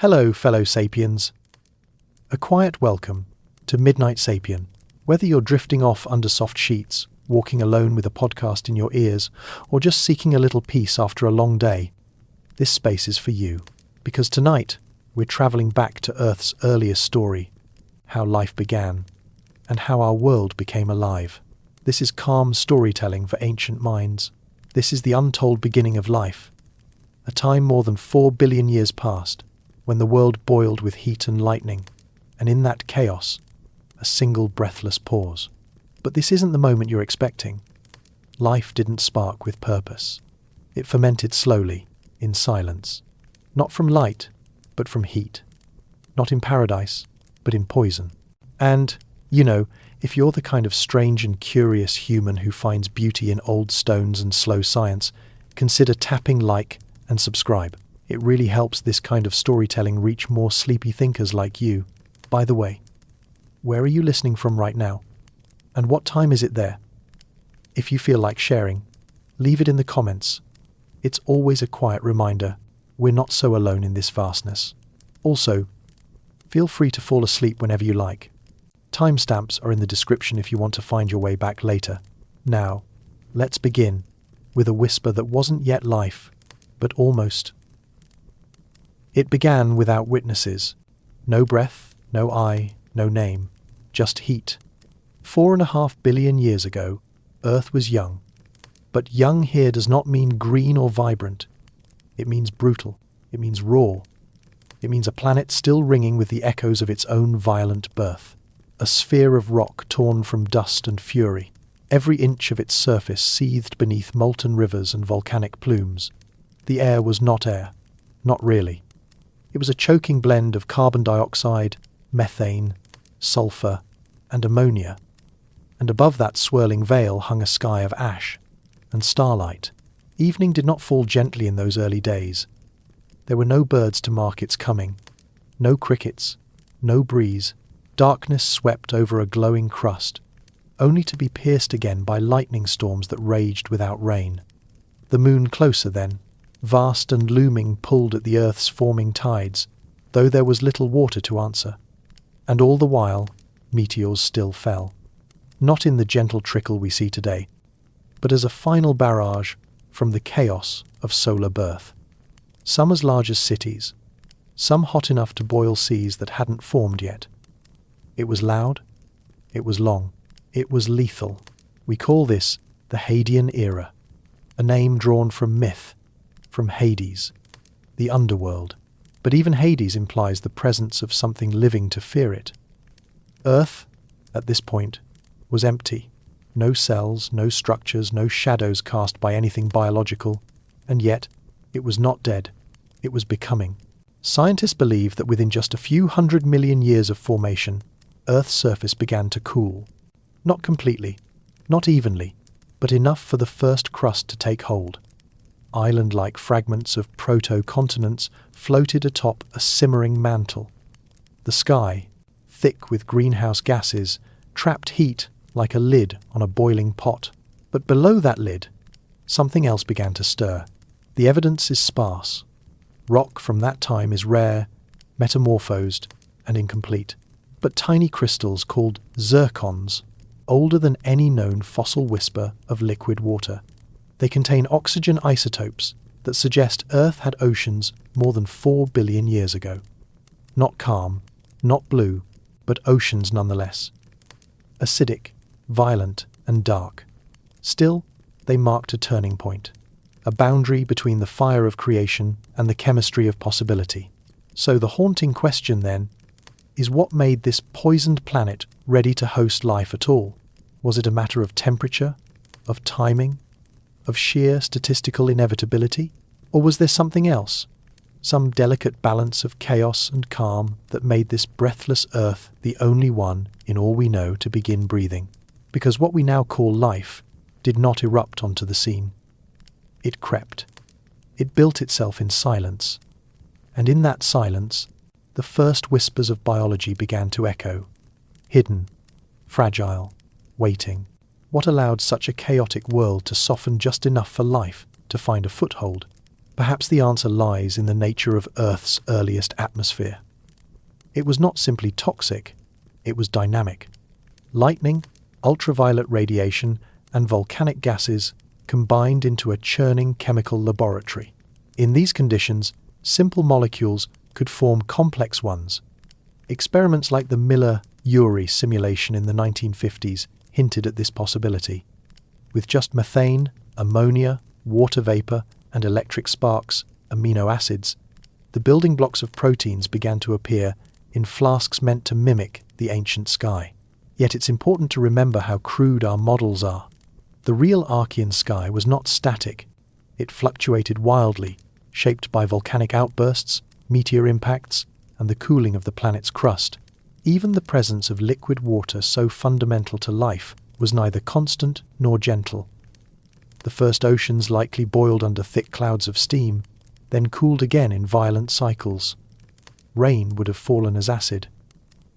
Hello, fellow Sapiens. A quiet welcome to Midnight Sapien. Whether you're drifting off under soft sheets, walking alone with a podcast in your ears, or just seeking a little peace after a long day, this space is for you. Because tonight, we're traveling back to Earth's earliest story, how life began, and how our world became alive. This is calm storytelling for ancient minds. This is the untold beginning of life, a time more than 4 billion years past, when the world boiled with heat and lightning, and in that chaos, a single breathless pause. But this isn't the moment you're expecting. Life didn't spark with purpose. It fermented slowly, in silence. Not from light, but from heat. Not in paradise, but in poison. And, if you're the kind of strange and curious human who finds beauty in old stones and slow science, consider tapping like and subscribe. It really helps this kind of storytelling reach more sleepy thinkers like you. By the way, where are you listening from right now? And what time is it there? If you feel like sharing, leave it in the comments. It's always a quiet reminder we're not so alone in this vastness. Also, feel free to fall asleep whenever you like. Timestamps are in the description if you want to find your way back later. Now, let's begin with a whisper that wasn't yet life, but almost. It began without witnesses. No breath, no eye, no name, just heat. 4.5 billion years ago, Earth was young. But young here does not mean green or vibrant. It means brutal. It means raw. It means a planet still ringing with the echoes of its own violent birth. A sphere of rock torn from dust and fury. Every inch of its surface seethed beneath molten rivers and volcanic plumes. The air was not air. Not really. It was a choking blend of carbon dioxide, methane, sulfur, and ammonia. And above that swirling veil hung a sky of ash and starlight. Evening did not fall gently in those early days. There were no birds to mark its coming, no crickets, no breeze. Darkness swept over a glowing crust, only to be pierced again by lightning storms that raged without rain. The moon closer then, vast and looming, pulled at the earth's forming tides, though there was little water to answer. And all the while, meteors still fell. Not in the gentle trickle we see today, but as a final barrage from the chaos of solar birth. Some as large as cities, some hot enough to boil seas that hadn't formed yet. It was loud, it was long, it was lethal. We call this the Hadean era, a name drawn from myth, from Hades, the underworld. But even Hades implies the presence of something living to fear it. Earth, at this point, was empty. No cells, no structures, no shadows cast by anything biological. And yet, it was not dead. It was becoming. Scientists believe that within just a few 100 million years of formation, Earth's surface began to cool. Not completely, not evenly, but enough for the first crust to take hold. Island-like fragments of proto-continents floated atop a simmering mantle. The sky, thick with greenhouse gases, trapped heat like a lid on a boiling pot. But below that lid, something else began to stir. The evidence is sparse. Rock from that time is rare, metamorphosed, and incomplete. But tiny crystals called zircons, older than any known fossil whisper of liquid water. They contain oxygen isotopes that suggest Earth had oceans more than 4 billion years ago. Not calm, not blue, but oceans nonetheless. Acidic, violent, and dark. Still, they marked a turning point, a boundary between the fire of creation and the chemistry of possibility. So the haunting question then is, what made this poisoned planet ready to host life at all? Was it a matter of temperature, of timing, of sheer statistical inevitability? Or was there something else, some delicate balance of chaos and calm that made this breathless Earth the only one in all we know to begin breathing? Because what we now call life did not erupt onto the scene. It crept. It built itself in silence. And in that silence, the first whispers of biology began to echo. Hidden, fragile, waiting. What allowed such a chaotic world to soften just enough for life to find a foothold? Perhaps the answer lies in the nature of Earth's earliest atmosphere. It was not simply toxic, it was dynamic. Lightning, ultraviolet radiation, and volcanic gases combined into a churning chemical laboratory. In these conditions, simple molecules could form complex ones. Experiments like the Miller-Urey simulation in the 1950s hinted at this possibility. With just methane, ammonia, water vapor, and electric sparks, amino acids, the building blocks of proteins began to appear in flasks meant to mimic the ancient sky. Yet it's important to remember how crude our models are. The real Archean sky was not static. It fluctuated wildly, shaped by volcanic outbursts, meteor impacts, and the cooling of the planet's crust. Even the presence of liquid water so fundamental to life was neither constant nor gentle. The first oceans likely boiled under thick clouds of steam, then cooled again in violent cycles. Rain would have fallen as acid.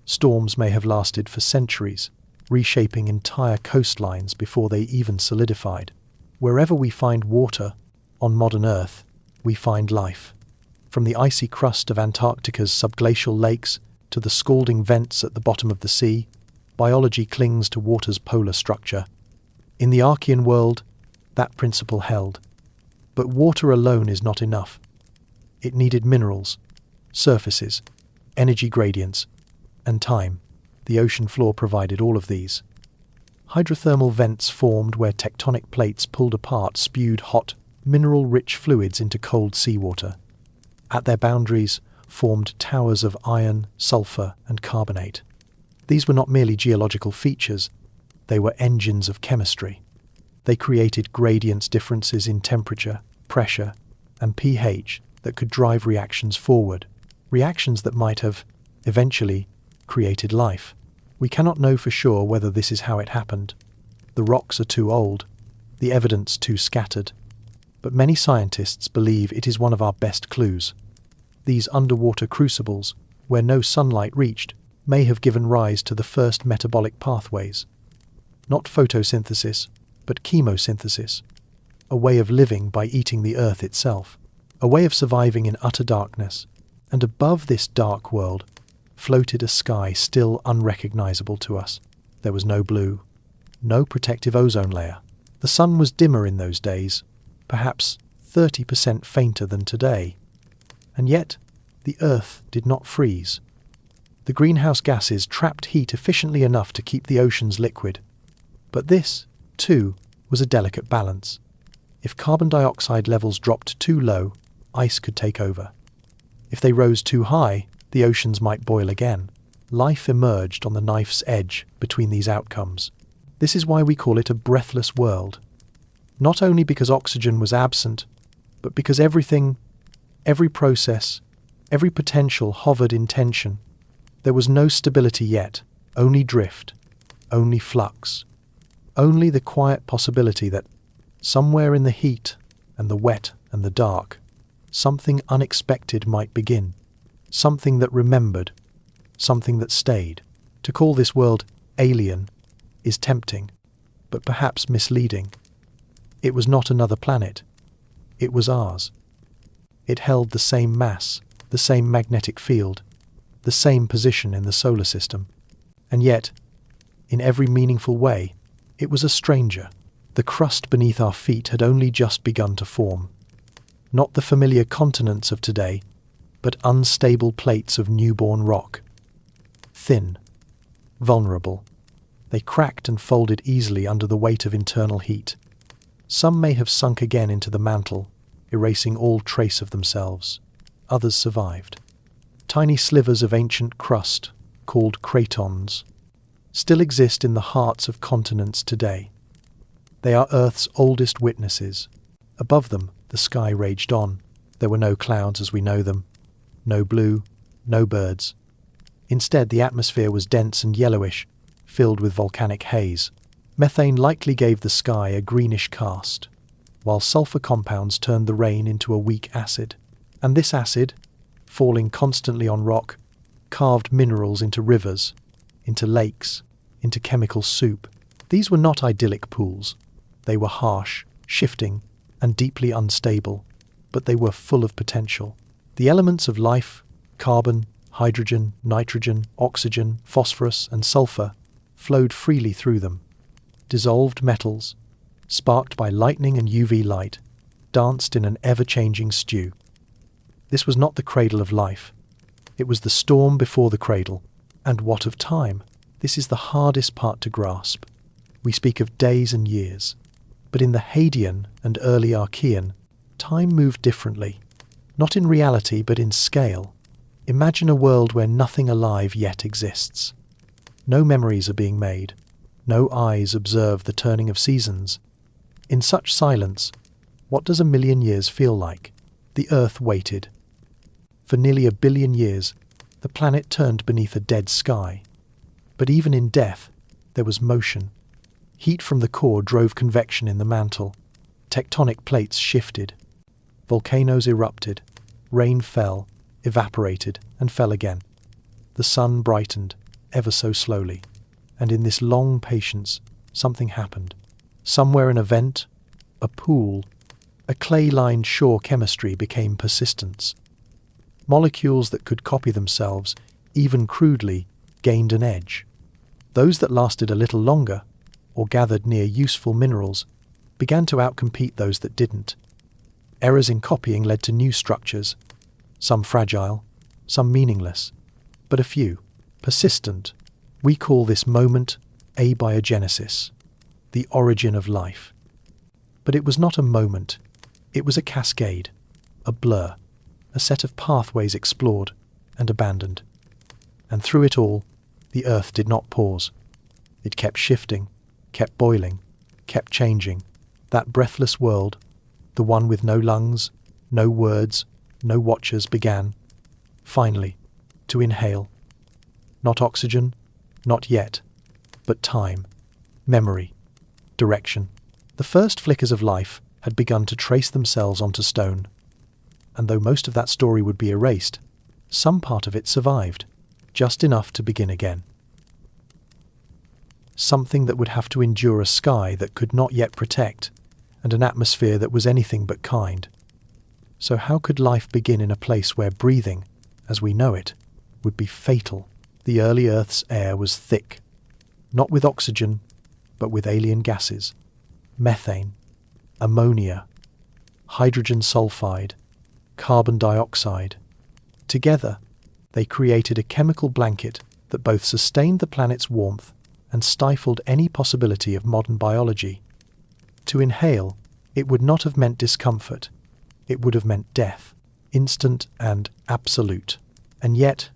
Storms may have lasted for centuries, reshaping entire coastlines before they even solidified. Wherever we find water, on modern Earth, we find life. From the icy crust of Antarctica's subglacial lakes to the scalding vents at the bottom of the sea, biology clings to water's polar structure. In the Archean world, that principle held. But water alone is not enough. It needed minerals, surfaces, energy gradients, and time. The ocean floor provided all of these. Hydrothermal vents formed where tectonic plates pulled apart spewed hot, mineral-rich fluids into cold seawater. At their boundaries formed towers of iron, sulfur, and carbonate. These were not merely geological features, they were engines of chemistry. They created gradients differences in temperature, pressure, and pH that could drive reactions forward, reactions that might have, eventually, created life. We cannot know for sure whether this is how it happened. The rocks are too old, the evidence too scattered, but many scientists believe it is one of our best clues. These underwater crucibles, where no sunlight reached, may have given rise to the first metabolic pathways. Not photosynthesis, but chemosynthesis, a way of living by eating the earth itself, a way of surviving in utter darkness. And above this dark world floated a sky still unrecognizable to us. There was no blue, no protective ozone layer. The sun was dimmer in those days, perhaps 30% fainter than today. And yet, the earth did not freeze. The greenhouse gases trapped heat efficiently enough to keep the oceans liquid. But this, too, was a delicate balance. If carbon dioxide levels dropped too low, ice could take over. If they rose too high, the oceans might boil again. Life emerged on the knife's edge between these outcomes. This is why we call it a breathless world. Not only because oxygen was absent, but because everything, every process, every potential hovered in tension. There was no stability yet, only drift, only flux. Only the quiet possibility that, somewhere in the heat and the wet and the dark, something unexpected might begin, something that remembered, something that stayed. To call this world alien is tempting, but perhaps misleading. It was not another planet. It was ours. It held the same mass, the same magnetic field, the same position in the solar system. And yet, in every meaningful way, it was a stranger. The crust beneath our feet had only just begun to form. Not the familiar continents of today, but unstable plates of newborn rock. Thin, vulnerable. They cracked and folded easily under the weight of internal heat. Some may have sunk again into the mantle, erasing all trace of themselves. Others survived. Tiny slivers of ancient crust, called cratons, still exist in the hearts of continents today. They are Earth's oldest witnesses. Above them, the sky raged on. There were no clouds as we know them, no blue, no birds. Instead, the atmosphere was dense and yellowish, filled with volcanic haze. Methane likely gave the sky a greenish cast, while sulfur compounds turned the rain into a weak acid. And this acid, falling constantly on rock, carved minerals into rivers, into lakes, into chemical soup. These were not idyllic pools. They were harsh, shifting, and deeply unstable. but they were full of potential. The elements of life, carbon, hydrogen, nitrogen, oxygen, phosphorus, and sulfur, flowed freely through them. Dissolved metals, sparked by lightning and UV light, danced in an ever-changing stew. This was not the cradle of life. It was the storm before the cradle. And what of time? This is the hardest part to grasp. We speak of days and years. But in the Hadean and early Archean, time moved differently. Not in reality, but in scale. Imagine a world where nothing alive yet exists. No memories are being made. No eyes observe the turning of seasons. In such silence, what does 1,000,000 years feel like? The Earth waited. For nearly 1 billion years, the planet turned beneath a dead sky. But even in death, there was motion. Heat from the core drove convection in the mantle. Tectonic plates shifted. Volcanoes erupted. Rain fell, evaporated, and fell again. The sun brightened, ever so slowly. And in this long patience, something happened. Somewhere in a vent, a pool, a clay-lined shore chemistry became persistence. Molecules that could copy themselves, even crudely, gained an edge. Those that lasted a little longer, or gathered near useful minerals, began to outcompete those that didn't. Errors in copying led to new structures, some fragile, some meaningless, but a few, persistent. We call this moment abiogenesis, the origin of life. But it was not a moment, it was a cascade, a blur, a set of pathways explored and abandoned. And through it all, the Earth did not pause. It kept shifting, kept boiling, kept changing. That breathless world, the one with no lungs, no words, no watchers, began, finally, to inhale. Not oxygen, not yet, but time, memory, direction. The first flickers of life had begun to trace themselves onto stone. And though most of that story would be erased, some part of it survived, just enough to begin again. Something that would have to endure a sky that could not yet protect, and an atmosphere that was anything but kind. So how could life begin in a place where breathing, as we know it, would be fatal? The early Earth's air was thick, not with oxygen, but with alien gases, methane, ammonia, hydrogen sulfide, carbon dioxide. Together, they created a chemical blanket that both sustained the planet's warmth and stifled any possibility of modern biology. To inhale, it would not have meant discomfort. It would have meant death, instant and absolute. And yet,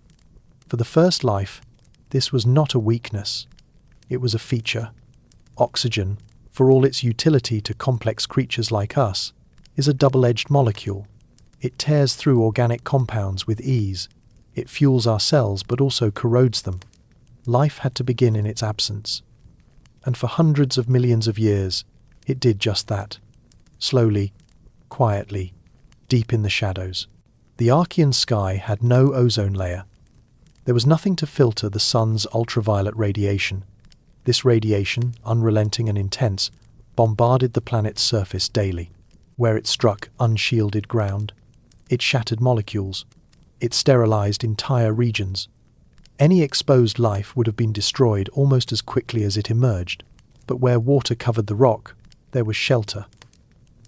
for the first life, this was not a weakness. It was a feature. Oxygen, for all its utility to complex creatures like us, is a double-edged molecule. It tears through organic compounds with ease. It fuels our cells but also corrodes them. Life had to begin in its absence. And for hundreds of millions of years, it did just that. Slowly, quietly, deep in the shadows. The Archean sky had no ozone layer. There was nothing to filter the sun's ultraviolet radiation. This radiation, unrelenting and intense, bombarded the planet's surface daily. Where it struck unshielded ground, it shattered molecules. It sterilized entire regions. Any exposed life would have been destroyed almost as quickly as it emerged. But where water covered the rock, there was shelter.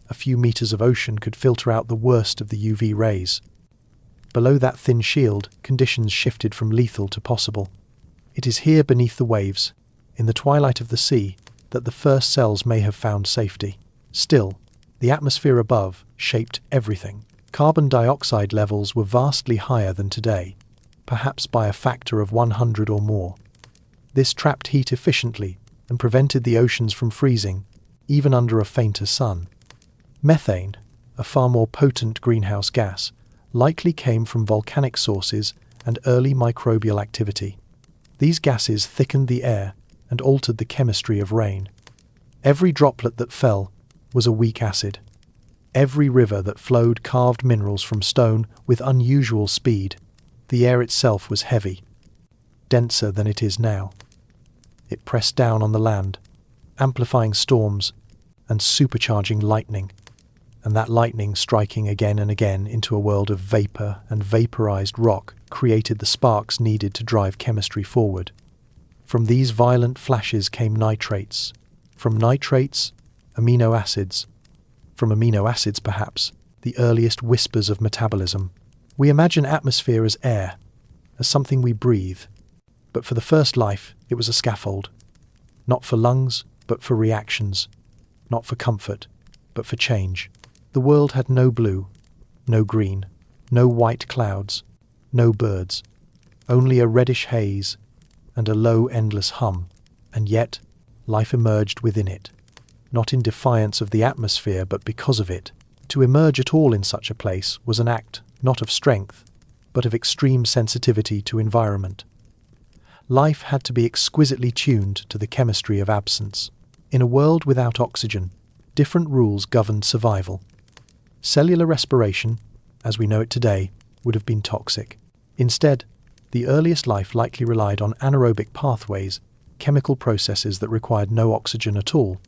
A few meters of ocean could filter out the worst of the UV rays. Below that thin shield, conditions shifted from lethal to possible. It is here beneath the waves, in the twilight of the sea, that the first cells may have found safety. Still, the atmosphere above shaped everything. Carbon dioxide levels were vastly higher than today, perhaps by a factor of 100 or more. This trapped heat efficiently and prevented the oceans from freezing, even under a fainter sun. Methane, a far more potent greenhouse gas, likely came from volcanic sources and early microbial activity. These gases thickened the air and altered the chemistry of rain. Every droplet that fell was a weak acid. Every river that flowed carved minerals from stone with unusual speed. The air itself was heavy, denser than it is now. It pressed down on the land, amplifying storms and supercharging lightning. and that lightning striking again and again into a world of vapor and vaporized rock created the sparks needed to drive chemistry forward. From these violent flashes came nitrates. From nitrates, amino acids. From amino acids, perhaps, the earliest whispers of metabolism. We imagine atmosphere as air, as something we breathe. But for the first life, it was a scaffold. Not for lungs, but for reactions. Not for comfort, but for change. The world had no blue, no green, no white clouds, no birds. Only a reddish haze and a low, endless hum. And yet, life emerged within it. Not in defiance of the atmosphere, but because of it. To emerge at all in such a place was an act, not of strength, but of extreme sensitivity to environment. Life had to be exquisitely tuned to the chemistry of absence. In a world without oxygen, different rules governed survival. Cellular respiration, as we know it today, would have been toxic. Instead, the earliest life likely relied on anaerobic pathways, chemical processes that required no oxygen at all.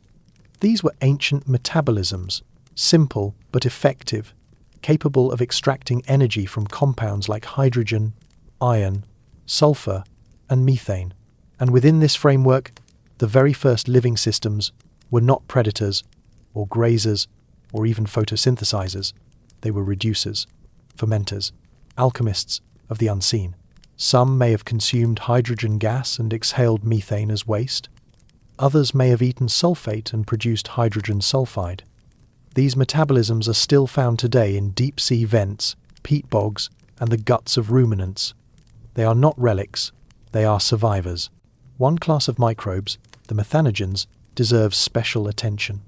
These were ancient metabolisms, simple but effective, capable of extracting energy from compounds like hydrogen, iron, sulfur, and methane. And within this framework, the very first living systems were not predators, or grazers, or even photosynthesizers. They were reducers, fermenters, alchemists of the unseen. Some may have consumed hydrogen gas and exhaled methane as waste. Others may have eaten sulfate and produced hydrogen sulfide. These metabolisms are still found today in deep-sea vents, peat bogs, and the guts of ruminants. They are not relics, they are survivors. One class of microbes, the methanogens, deserves special attention.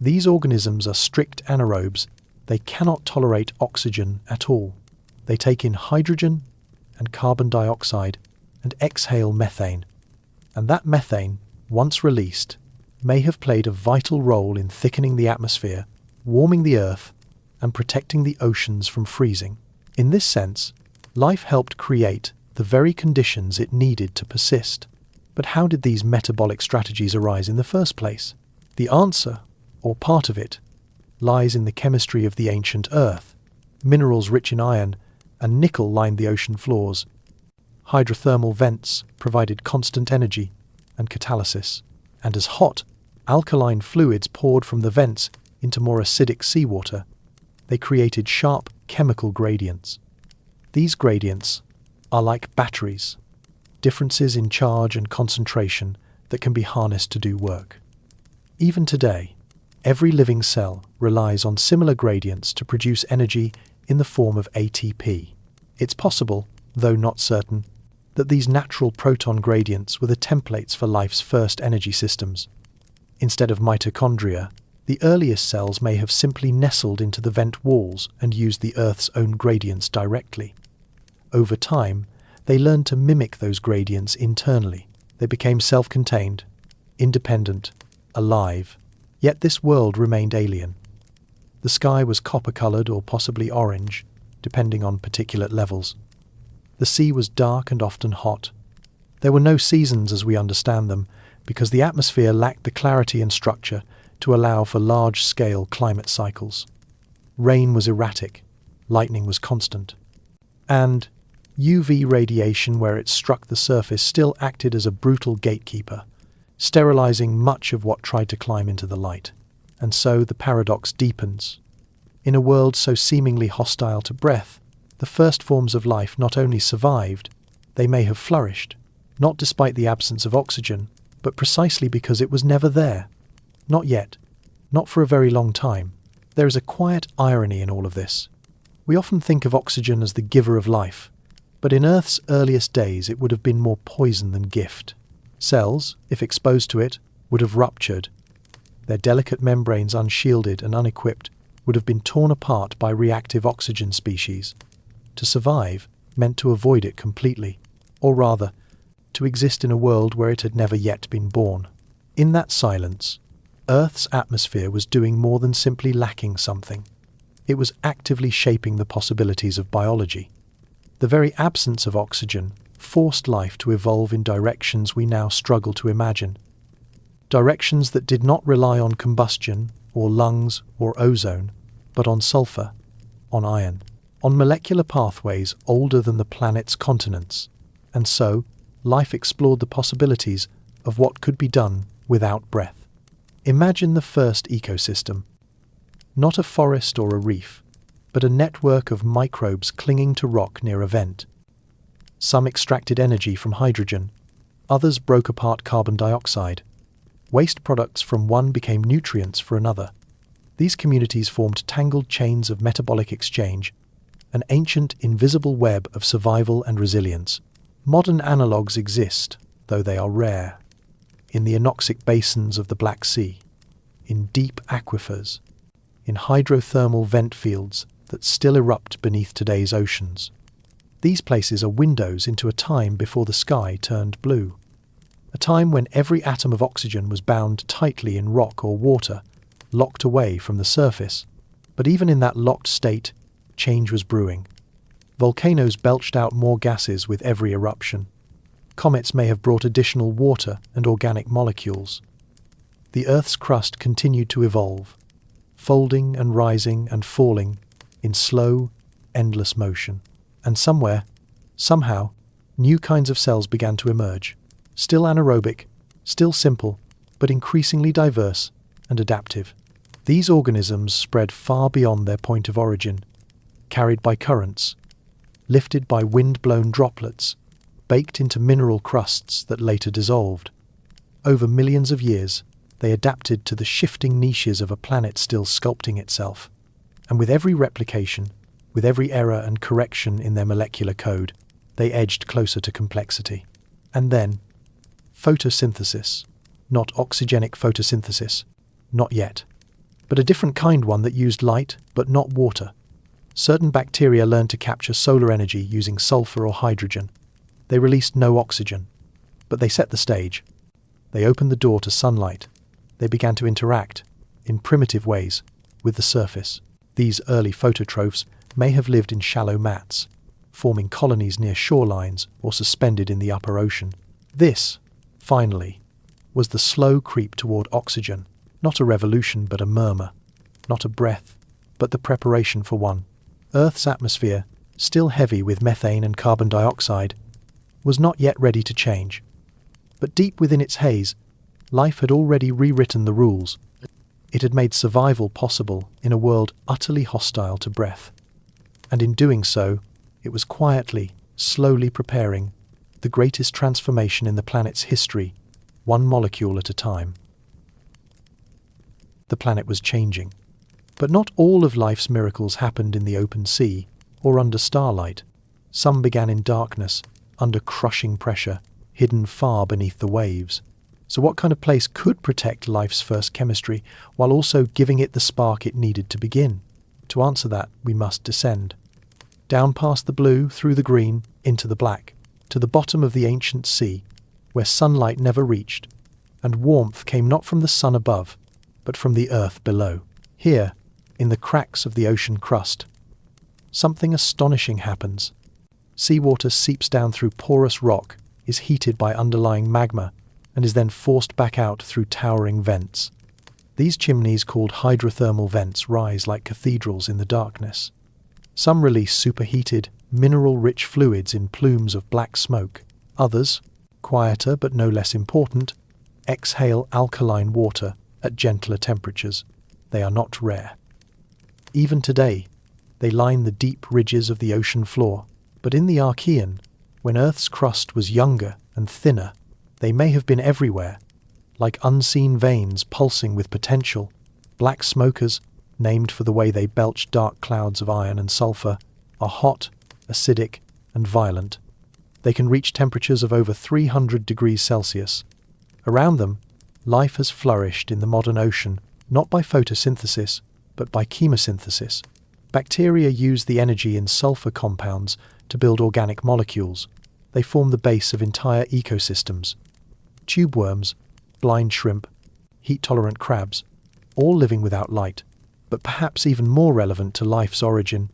These organisms are strict anaerobes. They cannot tolerate oxygen at all. They take in hydrogen and carbon dioxide and exhale methane. And that methane, once released, may have played a vital role in thickening the atmosphere, warming the earth, and protecting the oceans from freezing. In this sense, life helped create the very conditions it needed to persist. But how did these metabolic strategies arise in the first place? The answer, or part of it, lies in the chemistry of the ancient Earth. Minerals rich in iron and nickel lined the ocean floors. Hydrothermal vents provided constant energy and catalysis, and as hot, alkaline fluids poured from the vents into more acidic seawater. They created sharp chemical gradients. These gradients are like batteries, differences in charge and concentration that can be harnessed to do work. Even today, every living cell relies on similar gradients to produce energy in the form of ATP. It's possible, though not certain, that these natural proton gradients were the templates for life's first energy systems. Instead of mitochondria, the earliest cells may have simply nestled into the vent walls and used the Earth's own gradients directly. Over time, they learned to mimic those gradients internally. They became self-contained, independent, alive. Yet this world remained alien. The sky was copper-coloured or possibly orange, depending on particulate levels. The sea was dark and often hot. There were no seasons as we understand them, because the atmosphere lacked the clarity and structure to allow for large-scale climate cycles. Rain was erratic, lightning was constant, and UV radiation where it struck the surface still acted as a brutal gatekeeper, sterilizing much of what tried to climb into the light. And so the paradox deepens. In a world so seemingly hostile to breath, the first forms of life not only survived, they may have flourished, not despite the absence of oxygen, but precisely because it was never there. Not yet. Not for a very long time. There is a quiet irony in all of this. We often think of oxygen as the giver of life, but in Earth's earliest days it would have been more poison than gift. Cells, if exposed to it, would have ruptured. Their delicate membranes, unshielded and unequipped, would have been torn apart by reactive oxygen species. To survive meant to avoid it completely, or rather, to exist in a world where it had never yet been born. In that silence, Earth's atmosphere was doing more than simply lacking something. It was actively shaping the possibilities of biology. The very absence of oxygen forced life to evolve in directions we now struggle to imagine. Directions that did not rely on combustion, or lungs, or ozone, but on sulfur, on iron, on molecular pathways older than the planet's continents. And so, life explored the possibilities of what could be done without breath. Imagine the first ecosystem. Not a forest or a reef, but a network of microbes clinging to rock near a vent. Some extracted energy from hydrogen, others broke apart carbon dioxide. Waste products from one became nutrients for another. These communities formed tangled chains of metabolic exchange, an ancient invisible web of survival and resilience. Modern analogues exist, though they are rare. In the anoxic basins of the Black Sea, in deep aquifers, in hydrothermal vent fields that still erupt beneath today's oceans. These places are windows into a time before the sky turned blue, a time when every atom of oxygen was bound tightly in rock or water, locked away from the surface. But even in that locked state, change was brewing. Volcanoes belched out more gases with every eruption. Comets may have brought additional water and organic molecules. The Earth's crust continued to evolve, folding and rising and falling in slow, endless motion. And somewhere, somehow, new kinds of cells began to emerge. Still anaerobic, still simple, but increasingly diverse and adaptive. These organisms spread far beyond their point of origin, carried by currents, lifted by wind-blown droplets, baked into mineral crusts that later dissolved. Over millions of years, they adapted to the shifting niches of a planet still sculpting itself. And with every replication, with every error and correction in their molecular code, they edged closer to complexity. And then, photosynthesis. Not oxygenic photosynthesis. Not yet. But a different kind, one that used light, but not water. Certain bacteria learned to capture solar energy using sulfur or hydrogen. They released no oxygen. But they set the stage. They opened the door to sunlight. They began to interact, in primitive ways, with the surface. These early phototrophs may have lived in shallow mats, forming colonies near shorelines or suspended in the upper ocean. This, finally, was the slow creep toward oxygen, not a revolution but a murmur, not a breath, but the preparation for one. Earth's atmosphere, still heavy with methane and carbon dioxide, was not yet ready to change. But deep within its haze, life had already rewritten the rules. It had made survival possible in a world utterly hostile to breath. And in doing so, it was quietly, slowly preparing the greatest transformation in the planet's history, one molecule at a time. The planet was changing. But not all of life's miracles happened in the open sea or under starlight. Some began in darkness, under crushing pressure, hidden far beneath the waves. So what kind of place could protect life's first chemistry while also giving it the spark it needed to begin? To answer that, we must descend. Down past the blue, through the green, into the black, to the bottom of the ancient sea, where sunlight never reached, and warmth came not from the sun above, but from the earth below. Here, in the cracks of the ocean crust, something astonishing happens. Seawater seeps down through porous rock, is heated by underlying magma, and is then forced back out through towering vents. These chimneys, called hydrothermal vents, rise like cathedrals in the darkness. Some release superheated, mineral-rich fluids in plumes of black smoke. Others, quieter but no less important, exhale alkaline water at gentler temperatures. They are not rare. Even today, they line the deep ridges of the ocean floor. But in the Archean, when Earth's crust was younger and thinner, they may have been everywhere, like unseen veins pulsing with potential. Black smokers, named for the way they belch dark clouds of iron and sulfur, are hot, acidic, and violent. They can reach temperatures of over 300 degrees Celsius. Around them, life has flourished in the modern ocean, not by photosynthesis, but by chemosynthesis. Bacteria use the energy in sulfur compounds to build organic molecules. They form the base of entire ecosystems. Tube worms, blind shrimp, heat-tolerant crabs, all living without light. But perhaps even more relevant to life's origin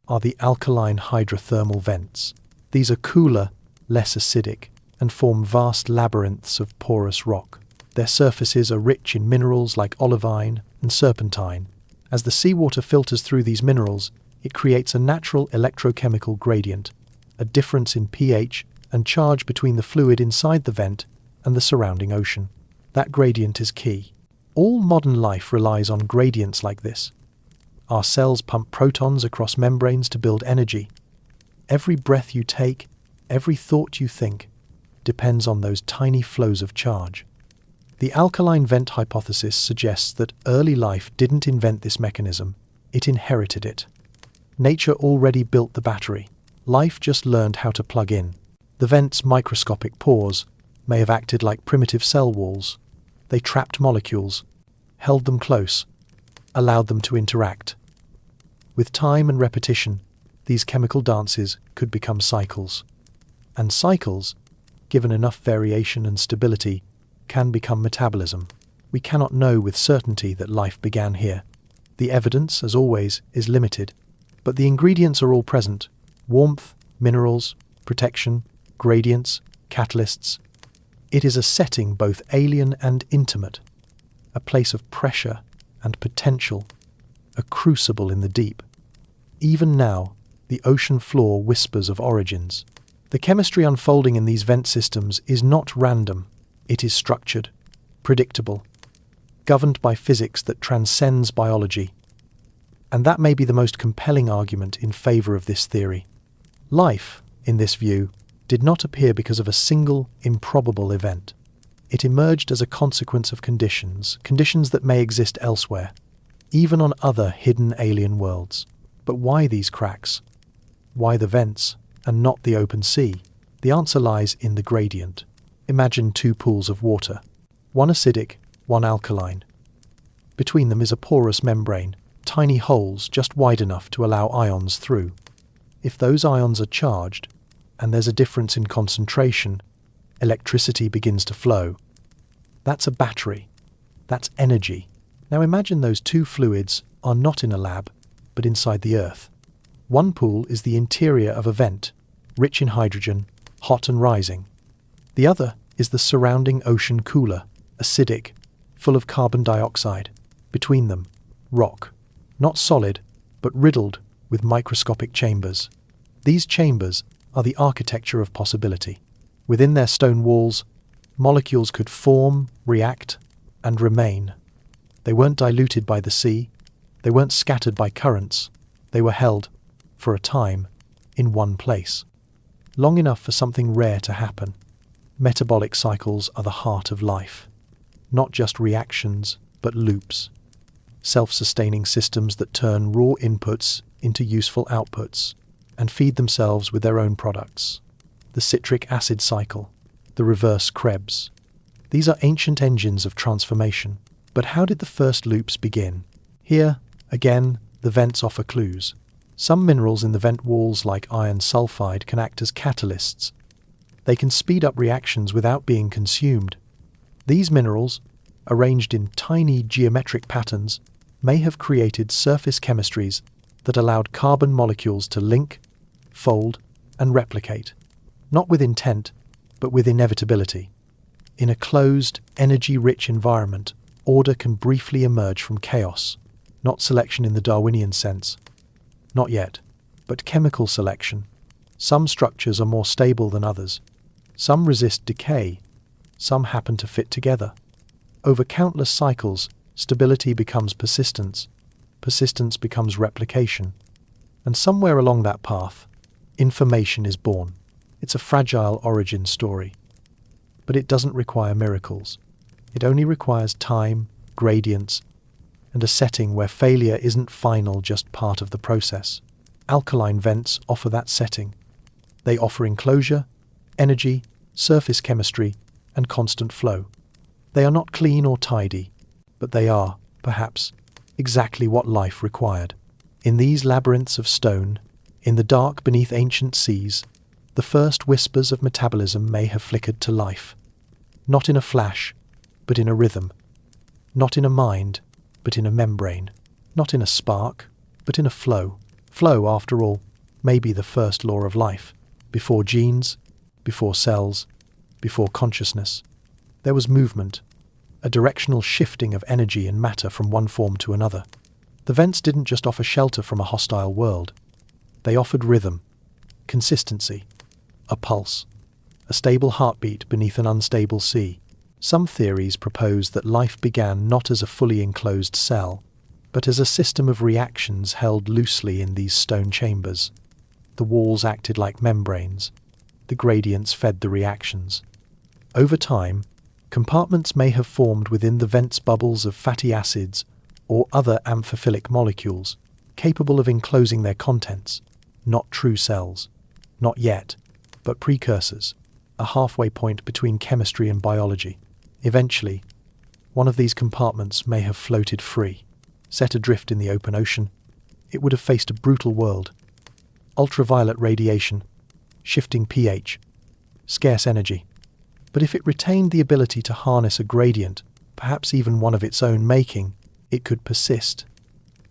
are the alkaline hydrothermal vents. These are cooler, less acidic, and form vast labyrinths of porous rock. Their surfaces are rich in minerals like olivine and serpentine, As the seawater filters through these minerals, it creates a natural electrochemical gradient, a difference in pH and charge between the fluid inside the vent and the surrounding ocean. That gradient is key. All modern life relies on gradients like this. Our cells pump protons across membranes to build energy. Every breath you take, every thought you think, depends on those tiny flows of charge. The alkaline vent hypothesis suggests that early life didn't invent this mechanism, it inherited it. Nature already built the battery. Life just learned how to plug in. The vent's microscopic pores may have acted like primitive cell walls. They trapped molecules, held them close, allowed them to interact. With time and repetition, these chemical dances could become cycles. And cycles, given enough variation and stability, can become metabolism. We cannot know with certainty that life began here. The evidence, as always, is limited, but the ingredients are all present: warmth, minerals, protection, gradients, catalysts. It is a setting both alien and intimate, a place of pressure and potential, a crucible in the deep. Even now, the ocean floor whispers of origins. The chemistry unfolding in these vent systems is not random. It is structured, predictable, governed by physics that transcends biology. And that may be the most compelling argument in favor of this theory. Life, in this view, did not appear because of a single, improbable event. It emerged as a consequence of conditions that may exist elsewhere, even on other hidden alien worlds. But why these cracks? Why the vents, and not the open sea? The answer lies in the gradient. Imagine two pools of water, one acidic, one alkaline. Between them is a porous membrane, tiny holes just wide enough to allow ions through. If those ions are charged, and there's a difference in concentration, electricity begins to flow. That's a battery. That's energy. Now imagine those two fluids are not in a lab, but inside the Earth. One pool is the interior of a vent, rich in hydrogen, hot and rising. The other is the surrounding ocean cooler, acidic, full of carbon dioxide. Between them, rock, not solid, but riddled with microscopic chambers. These chambers are the architecture of possibility. Within their stone walls, molecules could form, react, and remain. They weren't diluted by the sea, they weren't scattered by currents, they were held, for a time, in one place. Long enough for something rare to happen. Metabolic cycles are the heart of life. Not just reactions, but loops. Self-sustaining systems that turn raw inputs into useful outputs and feed themselves with their own products. The citric acid cycle, the reverse Krebs. These are ancient engines of transformation. But how did the first loops begin? Here, again, the vents offer clues. Some minerals in the vent walls, like iron sulfide, can act as catalysts. They can speed up reactions without being consumed. These minerals, arranged in tiny geometric patterns, may have created surface chemistries that allowed carbon molecules to link, fold, and replicate, not with intent, but with inevitability. In a closed, energy-rich environment, order can briefly emerge from chaos, not selection in the Darwinian sense. Not yet, but chemical selection. Some structures are more stable than others. Some resist decay. Some happen to fit together. Over countless cycles, stability becomes persistence. Persistence becomes replication. And somewhere along that path, information is born. It's a fragile origin story. But it doesn't require miracles. It only requires time, gradients, and a setting where failure isn't final, just part of the process. Alkaline vents offer that setting. They offer enclosure, energy, surface chemistry, and constant flow. They are not clean or tidy, but they are, perhaps, exactly what life required. In these labyrinths of stone, in the dark beneath ancient seas, the first whispers of metabolism may have flickered to life. Not in a flash, but in a rhythm. Not in a mind, but in a membrane. Not in a spark, but in a flow. Flow, after all, may be the first law of life. Before genes, before cells, before consciousness, there was movement, a directional shifting of energy and matter from one form to another. The vents didn't just offer shelter from a hostile world. They offered rhythm, consistency, a pulse, a stable heartbeat beneath an unstable sea. Some theories propose that life began not as a fully enclosed cell, but as a system of reactions held loosely in these stone chambers. The walls acted like membranes. The gradients fed the reactions. Over time, compartments may have formed within the vents bubbles of fatty acids or other amphiphilic molecules, capable of enclosing their contents, not true cells. Not yet, but precursors, a halfway point between chemistry and biology. Eventually, one of these compartments may have floated free, set adrift in the open ocean. It would have faced a brutal world. Ultraviolet radiation, shifting pH, scarce energy. But if it retained the ability to harness a gradient, perhaps even one of its own making, it could persist.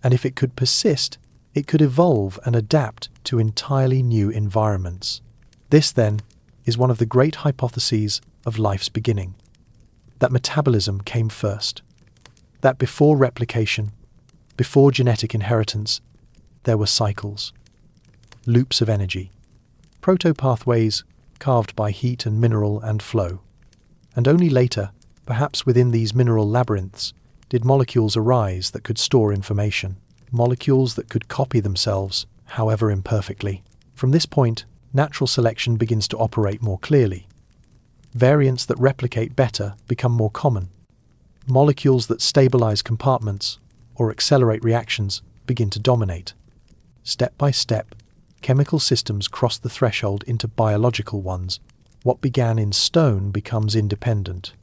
And if it could persist, it could evolve and adapt to entirely new environments. This, then, is one of the great hypotheses of life's beginning. That metabolism came first. That before replication, before genetic inheritance, there were cycles, loops of energy, proto-pathways carved by heat and mineral and flow. And only later, perhaps within these mineral labyrinths, did molecules arise that could store information, molecules that could copy themselves, however imperfectly. From this point, natural selection begins to operate more clearly. Variants that replicate better become more common. Molecules that stabilize compartments or accelerate reactions begin to dominate. Step by step, chemical systems cross the threshold into biological ones. What began in stone becomes independent.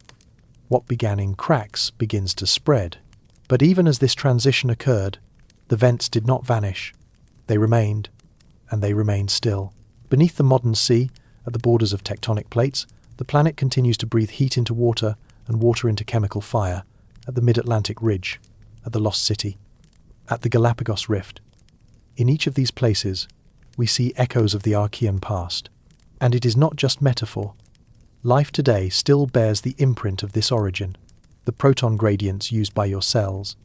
What began in cracks begins to spread. But even as this transition occurred, the vents did not vanish. They remained, and they remained still. Beneath the modern sea, at the borders of tectonic plates, the planet continues to breathe heat into water and water into chemical fire, at the mid-Atlantic ridge, at the Lost City, at the Galapagos Rift. In each of these places, we see echoes of the Archean past. And it is not just metaphor. Life today still bears the imprint of this origin, the proton gradients used by your cells,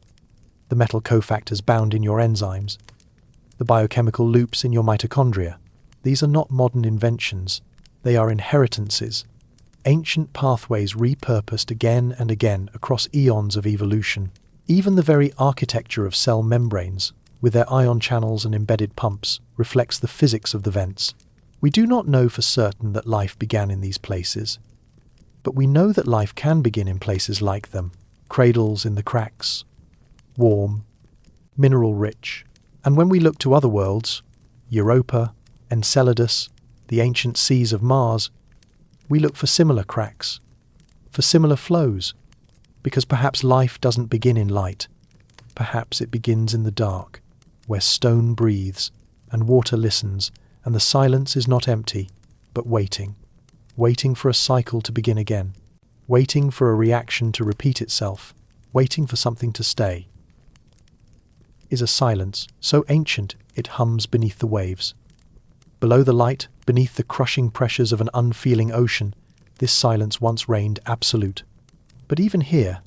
the metal cofactors bound in your enzymes, the biochemical loops in your mitochondria. These are not modern inventions. They are inheritances, ancient pathways repurposed again and again across eons of evolution. Even the very architecture of cell membranes, with their ion channels and embedded pumps, reflects the physics of the vents. We do not know for certain that life began in these places, but we know that life can begin in places like them, cradles in the cracks, warm, mineral-rich. And when we look to other worlds, Europa, Enceladus, the ancient seas of Mars, we look for similar cracks, for similar flows, because perhaps life doesn't begin in light. Perhaps it begins in the dark, where stone breathes and water listens, and the silence is not empty, but waiting. Waiting for a cycle to begin again. Waiting for a reaction to repeat itself. Waiting for something to stay. Is a silence so ancient it hums beneath the waves. Below the light, beneath the crushing pressures of an unfeeling ocean, this silence once reigned absolute. But even here,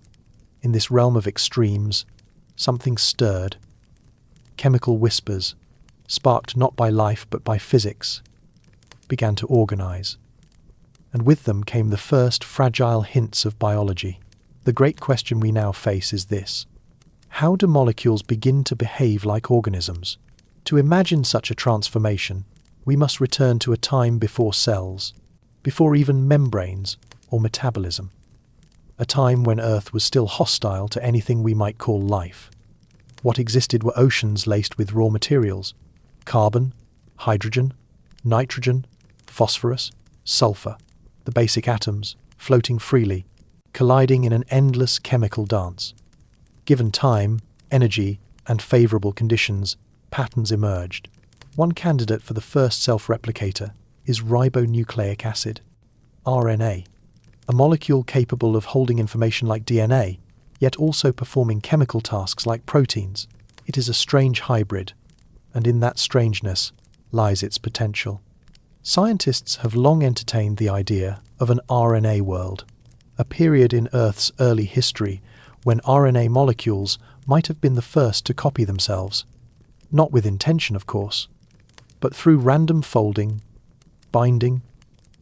in this realm of extremes, something stirred. Chemical whispers, sparked not by life but by physics, began to organize. And with them came the first fragile hints of biology. The great question we now face is this: how do molecules begin to behave like organisms? To imagine such a transformation, we must return to a time before cells, before even membranes or metabolism. A time when Earth was still hostile to anything we might call life. What existed were oceans laced with raw materials: carbon, hydrogen, nitrogen, phosphorus, sulfur, the basic atoms, floating freely, colliding in an endless chemical dance. Given time, energy, and favorable conditions, patterns emerged. One candidate for the first self-replicator is ribonucleic acid, RNA, a molecule capable of holding information like DNA, yet also performing chemical tasks like proteins. It is a strange hybrid, and in that strangeness lies its potential. Scientists have long entertained the idea of an RNA world, a period in Earth's early history when RNA molecules might have been the first to copy themselves, not with intention, of course, but through random folding, binding,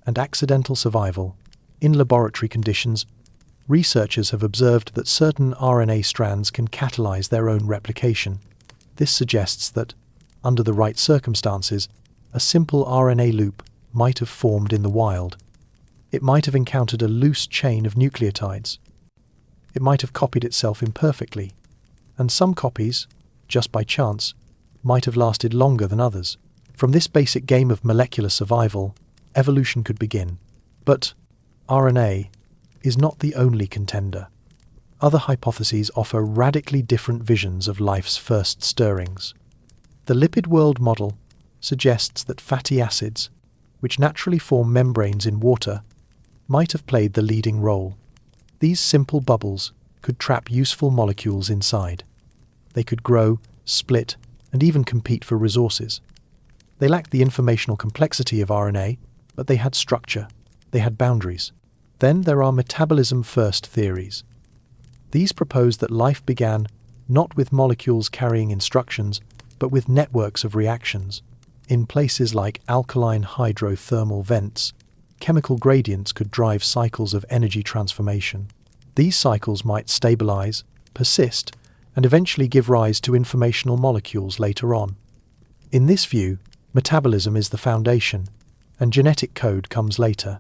and accidental survival. In laboratory conditions, researchers have observed that certain RNA strands can catalyze their own replication. This suggests that, under the right circumstances, a simple RNA loop might have formed in the wild. It might have encountered a loose chain of nucleotides. It might have copied itself imperfectly, and some copies, just by chance, might have lasted longer than others. From this basic game of molecular survival, evolution could begin. But RNA is not the only contender. Other hypotheses offer radically different visions of life's first stirrings. The lipid world model suggests that fatty acids, which naturally form membranes in water, might have played the leading role. These simple bubbles could trap useful molecules inside. They could grow, split, and even compete for resources. They lacked the informational complexity of RNA, but they had structure. They had boundaries. Then there are metabolism-first theories. These propose that life began not with molecules carrying instructions, but with networks of reactions. In places like alkaline hydrothermal vents, chemical gradients could drive cycles of energy transformation. These cycles might stabilize, persist, and eventually give rise to informational molecules later on. In this view, metabolism is the foundation, and genetic code comes later.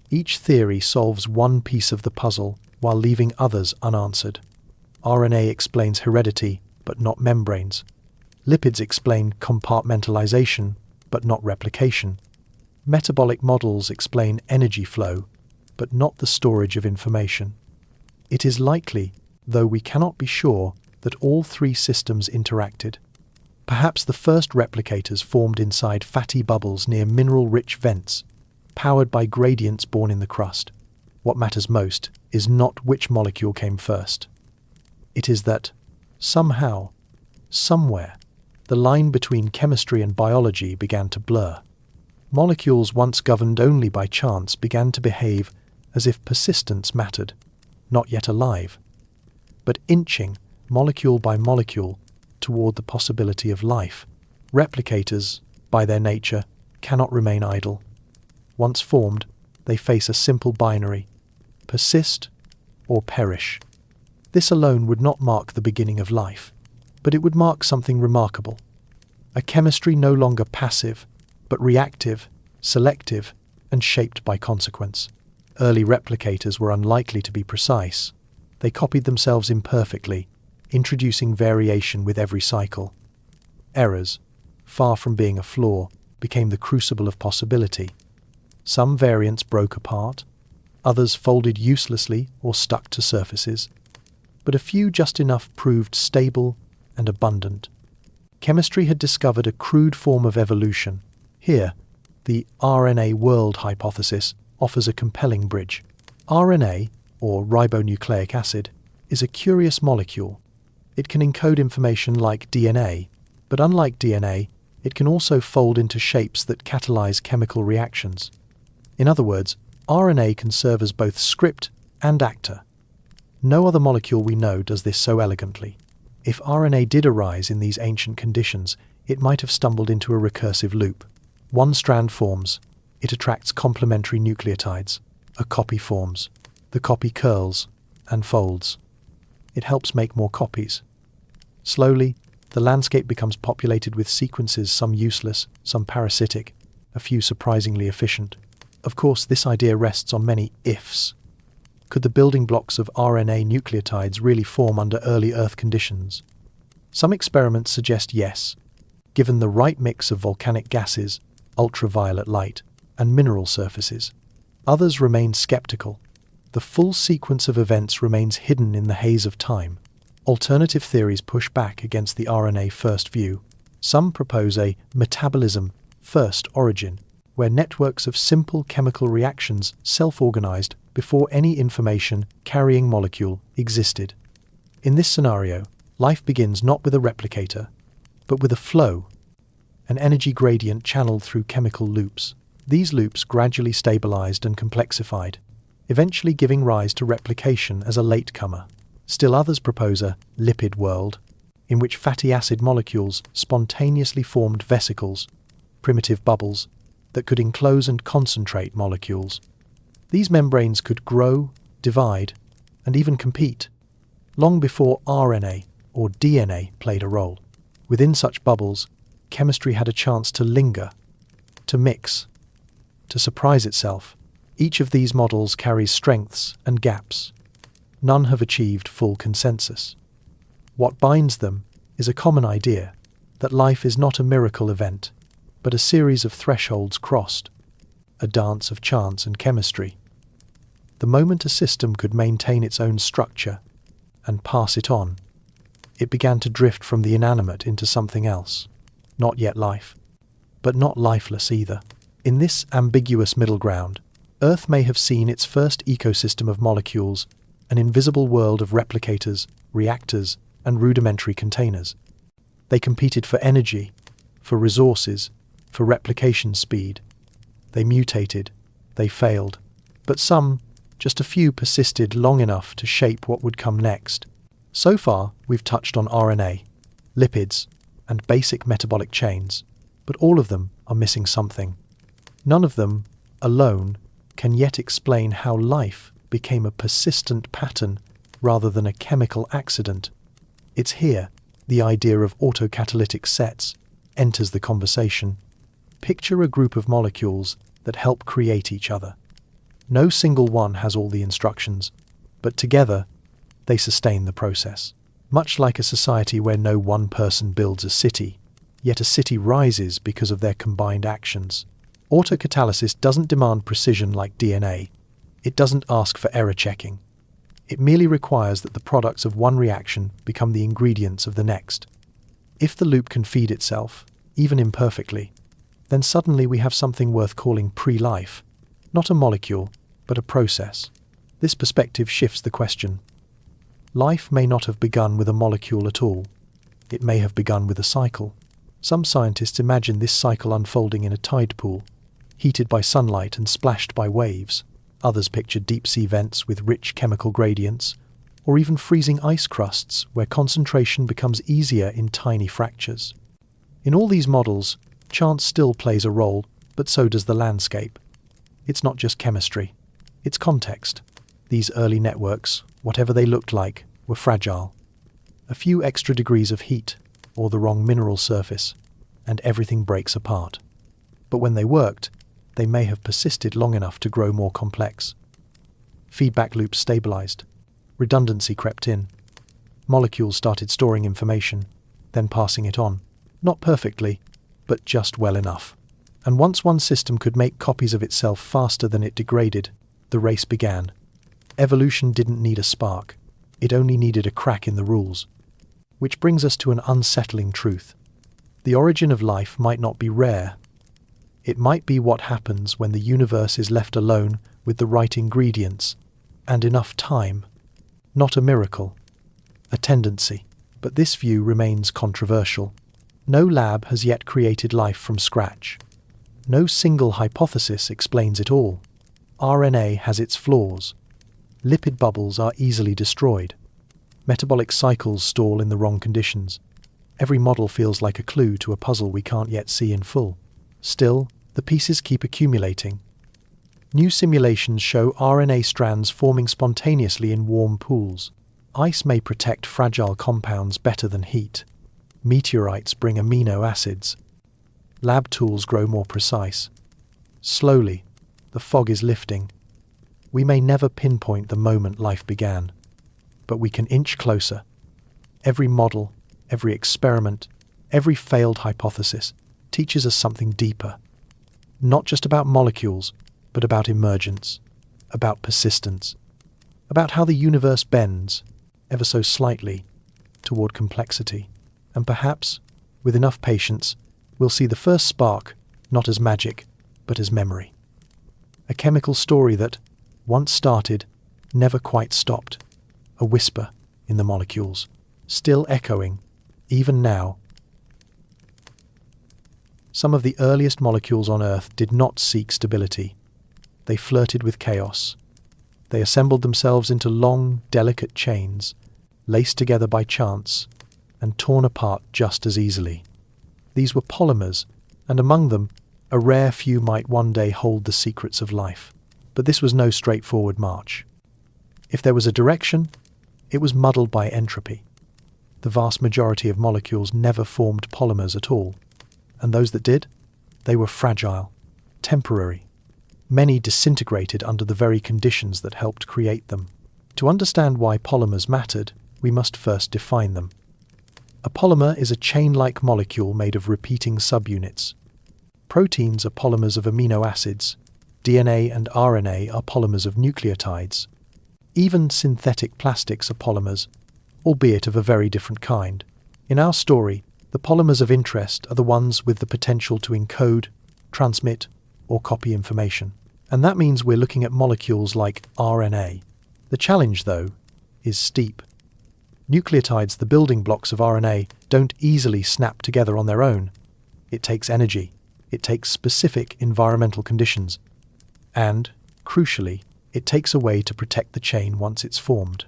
Each theory solves one piece of the puzzle while leaving others unanswered. RNA explains heredity, but not membranes. Lipids explain compartmentalization, but not replication. Metabolic models explain energy flow, but not the storage of information. It is likely, though we cannot be sure, that all three systems interacted. Perhaps the first replicators formed inside fatty bubbles near mineral-rich vents, powered by gradients born in the crust. What matters most is not which molecule came first. It is that, somehow, somewhere, the line between chemistry and biology began to blur. Molecules once governed only by chance began to behave as if persistence mattered, not yet alive, but inching, molecule by molecule, toward the possibility of life. Replicators, by their nature, cannot remain idle. Once formed, they face a simple binary: persist or perish. This alone would not mark the beginning of life, but it would mark something remarkable. A chemistry no longer passive, but reactive, selective, and shaped by consequence. Early replicators were unlikely to be precise. They copied themselves imperfectly, introducing variation with every cycle. Errors, far from being a flaw, became the crucible of possibility. Some variants broke apart, others folded uselessly or stuck to surfaces, but a few just enough proved stable and abundant. Chemistry had discovered a crude form of evolution. Here, the RNA world hypothesis offers a compelling bridge. RNA, or ribonucleic acid, is a curious molecule. It can encode information like DNA, but unlike DNA, it can also fold into shapes that catalyze chemical reactions. In other words, RNA can serve as both script and actor. No other molecule we know does this so elegantly. If RNA did arise in these ancient conditions, it might have stumbled into a recursive loop. One strand forms, it attracts complementary nucleotides. A copy forms. The copy curls and folds. It helps make more copies. Slowly, the landscape becomes populated with sequences, some useless, some parasitic, a few surprisingly efficient. Of course, this idea rests on many ifs. Could the building blocks of RNA nucleotides really form under early Earth conditions? Some experiments suggest yes, given the right mix of volcanic gases, ultraviolet light, and mineral surfaces. Others remain skeptical. The full sequence of events remains hidden in the haze of time. Alternative theories push back against the RNA first view. Some propose a metabolism-first origin, where networks of simple chemical reactions self-organized before any information-carrying molecule existed. In this scenario, life begins not with a replicator, but with a flow, an energy gradient channeled through chemical loops. These loops gradually stabilized and complexified, eventually giving rise to replication as a latecomer. Still others propose a lipid world, in which fatty acid molecules spontaneously formed vesicles, primitive bubbles, that could enclose and concentrate molecules. These membranes could grow, divide, and even compete, long before RNA or DNA played a role. Within such bubbles, chemistry had a chance to linger, to mix, to surprise itself. Each of these models carries strengths and gaps. None have achieved full consensus. What binds them is a common idea that life is not a miracle event, but a series of thresholds crossed, a dance of chance and chemistry. The moment a system could maintain its own structure and pass it on, it began to drift from the inanimate into something else, not yet life, but not lifeless either. In this ambiguous middle ground, Earth may have seen its first ecosystem of molecules, an invisible world of replicators, reactors, and rudimentary containers. They competed for energy, for resources, for replication speed. They mutated, they failed, but some, just a few, persisted long enough to shape what would come next. So far, we've touched on RNA, lipids, and basic metabolic chains, but all of them are missing something. None of them, alone, can yet explain how life became a persistent pattern rather than a chemical accident. It's here the idea of autocatalytic sets enters the conversation. Picture a group of molecules that help create each other. No single one has all the instructions, but together they sustain the process. Much like a society where no one person builds a city, yet a city rises because of their combined actions. Autocatalysis doesn't demand precision like DNA. It doesn't ask for error checking. It merely requires that the products of one reaction become the ingredients of the next. If the loop can feed itself, even imperfectly, then suddenly we have something worth calling pre-life, not a molecule, but a process. This perspective shifts the question. Life may not have begun with a molecule at all. It may have begun with a cycle. Some scientists imagine this cycle unfolding in a tide pool, heated by sunlight and splashed by waves. Others picture deep-sea vents with rich chemical gradients, or even freezing ice crusts where concentration becomes easier in tiny fractures. In all these models, chance still plays a role, but so does the landscape. It's not just chemistry, it's context. These early networks, whatever they looked like, were fragile. A few extra degrees of heat, or the wrong mineral surface, and everything breaks apart. But when they worked, they may have persisted long enough to grow more complex. Feedback loops stabilized. Redundancy crept in. Molecules started storing information, then passing it on. Not perfectly, but just well enough. And once one system could make copies of itself faster than it degraded, the race began. Evolution didn't need a spark. It only needed a crack in the rules. Which brings us to an unsettling truth. The origin of life might not be rare. It might be what happens when the universe is left alone with the right ingredients and enough time. Not a miracle, a tendency. But this view remains controversial. No lab has yet created life from scratch. No single hypothesis explains it all. RNA has its flaws. Lipid bubbles are easily destroyed. Metabolic cycles stall in the wrong conditions. Every model feels like a clue to a puzzle we can't yet see in full. Still, the pieces keep accumulating. New simulations show RNA strands forming spontaneously in warm pools. Ice may protect fragile compounds better than heat. Meteorites bring amino acids. Lab tools grow more precise. Slowly, the fog is lifting. We may never pinpoint the moment life began, but we can inch closer. Every model, every experiment, every failed hypothesis teaches us something deeper. Not just about molecules, but about emergence, about persistence, about how the universe bends, ever so slightly, toward complexity. And perhaps, with enough patience, we'll see the first spark, not as magic, but as memory. A chemical story that, once started, never quite stopped. A whisper in the molecules, still echoing, even now. Some of the earliest molecules on Earth did not seek stability. They flirted with chaos. They assembled themselves into long, delicate chains, laced together by chance, and torn apart just as easily. These were polymers, and among them, a rare few might one day hold the secrets of life. But this was no straightforward march. If there was a direction, it was muddled by entropy. The vast majority of molecules never formed polymers at all, and those that did, they were fragile, temporary. Many disintegrated under the very conditions that helped create them. To understand why polymers mattered, we must first define them. A polymer is a chain-like molecule made of repeating subunits. Proteins are polymers of amino acids. DNA and RNA are polymers of nucleotides. Even synthetic plastics are polymers, albeit of a very different kind. In our story, the polymers of interest are the ones with the potential to encode, transmit, or copy information. And that means we're looking at molecules like RNA. The challenge, though, is steep. Nucleotides, the building blocks of RNA, don't easily snap together on their own. It takes energy. It takes specific environmental conditions. And, crucially, it takes a way to protect the chain once it's formed.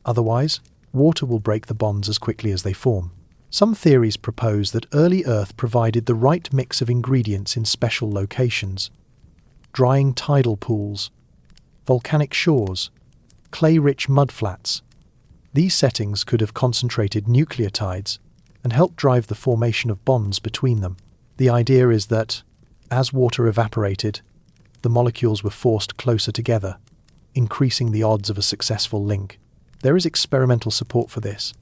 Otherwise, water will break the bonds as quickly as they form. Some theories propose that early Earth provided the right mix of ingredients in special locations. Drying tidal pools, volcanic shores, clay-rich mudflats. These settings could have concentrated nucleotides and helped drive the formation of bonds between them. The idea is that, as water evaporated, the molecules were forced closer together, increasing the odds of a successful link. There is experimental support for this.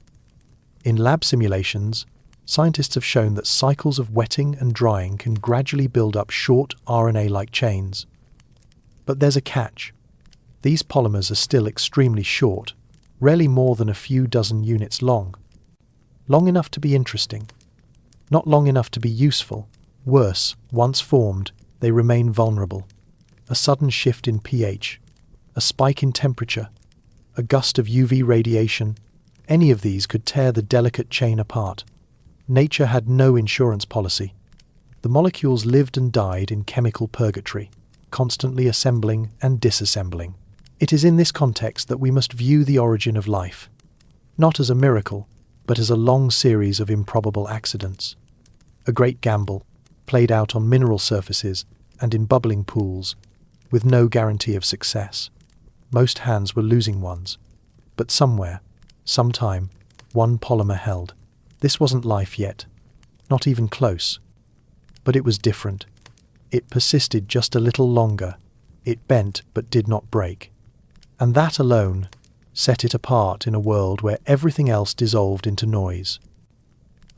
In lab simulations, scientists have shown that cycles of wetting and drying can gradually build up short RNA-like chains. But there's a catch. These polymers are still extremely short, rarely more than a few dozen units long. Long enough to be interesting, not long enough to be useful. Worse, once formed, they remain vulnerable. A sudden shift in pH, a spike in temperature, a gust of UV radiation, any of these could tear the delicate chain apart. Nature had no insurance policy. The molecules lived and died in chemical purgatory, constantly assembling and disassembling. It is in this context that we must view the origin of life, not as a miracle, but as a long series of improbable accidents. A great gamble, played out on mineral surfaces and in bubbling pools, with no guarantee of success. Most hands were losing ones, but somewhere, sometime, one polymer held. This wasn't life yet, not even close. But it was different. It persisted just a little longer. It bent but did not break. And that alone set it apart in a world where everything else dissolved into noise.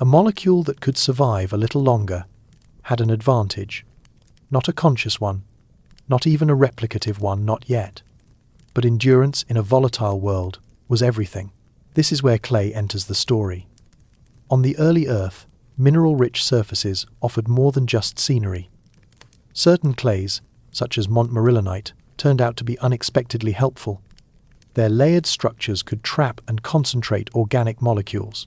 A molecule that could survive a little longer had an advantage. Not a conscious one, not even a replicative one, not yet. But endurance in a volatile world was everything. This is where clay enters the story. On the early Earth, mineral-rich surfaces offered more than just scenery. Certain clays, such as montmorillonite, turned out to be unexpectedly helpful. Their layered structures could trap and concentrate organic molecules.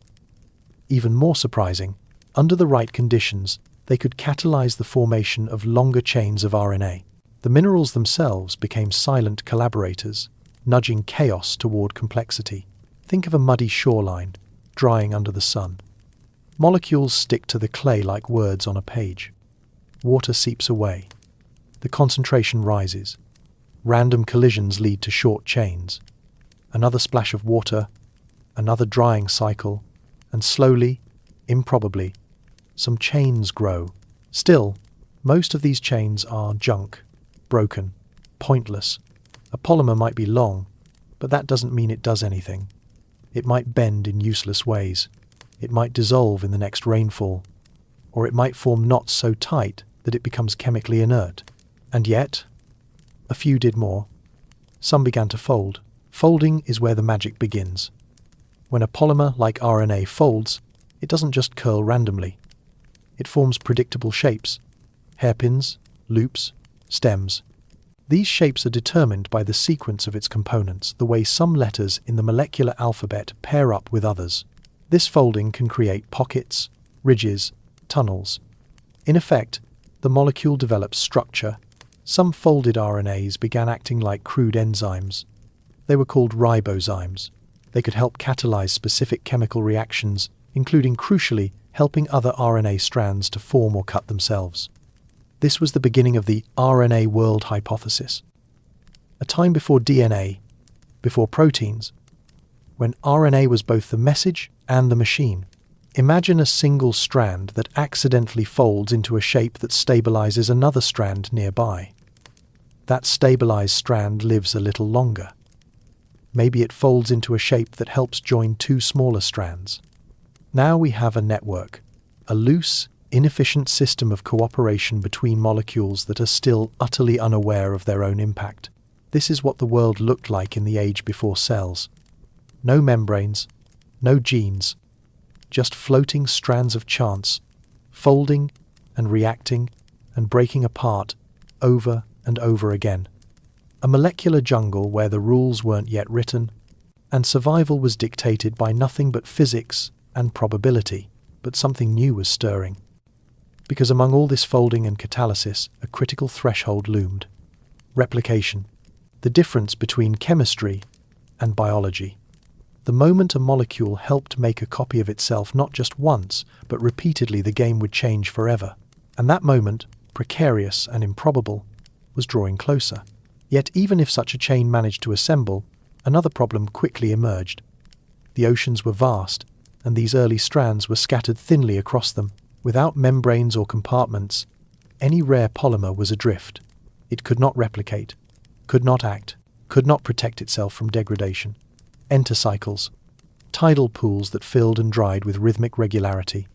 Even more surprising, under the right conditions, they could catalyze the formation of longer chains of RNA. The minerals themselves became silent collaborators, nudging chaos toward complexity. Think of a muddy shoreline, drying under the sun. Molecules stick to the clay like words on a page. Water seeps away. The concentration rises. Random collisions lead to short chains. Another splash of water, another drying cycle, and slowly, improbably, some chains grow. Still, most of these chains are junk, broken, pointless. A polymer might be long, but that doesn't mean it does anything. It might bend in useless ways. It might dissolve in the next rainfall, or it might form knots so tight that it becomes chemically inert. And yet, a few did more. Some began to fold. Folding is where the magic begins. When a polymer like RNA folds, it doesn't just curl randomly. It forms predictable shapes: hairpins, loops, stems. These shapes are determined by the sequence of its components, the way some letters in the molecular alphabet pair up with others. This folding can create pockets, ridges, tunnels. In effect, the molecule develops structure. Some folded RNAs began acting like crude enzymes. They were called ribozymes. They could help catalyze specific chemical reactions, including, crucially, helping other RNA strands to form or cut themselves. This was the beginning of the RNA world hypothesis. A time before DNA, before proteins, when RNA was both the message and the machine. Imagine a single strand that accidentally folds into a shape that stabilizes another strand nearby. That stabilized strand lives a little longer. Maybe it folds into a shape that helps join two smaller strands. Now we have a network, a loose, inefficient system of cooperation between molecules that are still utterly unaware of their own impact. This is what the world looked like in the age before cells. No membranes, no genes, just floating strands of chance, folding and reacting and breaking apart over and over again. A molecular jungle where the rules weren't yet written, and survival was dictated by nothing but physics and probability. But something new was stirring. Because among all this folding and catalysis, a critical threshold loomed. Replication. The difference between chemistry and biology. The moment a molecule helped make a copy of itself not just once, but repeatedly, the game would change forever. And that moment, precarious and improbable, was drawing closer. Yet even if such a chain managed to assemble, another problem quickly emerged. The oceans were vast, and these early strands were scattered thinly across them. Without membranes or compartments, any rare polymer was adrift. It could not replicate, could not act, could not protect itself from degradation. Enter cycles, tidal pools that filled and dried with rhythmic regularity,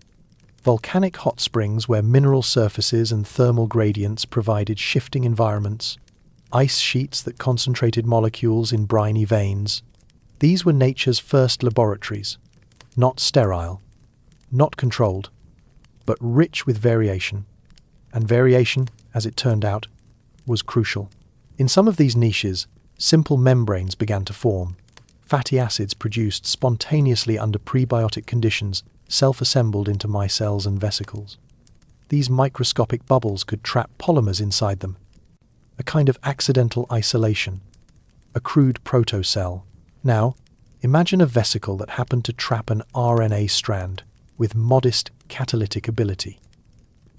volcanic hot springs where mineral surfaces and thermal gradients provided shifting environments, ice sheets that concentrated molecules in briny veins. These were nature's first laboratories, not sterile, not controlled, but rich with variation. And variation, as it turned out, was crucial. In some of these niches, simple membranes began to form. Fatty acids produced spontaneously under prebiotic conditions self-assembled into micelles and vesicles. These microscopic bubbles could trap polymers inside them. A kind of accidental isolation, a crude protocell. Now, imagine a vesicle that happened to trap an RNA strand with modest catalytic ability.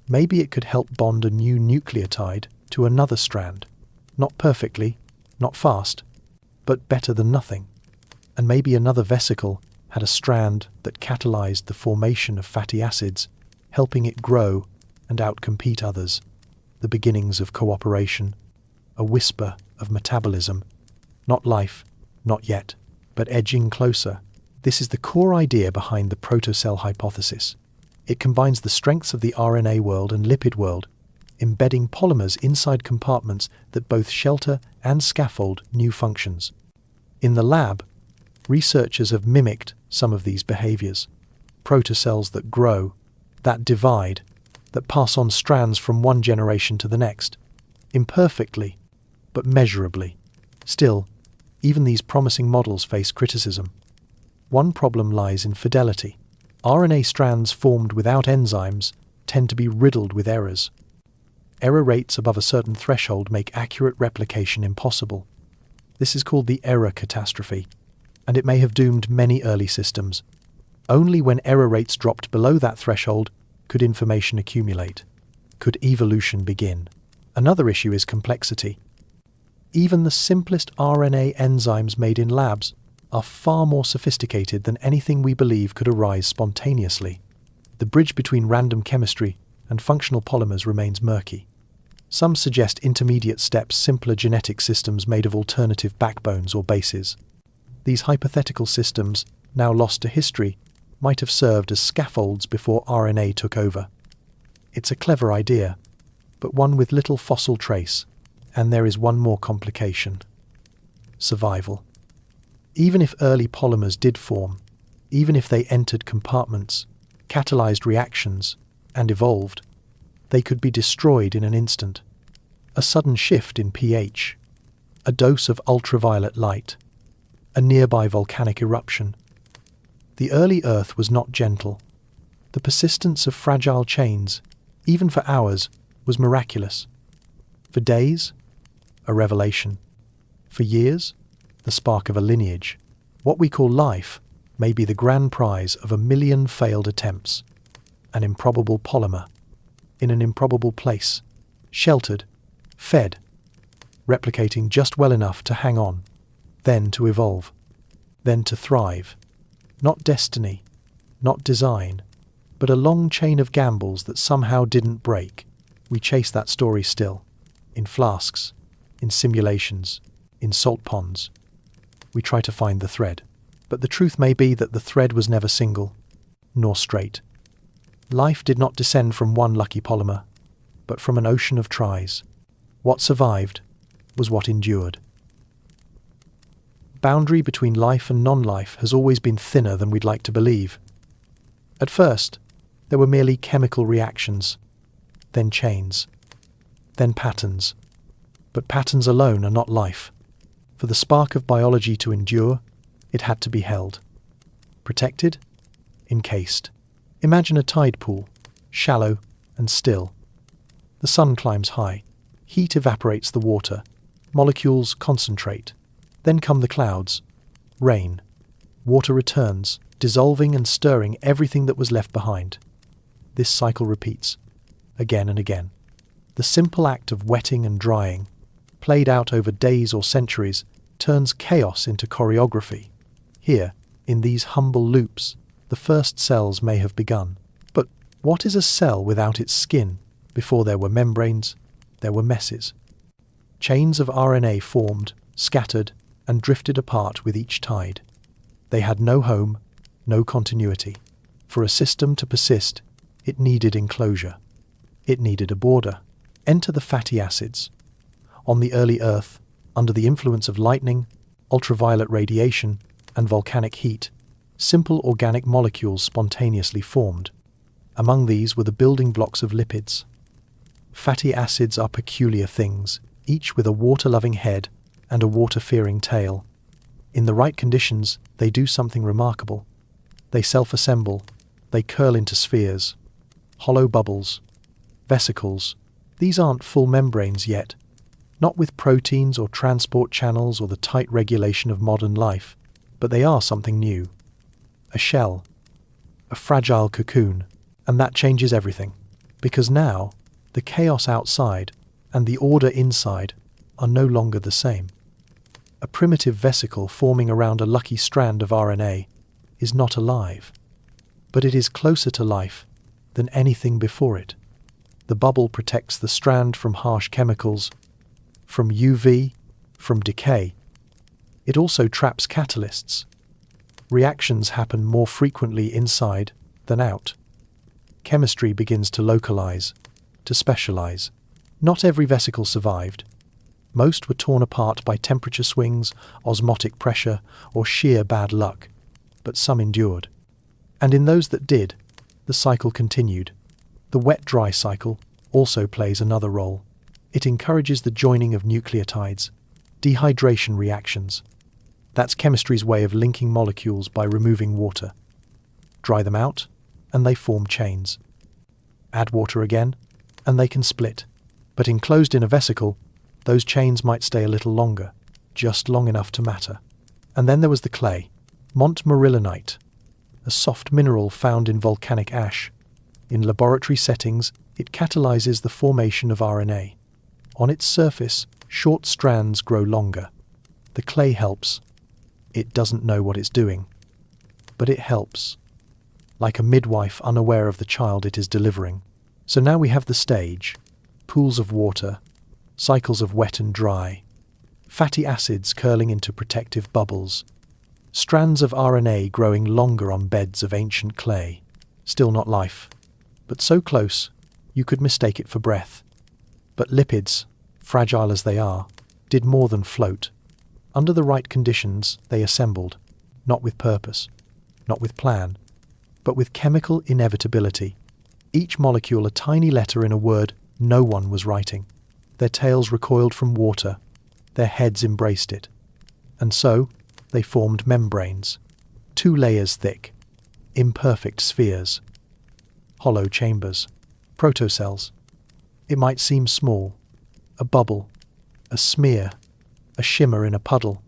Maybe it could help bond a new nucleotide to another strand. Not perfectly, not fast, but better than nothing. And maybe another vesicle had a strand that catalyzed the formation of fatty acids, helping it grow and outcompete others. The beginnings of cooperation, a whisper of metabolism. Not life, not yet, but edging closer. This is the core idea behind the protocell hypothesis. It combines the strengths of the RNA world and lipid world, embedding polymers inside compartments that both shelter and scaffold new functions. In the lab, researchers have mimicked some of these behaviors. Protocells that grow, that divide, that pass on strands from one generation to the next. Imperfectly, but measurably. Still, even these promising models face criticism. One problem lies in fidelity. RNA strands formed without enzymes tend to be riddled with errors. Error rates above a certain threshold make accurate replication impossible. This is called the error catastrophe, and it may have doomed many early systems. Only when error rates dropped below that threshold could information accumulate, could evolution begin. Another issue is complexity. Even the simplest RNA enzymes made in labs are far more sophisticated than anything we believe could arise spontaneously. The bridge between random chemistry and functional polymers remains murky. Some suggest intermediate steps, simpler genetic systems made of alternative backbones or bases. These hypothetical systems, now lost to history, might have served as scaffolds before RNA took over. It's a clever idea, but one with little fossil trace. And there is one more complication. Survival. Even if early polymers did form, even if they entered compartments, catalyzed reactions, and evolved, they could be destroyed in an instant. A sudden shift in pH, a dose of ultraviolet light, a nearby volcanic eruption. The early Earth was not gentle. The persistence of fragile chains, even for hours, was miraculous. For days, a revelation. For years, the spark of a lineage. What we call life may be the grand prize of 1,000,000 failed attempts. An improbable polymer, in an improbable place, sheltered, fed, replicating just well enough to hang on, then to evolve, then to thrive. Not destiny, not design, but a long chain of gambles that somehow didn't break. We chase that story still, in flasks, in simulations, in salt ponds. We try to find the thread, but the truth may be that the thread was never single, nor straight. Life did not descend from one lucky polymer, but from an ocean of tries. What survived was what endured. Boundary between life and non-life has always been thinner than we'd like to believe. At first, there were merely chemical reactions, then chains, then patterns. But patterns alone are not life. For the spark of biology to endure, it had to be held. Protected, encased. Imagine a tide pool, shallow and still. The sun climbs high. Heat evaporates the water. Molecules concentrate. Then come the clouds. Rain. Water returns, dissolving and stirring everything that was left behind. This cycle repeats, again and again. The simple act of wetting and drying, played out over days or centuries, turns chaos into choreography. Here, in these humble loops, the first cells may have begun. But what is a cell without its skin? Before there were membranes, there were messes. Chains of RNA formed, scattered, and drifted apart with each tide. They had no home, no continuity. For a system to persist, it needed enclosure. It needed a border. Enter the fatty acids. On the early Earth, under the influence of lightning, ultraviolet radiation, and volcanic heat, simple organic molecules spontaneously formed. Among these were the building blocks of lipids. Fatty acids are peculiar things, each with a water-loving head and a water-fearing tail. In the right conditions, they do something remarkable. They self-assemble, they curl into spheres, hollow bubbles, vesicles. These aren't full membranes yet, not with proteins or transport channels or the tight regulation of modern life, but they are something new. A shell, a fragile cocoon, and that changes everything, because now the chaos outside and the order inside are no longer the same. A primitive vesicle forming around a lucky strand of RNA is not alive, but it is closer to life than anything before it. The bubble protects the strand from harsh chemicals, from UV, from decay. It also traps catalysts. Reactions happen more frequently inside than out. Chemistry begins to localize, to specialize. Not every vesicle survived. Most were torn apart by temperature swings, osmotic pressure, or sheer bad luck, but some endured. And in those that did, the cycle continued. The wet-dry cycle also plays another role. It encourages the joining of nucleotides, dehydration reactions. That's chemistry's way of linking molecules by removing water. Dry them out, and they form chains. Add water again, and they can split. But enclosed in a vesicle, those chains might stay a little longer, just long enough to matter. And then there was the clay, montmorillonite, a soft mineral found in volcanic ash. In laboratory settings, it catalyzes the formation of RNA. On its surface, short strands grow longer. The clay helps. It doesn't know what it's doing, but it helps, like a midwife unaware of the child it is delivering. So now we have the stage, pools of water, cycles of wet and dry, fatty acids curling into protective bubbles, strands of RNA growing longer on beds of ancient clay. Still not life, but so close you could mistake it for breath. But lipids, fragile as they are, did more than float. Under the right conditions, they assembled, not with purpose, not with plan, but with chemical inevitability. Each molecule a tiny letter in a word no one was writing. Their tails recoiled from water, their heads embraced it. And so, they formed membranes, 2 layers thick, imperfect spheres, hollow chambers, protocells. It might seem small, a bubble, a smear, a shimmer in a puddle,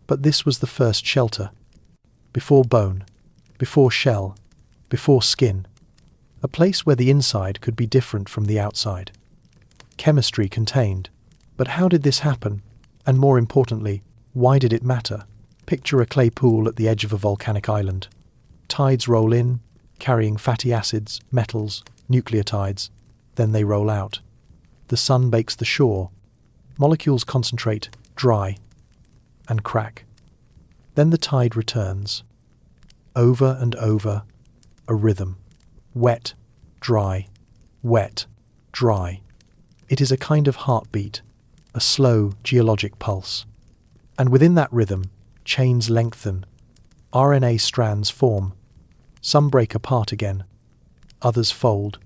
but this was the first shelter, before bone, before shell, before skin. A place where the inside could be different from the outside. Chemistry contained. But how did this happen? And more importantly, why did it matter? Picture a clay pool at the edge of a volcanic island. Tides roll in, carrying fatty acids, metals, nucleotides. Then they roll out. The sun bakes the shore. Molecules concentrate, dry, and crack. Then the tide returns. Over and over, a rhythm. Wet, dry, wet, dry. It is a kind of heartbeat, a slow geologic pulse. And within that rhythm, chains lengthen, RNA strands form. Some break apart again, others fold,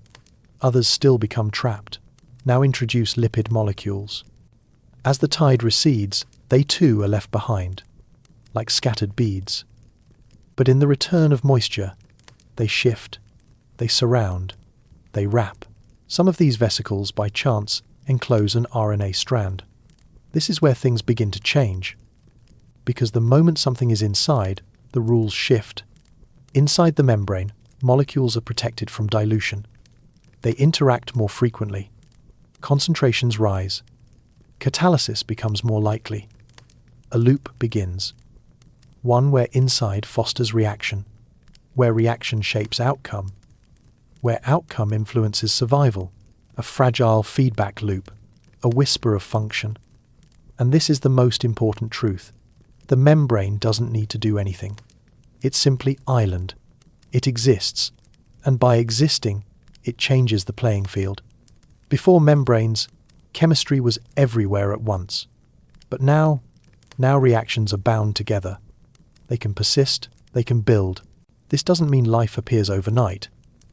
others still become trapped. Now introduce lipid molecules. As the tide recedes, they too are left behind, like scattered beads. But in the return of moisture, they shift, they surround, they wrap. Some of these vesicles, by chance, enclose an RNA strand. This is where things begin to change. Because the moment something is inside, the rules shift. Inside the membrane, molecules are protected from dilution. They interact more frequently. Concentrations rise. Catalysis becomes more likely. A loop begins. One where inside fosters reaction, where reaction shapes outcome, where outcome influences survival, a fragile feedback loop, a whisper of function. And this is the most important truth. The membrane doesn't need to do anything. It's simply island. It exists, and by existing, it changes the playing field. Before membranes, chemistry was everywhere at once. But now reactions are bound together. They can persist, they can build. This doesn't mean life appears overnight.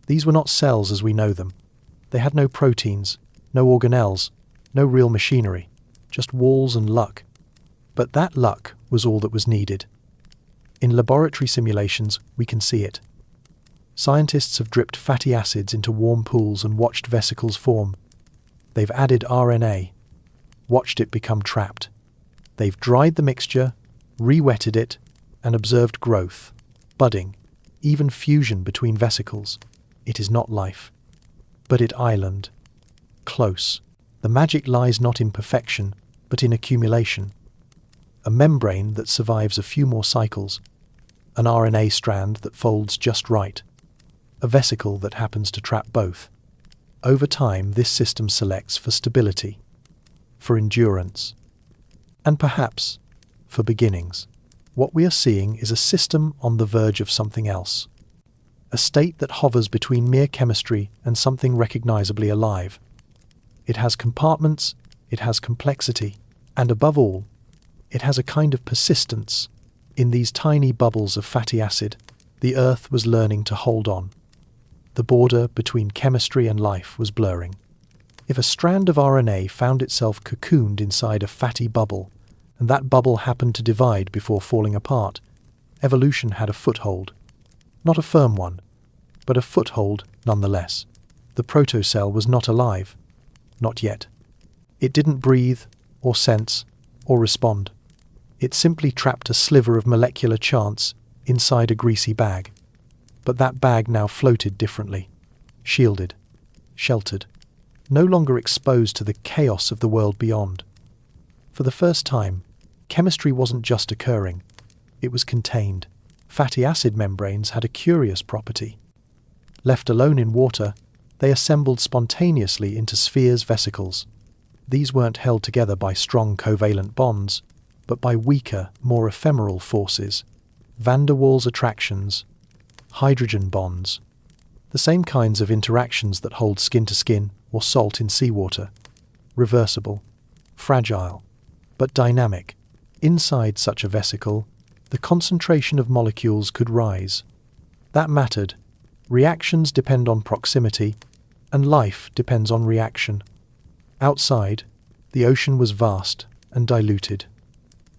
These were not cells as we know them. They had no proteins, no organelles, no real machinery, just walls and luck. But that luck was all that was needed. In laboratory simulations, we can see it. Scientists have dripped fatty acids into warm pools and watched vesicles form. They've added RNA, watched it become trapped. They've dried the mixture, re-wetted it, and observed growth, budding, even fusion between vesicles. It is not life, but it island. Close. The magic lies not in perfection, but in accumulation. A membrane that survives a few more cycles, an RNA strand that folds just right, a vesicle that happens to trap both. Over time, this system selects for stability, for endurance, and perhaps for beginnings. What we are seeing is a system on the verge of something else, a state that hovers between mere chemistry and something recognizably alive. It has compartments, it has complexity, and above all, it has a kind of persistence. In these tiny bubbles of fatty acid, the Earth was learning to hold on. The border between chemistry and life was blurring. If a strand of RNA found itself cocooned inside a fatty bubble, and that bubble happened to divide before falling apart, evolution had a foothold. Not a firm one, but a foothold nonetheless. The protocell was not alive. Not yet. It didn't breathe, or sense, or respond. It simply trapped a sliver of molecular chance inside a greasy bag. But that bag now floated differently. Shielded. Sheltered. No longer exposed to the chaos of the world beyond. For the first time, chemistry wasn't just occurring. It was contained. Fatty acid membranes had a curious property. Left alone in water, they assembled spontaneously into spheres vesicles. These weren't held together by strong covalent bonds, but by weaker, more ephemeral forces. Van der Waals attractions, hydrogen bonds, the same kinds of interactions that hold skin to skin or salt in seawater. Reversible, fragile, but dynamic. Inside such a vesicle, the concentration of molecules could rise. That mattered. Reactions depend on proximity, and life depends on reaction. Outside, the ocean was vast and diluted.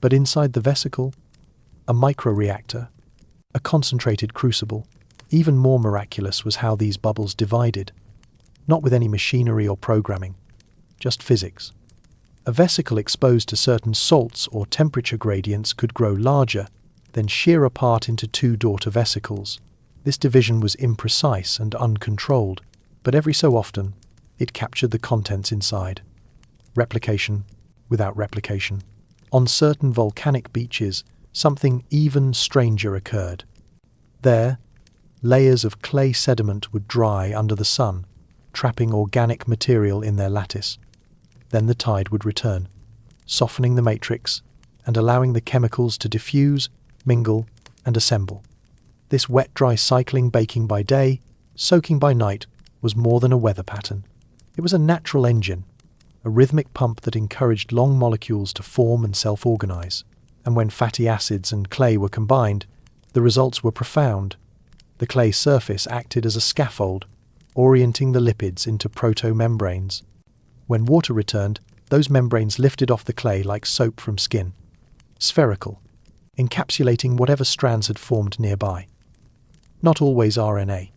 But inside the vesicle, a microreactor, a concentrated crucible. Even more miraculous was how these bubbles divided. Not with any machinery or programming, just physics. A vesicle exposed to certain salts or temperature gradients could grow larger, then shear apart into two daughter vesicles. This division was imprecise and uncontrolled, but every so often, it captured the contents inside. Replication without replication. On certain volcanic beaches, something even stranger occurred. There, layers of clay sediment would dry under the sun, trapping organic material in their lattice. Then the tide would return, softening the matrix and allowing the chemicals to diffuse, mingle, and assemble. This wet-dry cycling baking by day, soaking by night, was more than a weather pattern. It was a natural engine, a rhythmic pump that encouraged long molecules to form and self-organize. And when fatty acids and clay were combined, the results were profound. The clay surface acted as a scaffold, orienting the lipids into proto-membranes. When water returned, those membranes lifted off the clay like soap from skin, spherical, encapsulating whatever strands had formed nearby. Not always RNA,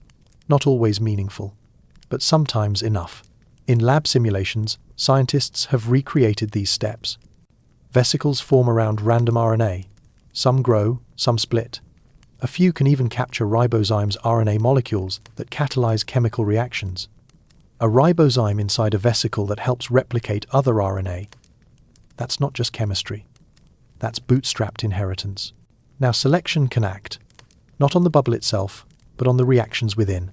not always meaningful, but sometimes enough. In lab simulations, scientists have recreated these steps. Vesicles form around random RNA. Some grow, some split. A few can even capture ribozymes' RNA molecules that catalyze chemical reactions. A ribozyme inside a vesicle that helps replicate other RNA. That's not just chemistry. That's bootstrapped inheritance. Now selection can act, not on the bubble itself, but on the reactions within.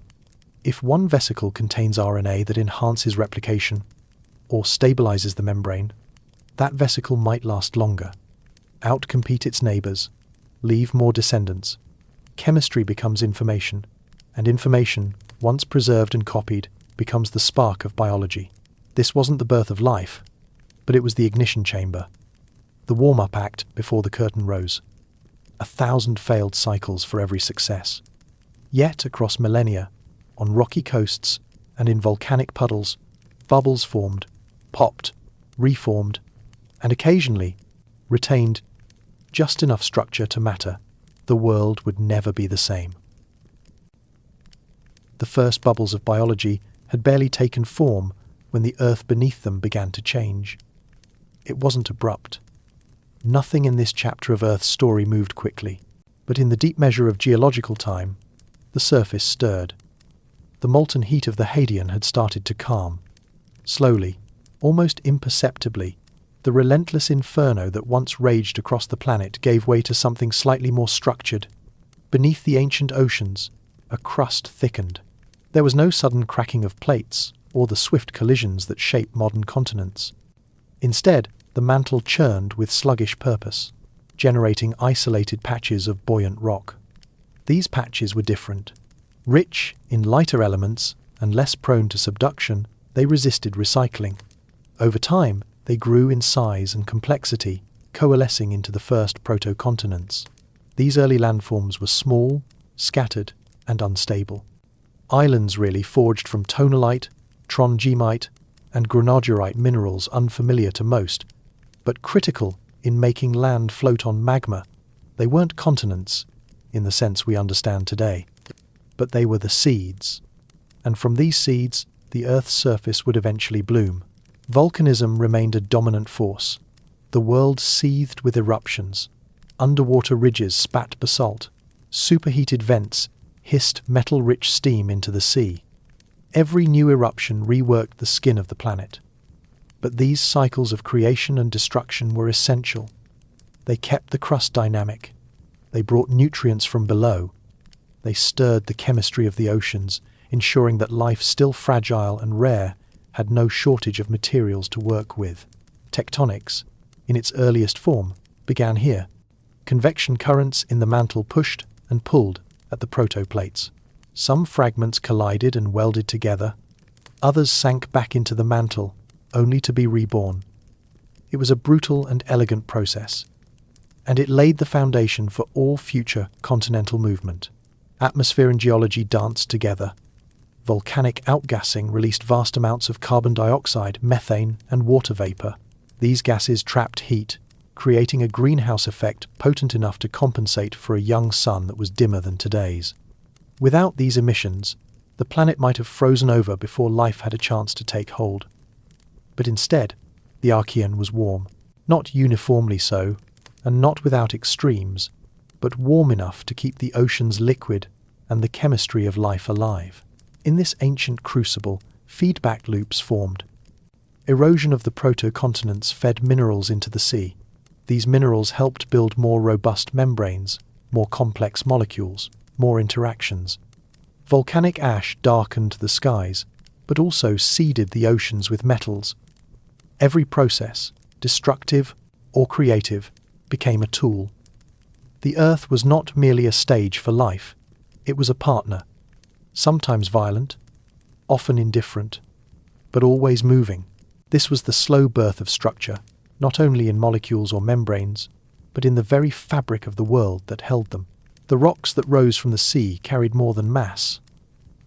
If one vesicle contains RNA that enhances replication, or stabilizes the membrane, that vesicle might last longer, outcompete its neighbors, leave more descendants. Chemistry becomes information, and information, once preserved and copied, becomes the spark of biology. This wasn't the birth of life, but it was the ignition chamber, the warm-up act before the curtain rose. 1,000 failed cycles for every success. Yet, across millennia, on rocky coasts and in volcanic puddles, bubbles formed, popped, reformed, and occasionally retained just enough structure to matter. The world would never be the same. The first bubbles of biology had barely taken form when the earth beneath them began to change. It wasn't abrupt. Nothing in this chapter of Earth's story moved quickly, but in the deep measure of geological time, the surface stirred. The molten heat of the Hadean had started to calm. Slowly, almost imperceptibly, the relentless inferno that once raged across the planet gave way to something slightly more structured. Beneath the ancient oceans, a crust thickened. There was no sudden cracking of plates or the swift collisions that shape modern continents. Instead, the mantle churned with sluggish purpose, generating isolated patches of buoyant rock. These patches were different. Rich in lighter elements and less prone to subduction, they resisted recycling. Over time, they grew in size and complexity, coalescing into the first proto-continents. These early landforms were small, scattered, and unstable. Islands really forged from tonalite, trondhjemite, and granodorite minerals unfamiliar to most, but critical in making land float on magma. They weren't continents, in the sense we understand today, but they were the seeds. And from these seeds, the Earth's surface would eventually bloom. Volcanism remained a dominant force. The world seethed with eruptions. Underwater ridges spat basalt. Superheated vents hissed metal-rich steam into the sea. Every new eruption reworked the skin of the planet. But these cycles of creation and destruction were essential. They kept the crust dynamic. They brought nutrients from below. They stirred the chemistry of the oceans, ensuring that life, still fragile and rare, had no shortage of materials to work with. Tectonics, in its earliest form, began here. Convection currents in the mantle pushed and pulled at the protoplates. Some fragments collided and welded together. Others sank back into the mantle, only to be reborn. It was a brutal and elegant process, and it laid the foundation for all future continental movement. Atmosphere and geology danced together. Volcanic outgassing released vast amounts of carbon dioxide, methane, and water vapor. These gases trapped heat, creating a greenhouse effect potent enough to compensate for a young sun that was dimmer than today's. Without these emissions, the planet might have frozen over before life had a chance to take hold. But instead, the Archean was warm. Not uniformly so, and not without extremes, but warm enough to keep the oceans liquid and the chemistry of life alive. In this ancient crucible, feedback loops formed. Erosion of the proto-continents fed minerals into the sea. These minerals helped build more robust membranes, more complex molecules, more interactions. Volcanic ash darkened the skies, but also seeded the oceans with metals. Every process, destructive or creative, became a tool. The Earth was not merely a stage for life, it was a partner, sometimes violent, often indifferent, but always moving. This was the slow birth of structure, not only in molecules or membranes, but in the very fabric of the world that held them. The rocks that rose from the sea carried more than mass.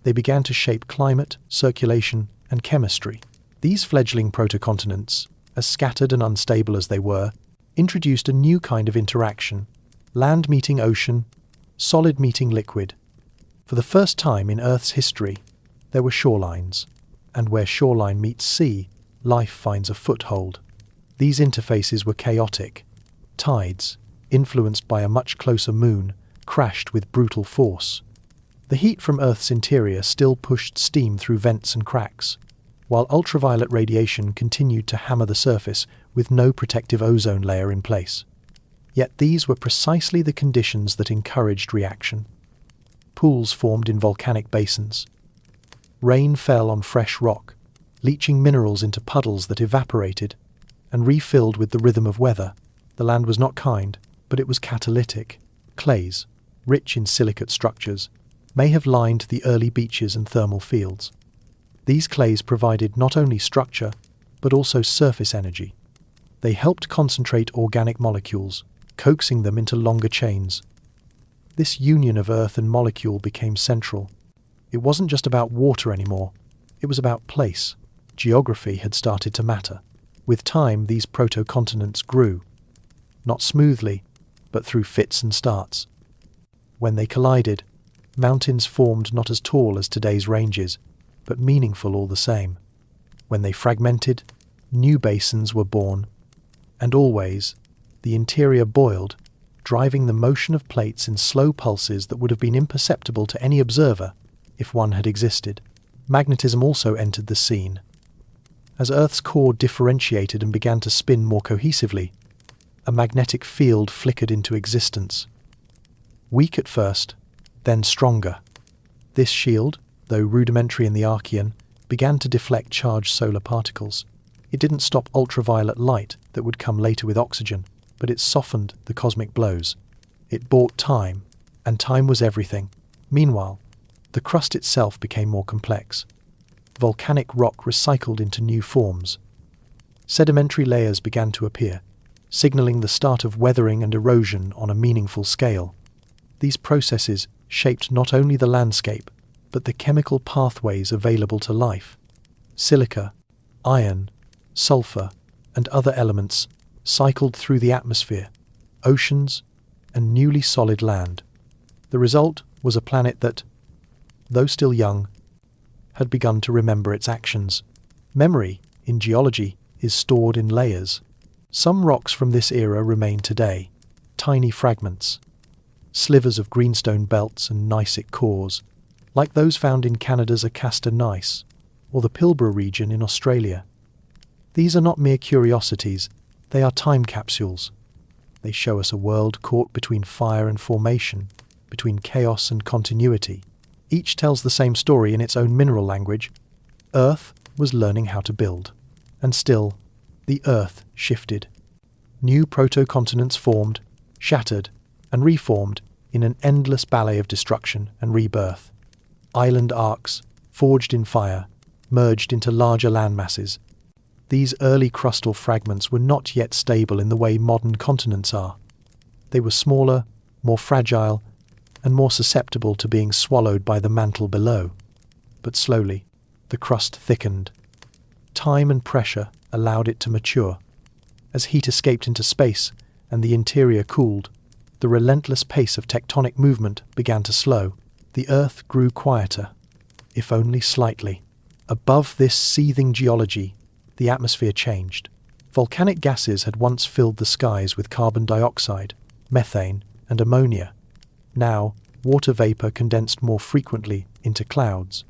They began to shape climate, circulation, and chemistry. These fledgling protocontinents, as scattered and unstable as they were, introduced a new kind of interaction: land meeting ocean, solid meeting liquid. For the first time in Earth's history, there were shorelines, and where shoreline meets sea, life finds a foothold. These interfaces were chaotic. Tides, influenced by a much closer moon, crashed with brutal force. The heat from Earth's interior still pushed steam through vents and cracks, while ultraviolet radiation continued to hammer the surface with no protective ozone layer in place. Yet these were precisely the conditions that encouraged reaction. Pools formed in volcanic basins. Rain fell on fresh rock, leaching minerals into puddles that evaporated and refilled with the rhythm of weather. The land was not kind, but it was catalytic. Clays, rich in silicate structures, may have lined the early beaches and thermal fields. These clays provided not only structure, but also surface energy. They helped concentrate organic molecules, coaxing them into longer chains. This union of earth and molecule became central. It wasn't just about water anymore, it was about place. Geography had started to matter. With time, these proto-continents grew. Not smoothly, but through fits and starts. When they collided, mountains formed not as tall as today's ranges, but meaningful all the same. When they fragmented, new basins were born. And always, the interior boiled, driving the motion of plates in slow pulses that would have been imperceptible to any observer if one had existed. Magnetism also entered the scene. As Earth's core differentiated and began to spin more cohesively, a magnetic field flickered into existence. Weak at first, then stronger. This shield, though rudimentary in the Archean, began to deflect charged solar particles. It didn't stop ultraviolet light that would come later with oxygen, but it softened the cosmic blows. It bought time, and time was everything. Meanwhile, the crust itself became more complex. Volcanic rock recycled into new forms. Sedimentary layers began to appear, signaling the start of weathering and erosion on a meaningful scale. These processes shaped not only the landscape, but the chemical pathways available to life. Silica, iron, sulfur, and other elements cycled through the atmosphere, oceans, and newly solid land. The result was a planet that, though still young, had begun to remember its actions. Memory, in geology, is stored in layers. Some rocks from this era remain today, tiny fragments, slivers of greenstone belts and gneissic cores, like those found in Canada's Acasta gneiss or the Pilbara region in Australia. These are not mere curiosities, they are time capsules. They show us a world caught between fire and formation, between chaos and continuity. Each tells the same story in its own mineral language. Earth was learning how to build. And still, the Earth shifted. New proto-continents formed, shattered, and reformed in an endless ballet of destruction and rebirth. Island arcs, forged in fire, merged into larger landmasses. These early crustal fragments were not yet stable in the way modern continents are. They were smaller, more fragile, and more susceptible to being swallowed by the mantle below. But slowly, the crust thickened. Time and pressure allowed it to mature. As heat escaped into space and the interior cooled, the relentless pace of tectonic movement began to slow. The Earth grew quieter, if only slightly. Above this seething geology, the atmosphere changed. Volcanic gases had once filled the skies with carbon dioxide, methane, and ammonia. Now, water vapor condensed more frequently into clouds.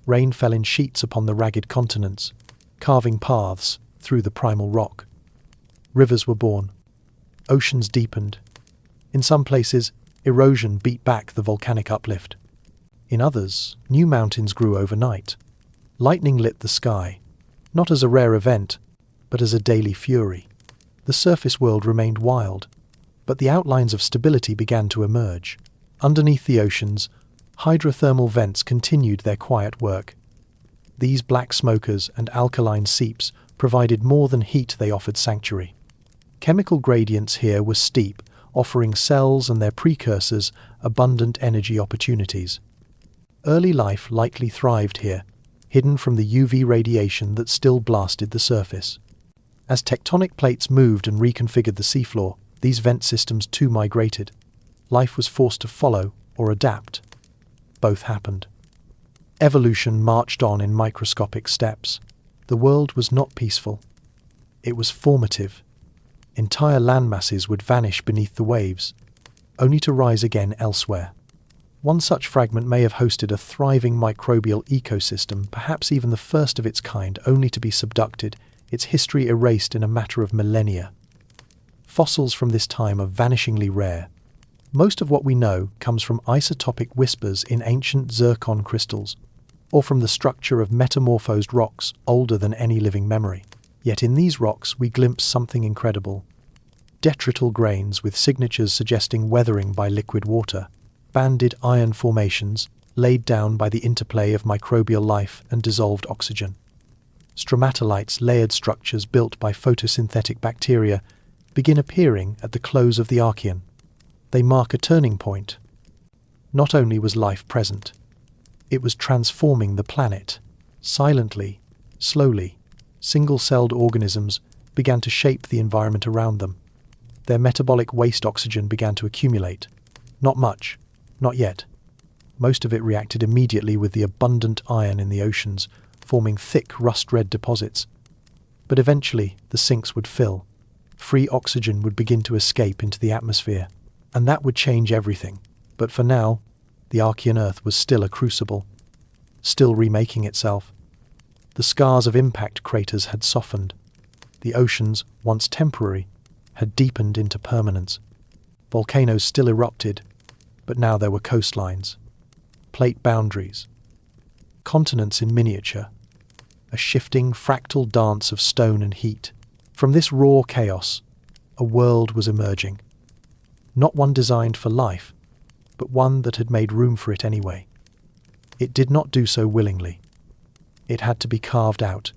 Rain fell in sheets upon the ragged continents, carving paths through the primal rock. Rivers were born. Oceans deepened. In some places, erosion beat back the volcanic uplift. In others, new mountains grew overnight. Lightning lit the sky, not as a rare event, but as a daily fury. The surface world remained wild, but the outlines of stability began to emerge. Underneath the oceans, hydrothermal vents continued their quiet work. These black smokers and alkaline seeps provided more than heat, they offered sanctuary. Chemical gradients here were steep, offering cells and their precursors abundant energy opportunities. Early life likely thrived here, hidden from the UV radiation that still blasted the surface. As tectonic plates moved and reconfigured the seafloor, these vent systems too migrated. Life was forced to follow or adapt. Both happened. Evolution marched on in microscopic steps. The world was not peaceful. It was formative. Entire landmasses would vanish beneath the waves, only to rise again elsewhere. One such fragment may have hosted a thriving microbial ecosystem, perhaps even the first of its kind, only to be subducted, its history erased in a matter of millennia. Fossils from this time are vanishingly rare. Most of what we know comes from isotopic whispers in ancient zircon crystals, or from the structure of metamorphosed rocks older than any living memory. Yet in these rocks we glimpse something incredible. Detrital grains with signatures suggesting weathering by liquid water, banded iron formations laid down by the interplay of microbial life and dissolved oxygen. Stromatolites, layered structures built by photosynthetic bacteria, begin appearing at the close of the Archean. They mark a turning point. Not only was life present, it was transforming the planet. Silently, slowly, single-celled organisms began to shape the environment around them. Their metabolic waste oxygen began to accumulate. Not much, not yet. Most of it reacted immediately with the abundant iron in the oceans, forming thick rust-red deposits. But eventually, the sinks would fill. Free oxygen would begin to escape into the atmosphere, and that would change everything. But for now, the Archean Earth was still a crucible, still remaking itself. The scars of impact craters had softened. The oceans, once temporary, had deepened into permanence. Volcanoes still erupted, but now there were coastlines, plate boundaries, continents in miniature, a shifting fractal dance of stone and heat. From this raw chaos, a world was emerging. Not one designed for life, but one that had made room for it anyway. It did not do so willingly. It had to be carved out,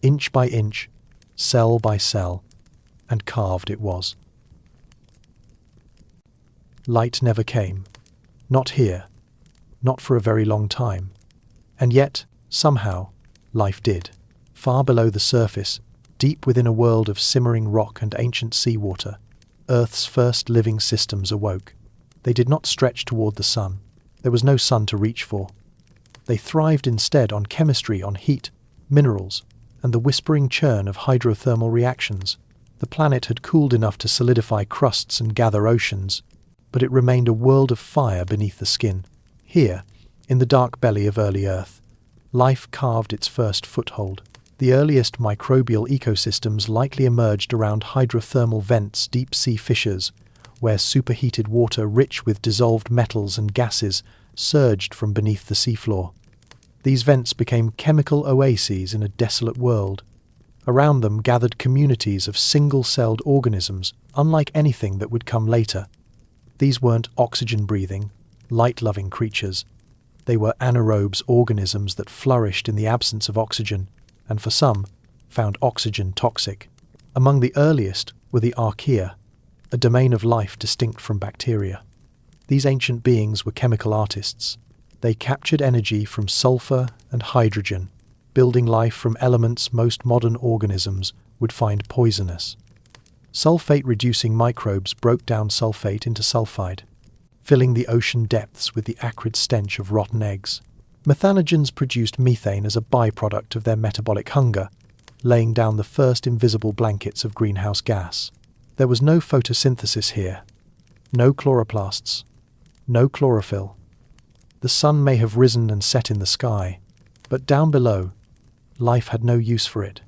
inch by inch, cell by cell, and carved it was. Light never came. Not here. Not for a very long time. And yet, somehow, life did. Far below the surface, deep within a world of simmering rock and ancient seawater, Earth's first living systems awoke. They did not stretch toward the sun. There was no sun to reach for. They thrived instead on chemistry, on heat, minerals, and the whispering churn of hydrothermal reactions. The planet had cooled enough to solidify crusts and gather oceans, but it remained a world of fire beneath the skin. Here, in the dark belly of early Earth, life carved its first foothold. The earliest microbial ecosystems likely emerged around hydrothermal vents, deep-sea fissures, where superheated water rich with dissolved metals and gases surged from beneath the seafloor. These vents became chemical oases in a desolate world. Around them gathered communities of single-celled organisms, unlike anything that would come later. These weren't oxygen-breathing, light-loving creatures. They were anaerobes, organisms that flourished in the absence of oxygen, and for some, found oxygen toxic. Among the earliest were the archaea, a domain of life distinct from bacteria. These ancient beings were chemical artists. They captured energy from sulfur and hydrogen, building life from elements most modern organisms would find poisonous. Sulfate-reducing microbes broke down sulfate into sulfide, filling the ocean depths with the acrid stench of rotten eggs. Methanogens produced methane as a byproduct of their metabolic hunger, laying down the first invisible blankets of greenhouse gas. There was no photosynthesis here. No chloroplasts, no chlorophyll. The sun may have risen and set in the sky, but down below, life had no use for it.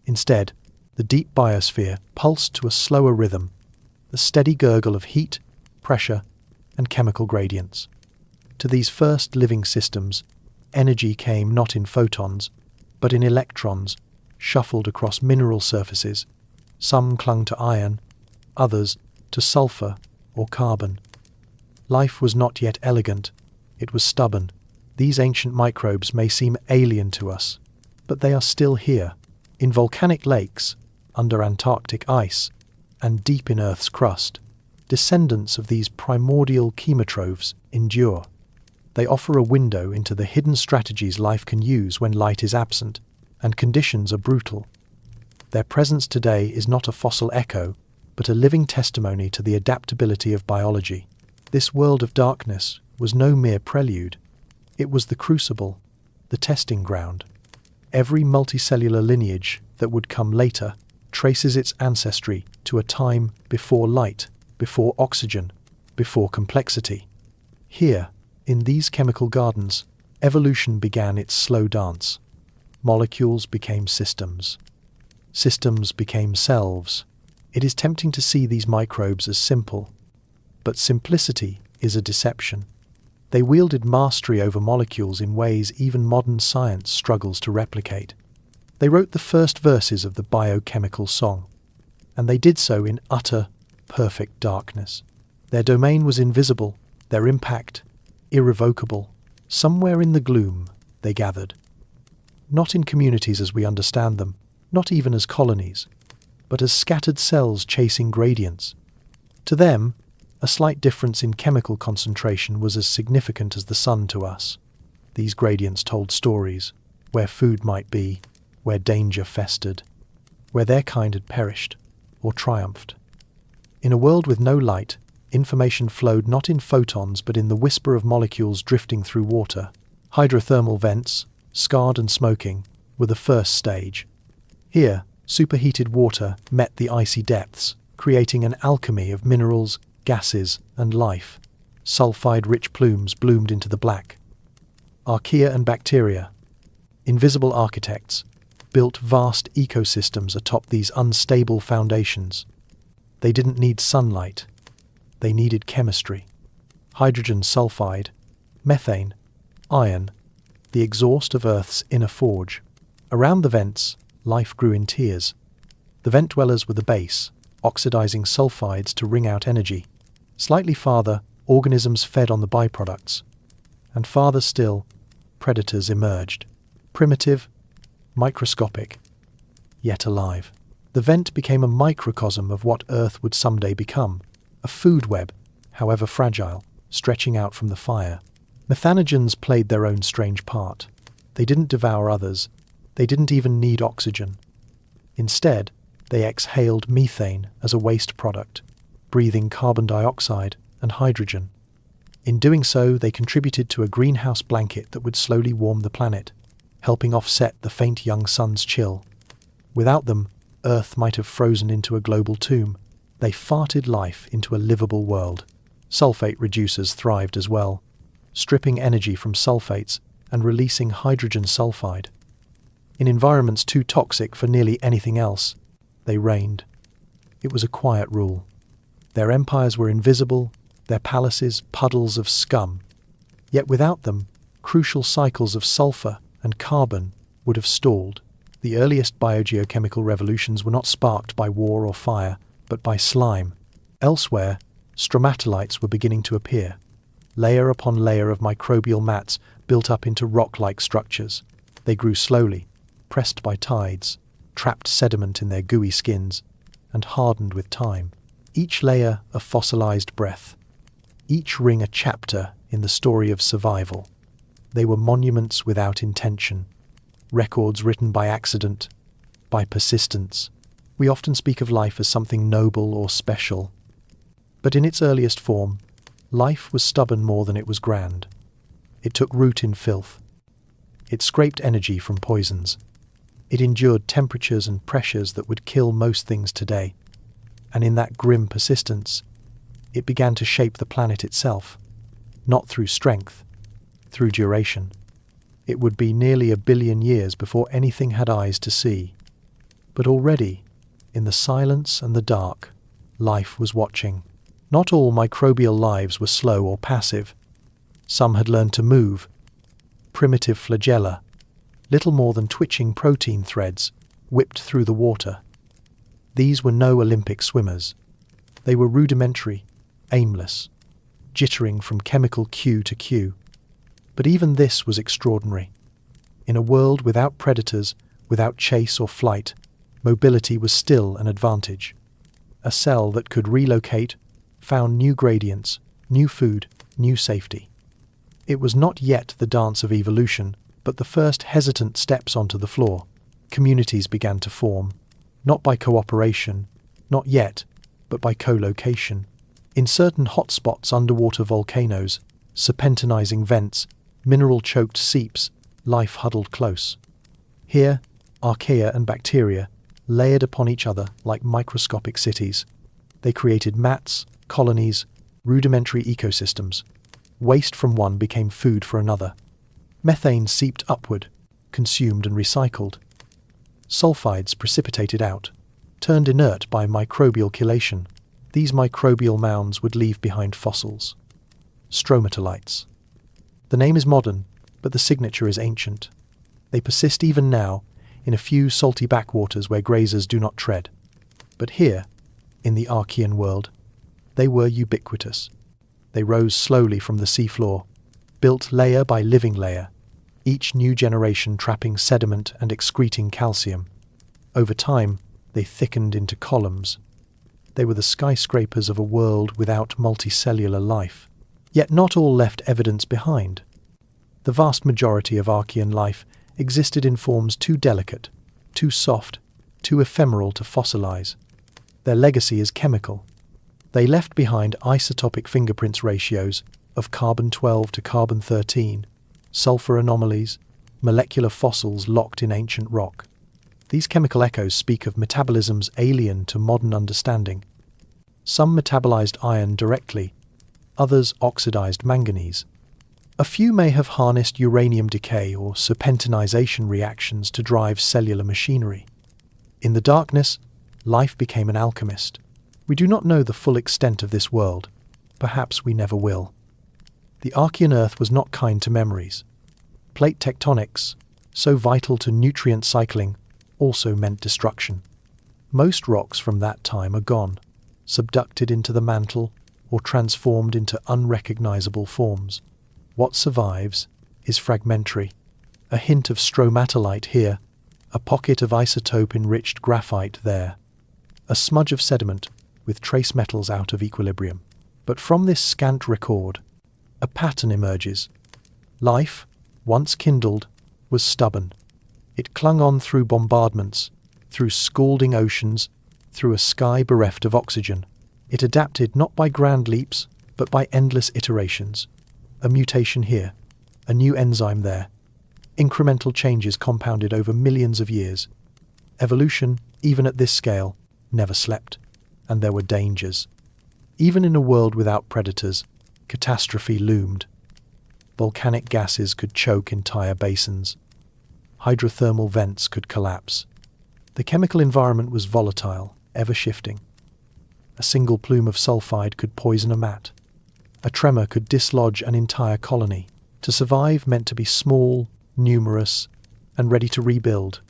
Instead, the deep biosphere pulsed to a slower rhythm, the steady gurgle of heat, pressure, and chemical gradients. To these first living systems, energy came not in photons, but in electrons, shuffled across mineral surfaces. Some clung to iron, others to sulfur or carbon. Life was not yet elegant, it was stubborn. These ancient microbes may seem alien to us, but they are still here, in volcanic lakes, under Antarctic ice, and deep in Earth's crust. Descendants of these primordial chemotrophs endure. They offer a window into the hidden strategies life can use when light is absent and conditions are brutal. Their presence today is not a fossil echo, but a living testimony to the adaptability of biology. This world of darkness was no mere prelude. It was the crucible, the testing ground. Every multicellular lineage that would come later traces its ancestry to a time before light, before oxygen, before complexity. Here, in these chemical gardens, evolution began its slow dance. Molecules became systems. Systems became selves. It is tempting to see these microbes as simple, but simplicity is a deception. They wielded mastery over molecules in ways even modern science struggles to replicate. They wrote the first verses of the biochemical song, and they did so in utter, perfect darkness. Their domain was invisible, their impact irrevocable. Somewhere in the gloom, they gathered. Not in communities as we understand them, not even as colonies, but as scattered cells chasing gradients. To them, a slight difference in chemical concentration was as significant as the sun to us. These gradients told stories, where food might be, where danger festered, where their kind had perished or triumphed. In a world with no light, information flowed not in photons but in the whisper of molecules drifting through water. Hydrothermal vents, scarred and smoking, were the first stage. Here, superheated water met the icy depths, creating an alchemy of minerals, gases, and life. Sulfide-rich plumes bloomed into the black. Archaea and bacteria, invisible architects, built vast ecosystems atop these unstable foundations. They didn't need sunlight. They needed chemistry. Hydrogen sulfide, methane, iron, the exhaust of Earth's inner forge. Around the vents, life grew in tiers. The vent dwellers were the base, oxidizing sulfides to wring out energy. Slightly farther, organisms fed on the byproducts. And farther still, predators emerged. Primitive, microscopic, yet alive. The vent became a microcosm of what Earth would someday become, a food web, however fragile, stretching out from the fire. Methanogens played their own strange part. They didn't devour others. They didn't even need oxygen. Instead, they exhaled methane as a waste product, breathing carbon dioxide and hydrogen. In doing so, they contributed to a greenhouse blanket that would slowly warm the planet, helping offset the faint young sun's chill. Without them, Earth might have frozen into a global tomb. They farted life into a livable world. Sulfate reducers thrived as well, stripping energy from sulfates and releasing hydrogen sulfide. In environments too toxic for nearly anything else, they reigned. It was a quiet rule. Their empires were invisible, their palaces puddles of scum. Yet without them, crucial cycles of sulfur and carbon would have stalled. The earliest biogeochemical revolutions were not sparked by war or fire, but by slime. Elsewhere, stromatolites were beginning to appear, layer upon layer of microbial mats built up into rock-like structures. They grew slowly, pressed by tides, trapped sediment in their gooey skins, and hardened with time. Each layer a fossilized breath, each ring a chapter in the story of survival. They were monuments without intention, records written by accident, by persistence. We often speak of life as something noble or special, but in its earliest form, life was stubborn more than it was grand. It took root in filth. It scraped energy from poisons. It endured temperatures and pressures that would kill most things today. And in that grim persistence, it began to shape the planet itself, not through strength, through duration. It would be nearly 1 billion years before anything had eyes to see. But already, in the silence and the dark, life was watching. Not all microbial lives were slow or passive. Some had learned to move. Primitive flagella, little more than twitching protein threads, whipped through the water. These were no Olympic swimmers. They were rudimentary, aimless, jittering from chemical cue to cue. But even this was extraordinary. In a world without predators, without chase or flight, mobility was still an advantage. A cell that could relocate, found new gradients, new food, new safety. It was not yet the dance of evolution, but the first hesitant steps onto the floor. Communities began to form, not by cooperation, not yet, but by co-location. In certain hotspots, underwater volcanoes, serpentinizing vents, mineral-choked seeps, life huddled close. Here, archaea and bacteria layered upon each other like microscopic cities. They created mats, colonies, rudimentary ecosystems. Waste from one became food for another. Methane seeped upward, consumed and recycled. Sulfides precipitated out, turned inert by microbial chelation. These microbial mounds would leave behind fossils. Stromatolites. The name is modern, but the signature is ancient. They persist even now, in a few salty backwaters where grazers do not tread. But here, in the Archean world, they were ubiquitous. They rose slowly from the seafloor, built layer by living layer, each new generation trapping sediment and excreting calcium. Over time, they thickened into columns. They were the skyscrapers of a world without multicellular life. Yet not all left evidence behind. The vast majority of Archean life existed in forms too delicate, too soft, too ephemeral to fossilize. Their legacy is chemical. They left behind isotopic fingerprints ratios of carbon-12 to carbon-13, sulfur anomalies, molecular fossils locked in ancient rock. These chemical echoes speak of metabolisms alien to modern understanding. Some metabolized iron directly, others oxidized manganese. A few may have harnessed uranium decay or serpentinization reactions to drive cellular machinery. In the darkness, life became an alchemist. We do not know the full extent of this world. Perhaps we never will. The Archean Earth was not kind to memories. Plate tectonics, so vital to nutrient cycling, also meant destruction. Most rocks from that time are gone, subducted into the mantle or transformed into unrecognizable forms. What survives is fragmentary, a hint of stromatolite here, a pocket of isotope-enriched graphite there, a smudge of sediment with trace metals out of equilibrium. But from this scant record, a pattern emerges. Life, once kindled, was stubborn. It clung on through bombardments, through scalding oceans, through a sky bereft of oxygen. It adapted not by grand leaps, but by endless iterations. A mutation here, a new enzyme there. Incremental changes compounded over millions of years. Evolution, even at this scale, never slept, and there were dangers. Even in a world without predators, catastrophe loomed. Volcanic gases could choke entire basins. Hydrothermal vents could collapse. The chemical environment was volatile, ever-shifting. A single plume of sulfide could poison a mat. A tremor could dislodge an entire colony. To survive meant to be small, numerous, and ready to rebuild.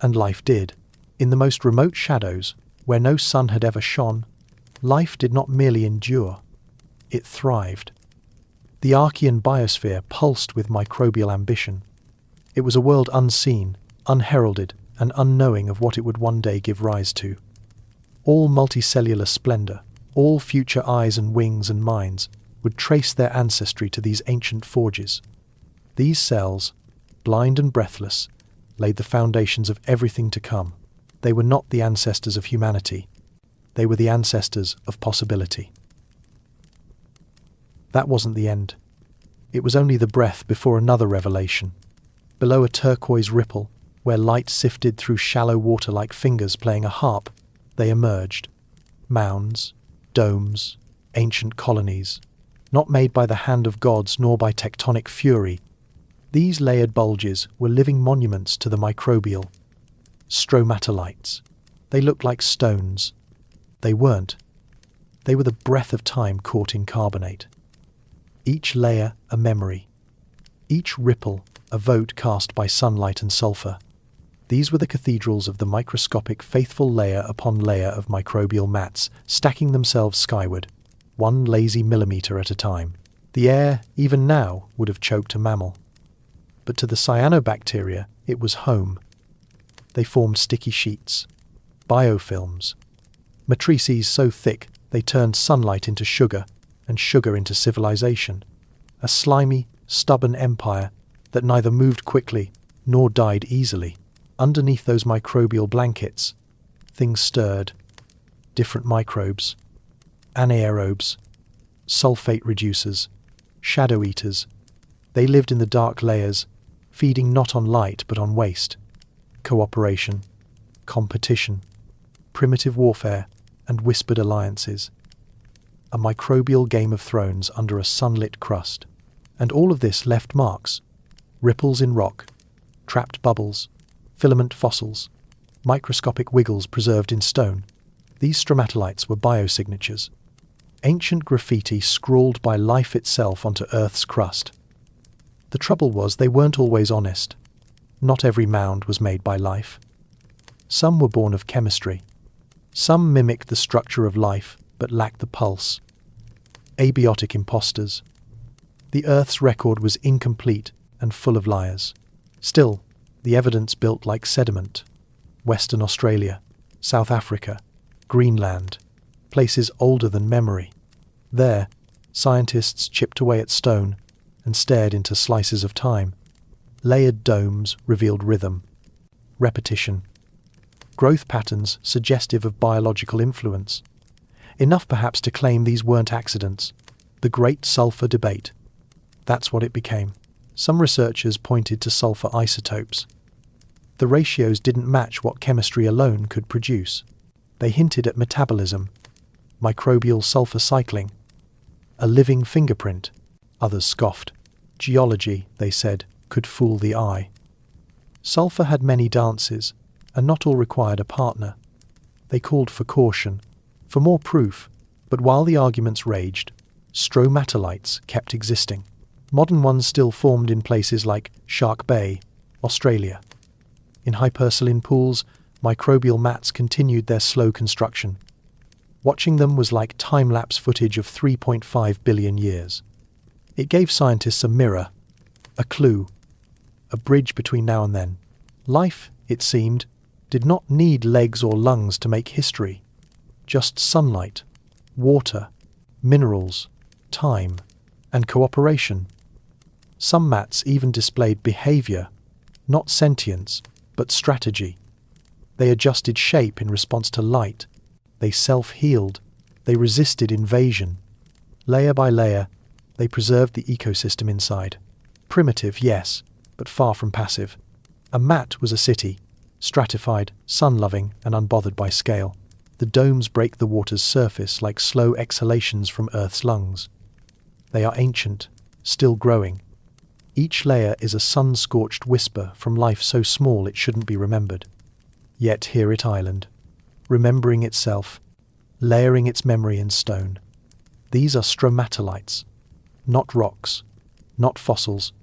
And life did. In the most remote shadows, where no sun had ever shone, life did not merely endure. It thrived. The Archean biosphere pulsed with microbial ambition. It was a world unseen, unheralded, and unknowing of what it would one day give rise to. All multicellular splendor, all future eyes and wings and minds, would trace their ancestry to these ancient forges. These cells, blind and breathless, laid the foundations of everything to come. They were not the ancestors of humanity. They were the ancestors of possibility. That wasn't the end. It was only the breath before another revelation. Below a turquoise ripple, where light sifted through shallow water like fingers playing a harp, they emerged. Mounds, domes, ancient colonies, not made by the hand of gods nor by tectonic fury. These layered bulges were living monuments to the microbial. Stromatolites. They looked like stones. They weren't. They were the breath of time caught in carbonate. Each layer a memory. Each ripple a vote cast by sunlight and sulfur. These were the cathedrals of the microscopic faithful layer upon layer of microbial mats, stacking themselves skyward, one lazy millimetre at a time. The air, even now, would have choked a mammal. But to the cyanobacteria, it was home. They formed sticky sheets, biofilms, matrices so thick they turned sunlight into sugar and sugar into civilization, a slimy, stubborn empire that neither moved quickly nor died easily. Underneath those microbial blankets, things stirred, different microbes, anaerobes, sulfate reducers, shadow eaters. They lived in the dark layers, feeding not on light but on waste, cooperation, competition, primitive warfare, and whispered alliances. A microbial Game of Thrones under a sunlit crust. And all of this left marks, ripples in rock, trapped bubbles, filament fossils, microscopic wiggles preserved in stone. These stromatolites were biosignatures, ancient graffiti scrawled by life itself onto Earth's crust. The trouble was they weren't always honest. Not every mound was made by life. Some were born of chemistry. Some mimicked the structure of life, but lacked the pulse. Abiotic imposters. The Earth's record was incomplete and full of liars. Still, the evidence built like sediment. Western Australia, South Africa, Greenland, places older than memory. There, scientists chipped away at stone and stared into slices of time. Layered domes revealed rhythm, repetition, growth patterns suggestive of biological influence. Enough perhaps to claim these weren't accidents. The great sulfur debate. That's what it became. Some researchers pointed to sulfur isotopes. The ratios didn't match what chemistry alone could produce. They hinted at metabolism, microbial sulfur cycling, a living fingerprint. Others scoffed. Geology, they said, could fool the eye. Sulfur had many dances, and not all required a partner. They called for caution, for more proof, but while the arguments raged, stromatolites kept existing. Modern ones still formed in places like Shark Bay, Australia. In hypersaline pools, microbial mats continued their slow construction. Watching them was like time-lapse footage of 3.5 billion years. It gave scientists a mirror, a clue, a bridge between now and then. Life, it seemed, did not need legs or lungs to make history. Just sunlight, water, minerals, time, and cooperation. Some mats even displayed behavior, not sentience, but strategy. They adjusted shape in response to light. They self-healed. They resisted invasion. Layer by layer, they preserved the ecosystem inside. Primitive, yes, but far from passive. A mat was a city, stratified, sun-loving, and unbothered by scale. The domes break the water's surface like slow exhalations from Earth's lungs. They are ancient, still growing. Each layer is a sun-scorched whisper from life so small it shouldn't be remembered. Yet here it island, remembering itself, layering its memory in stone. These are stromatolites, not rocks, not fossils,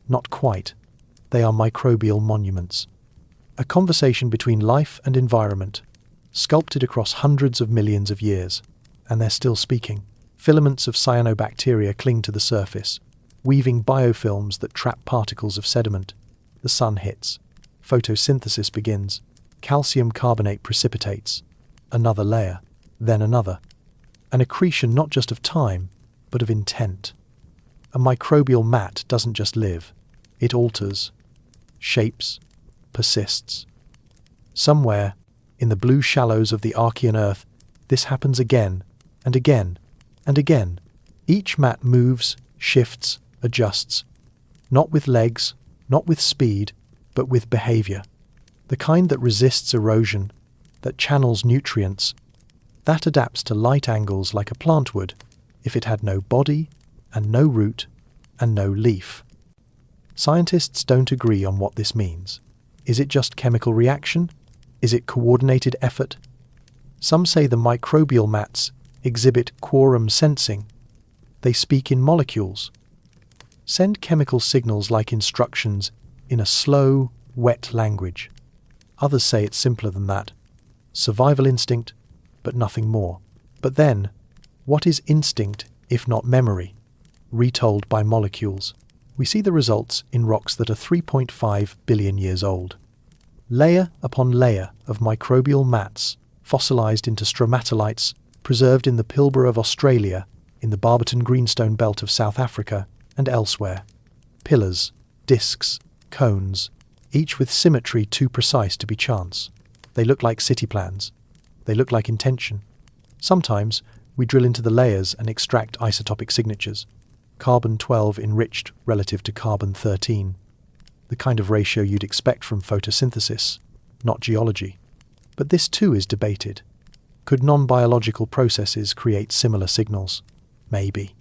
not quite. They are microbial monuments. A conversation between life and environment, sculpted across hundreds of millions of years, and they're still speaking. Filaments of cyanobacteria cling to the surface, weaving biofilms that trap particles of sediment. The sun hits. Photosynthesis begins. Calcium carbonate precipitates. Another layer, then another. An accretion not just of time, but of intent. A microbial mat doesn't just live. It alters, shapes, persists. Somewhere, in the blue shallows of the Archean Earth, this happens again, and again, and again. Each mat moves, shifts, adjusts. Not with legs, not with speed, but with behavior. The kind that resists erosion, that channels nutrients, that adapts to light angles like a plant would. if it had no body, and no root, and no leaf? Scientists don't agree on what this means. Is it just chemical reaction? Is it coordinated effort? Some say the microbial mats exhibit quorum sensing. They speak in molecules, send chemical signals like instructions in a slow, wet language. Others say it's simpler than that. Survival instinct, but nothing more. But then, what is instinct if not memory, retold by molecules? We see the results in rocks that are 3.5 billion years old. Layer upon layer of microbial mats, fossilized into stromatolites, preserved in the Pilbara of Australia, in the Barberton Greenstone Belt of South Africa, and elsewhere. Pillars, discs, cones, each with symmetry too precise to be chance. They look like city plans. They look like intention. Sometimes we drill into the layers and extract isotopic signatures. Carbon-12 enriched relative to carbon-13. The kind of ratio you'd expect from photosynthesis, not geology. But this too is debated. Could non-biological processes create similar signals? Maybe.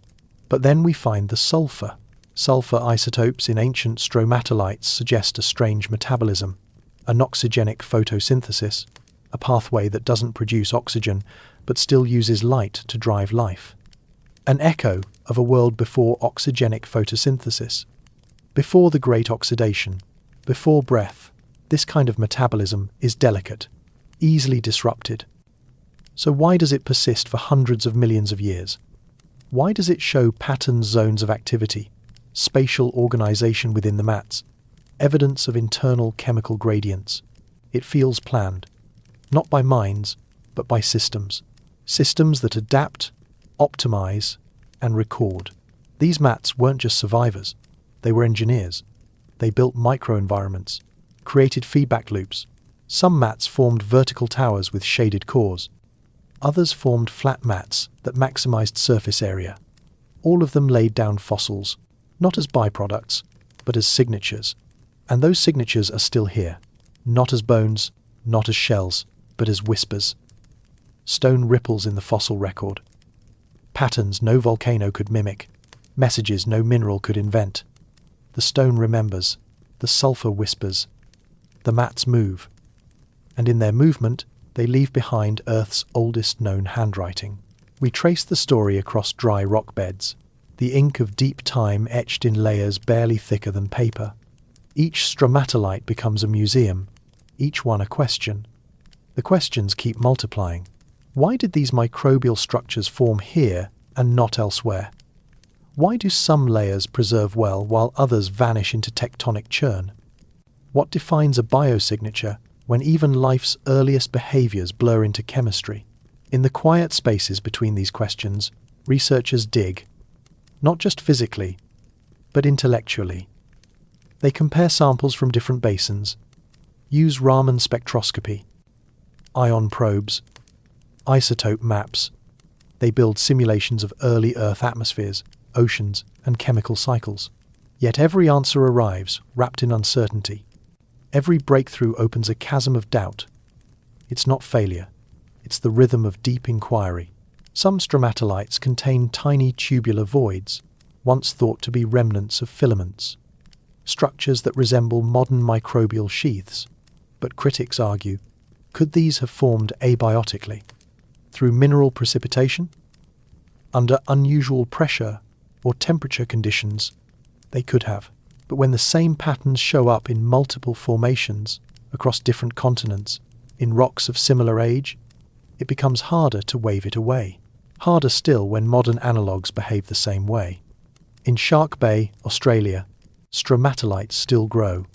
But then we find the sulfur. Sulfur isotopes in ancient stromatolites suggest a strange metabolism, anoxygenic photosynthesis, a pathway that doesn't produce oxygen but still uses light to drive life. An echo of a world before oxygenic photosynthesis, before the great oxidation, before breath. This kind of metabolism is delicate, easily disrupted. So why does it persist for hundreds of millions of years? Why does it show patterned zones of activity, spatial organization within the mats, evidence of internal chemical gradients? It feels planned, not by minds, but by systems. Systems that adapt, optimize, and record. These mats weren't just survivors, they were engineers. They built microenvironments, created feedback loops. Some mats formed vertical towers with shaded cores. Others formed flat mats that maximized surface area. All of them laid down fossils, not as byproducts, but as signatures. And those signatures are still here, not as bones, not as shells, but as whispers. Stone ripples in the fossil record. Patterns no volcano could mimic, messages no mineral could invent. The stone remembers, the sulfur whispers. The mats move, and in their movement, they leave behind Earth's oldest known handwriting. We trace the story across dry rock beds, the ink of deep time etched in layers barely thicker than paper. Each stromatolite becomes a museum, each one a question. The questions keep multiplying. Why did these microbial structures form here and not elsewhere? Why do some layers preserve well while others vanish into tectonic churn? What defines a biosignature when even life's earliest behaviors blur into chemistry? In the quiet spaces between these questions, researchers dig, not just physically, but intellectually. They compare samples from different basins, use Raman spectroscopy, ion probes, isotope maps. They build simulations of early Earth atmospheres, oceans, and chemical cycles. Yet every answer arrives wrapped in uncertainty. Every breakthrough opens a chasm of doubt. It's not failure. It's the rhythm of deep inquiry. Some stromatolites contain tiny tubular voids, once thought to be remnants of filaments, structures that resemble modern microbial sheaths. But critics argue, could these have formed abiotically? Through mineral precipitation? Under unusual pressure or temperature conditions? They could have. But when the same patterns show up in multiple formations across different continents, in rocks of similar age, it becomes harder to wave it away. Harder still when modern analogues behave the same way. In Shark Bay, Australia, stromatolites still grow.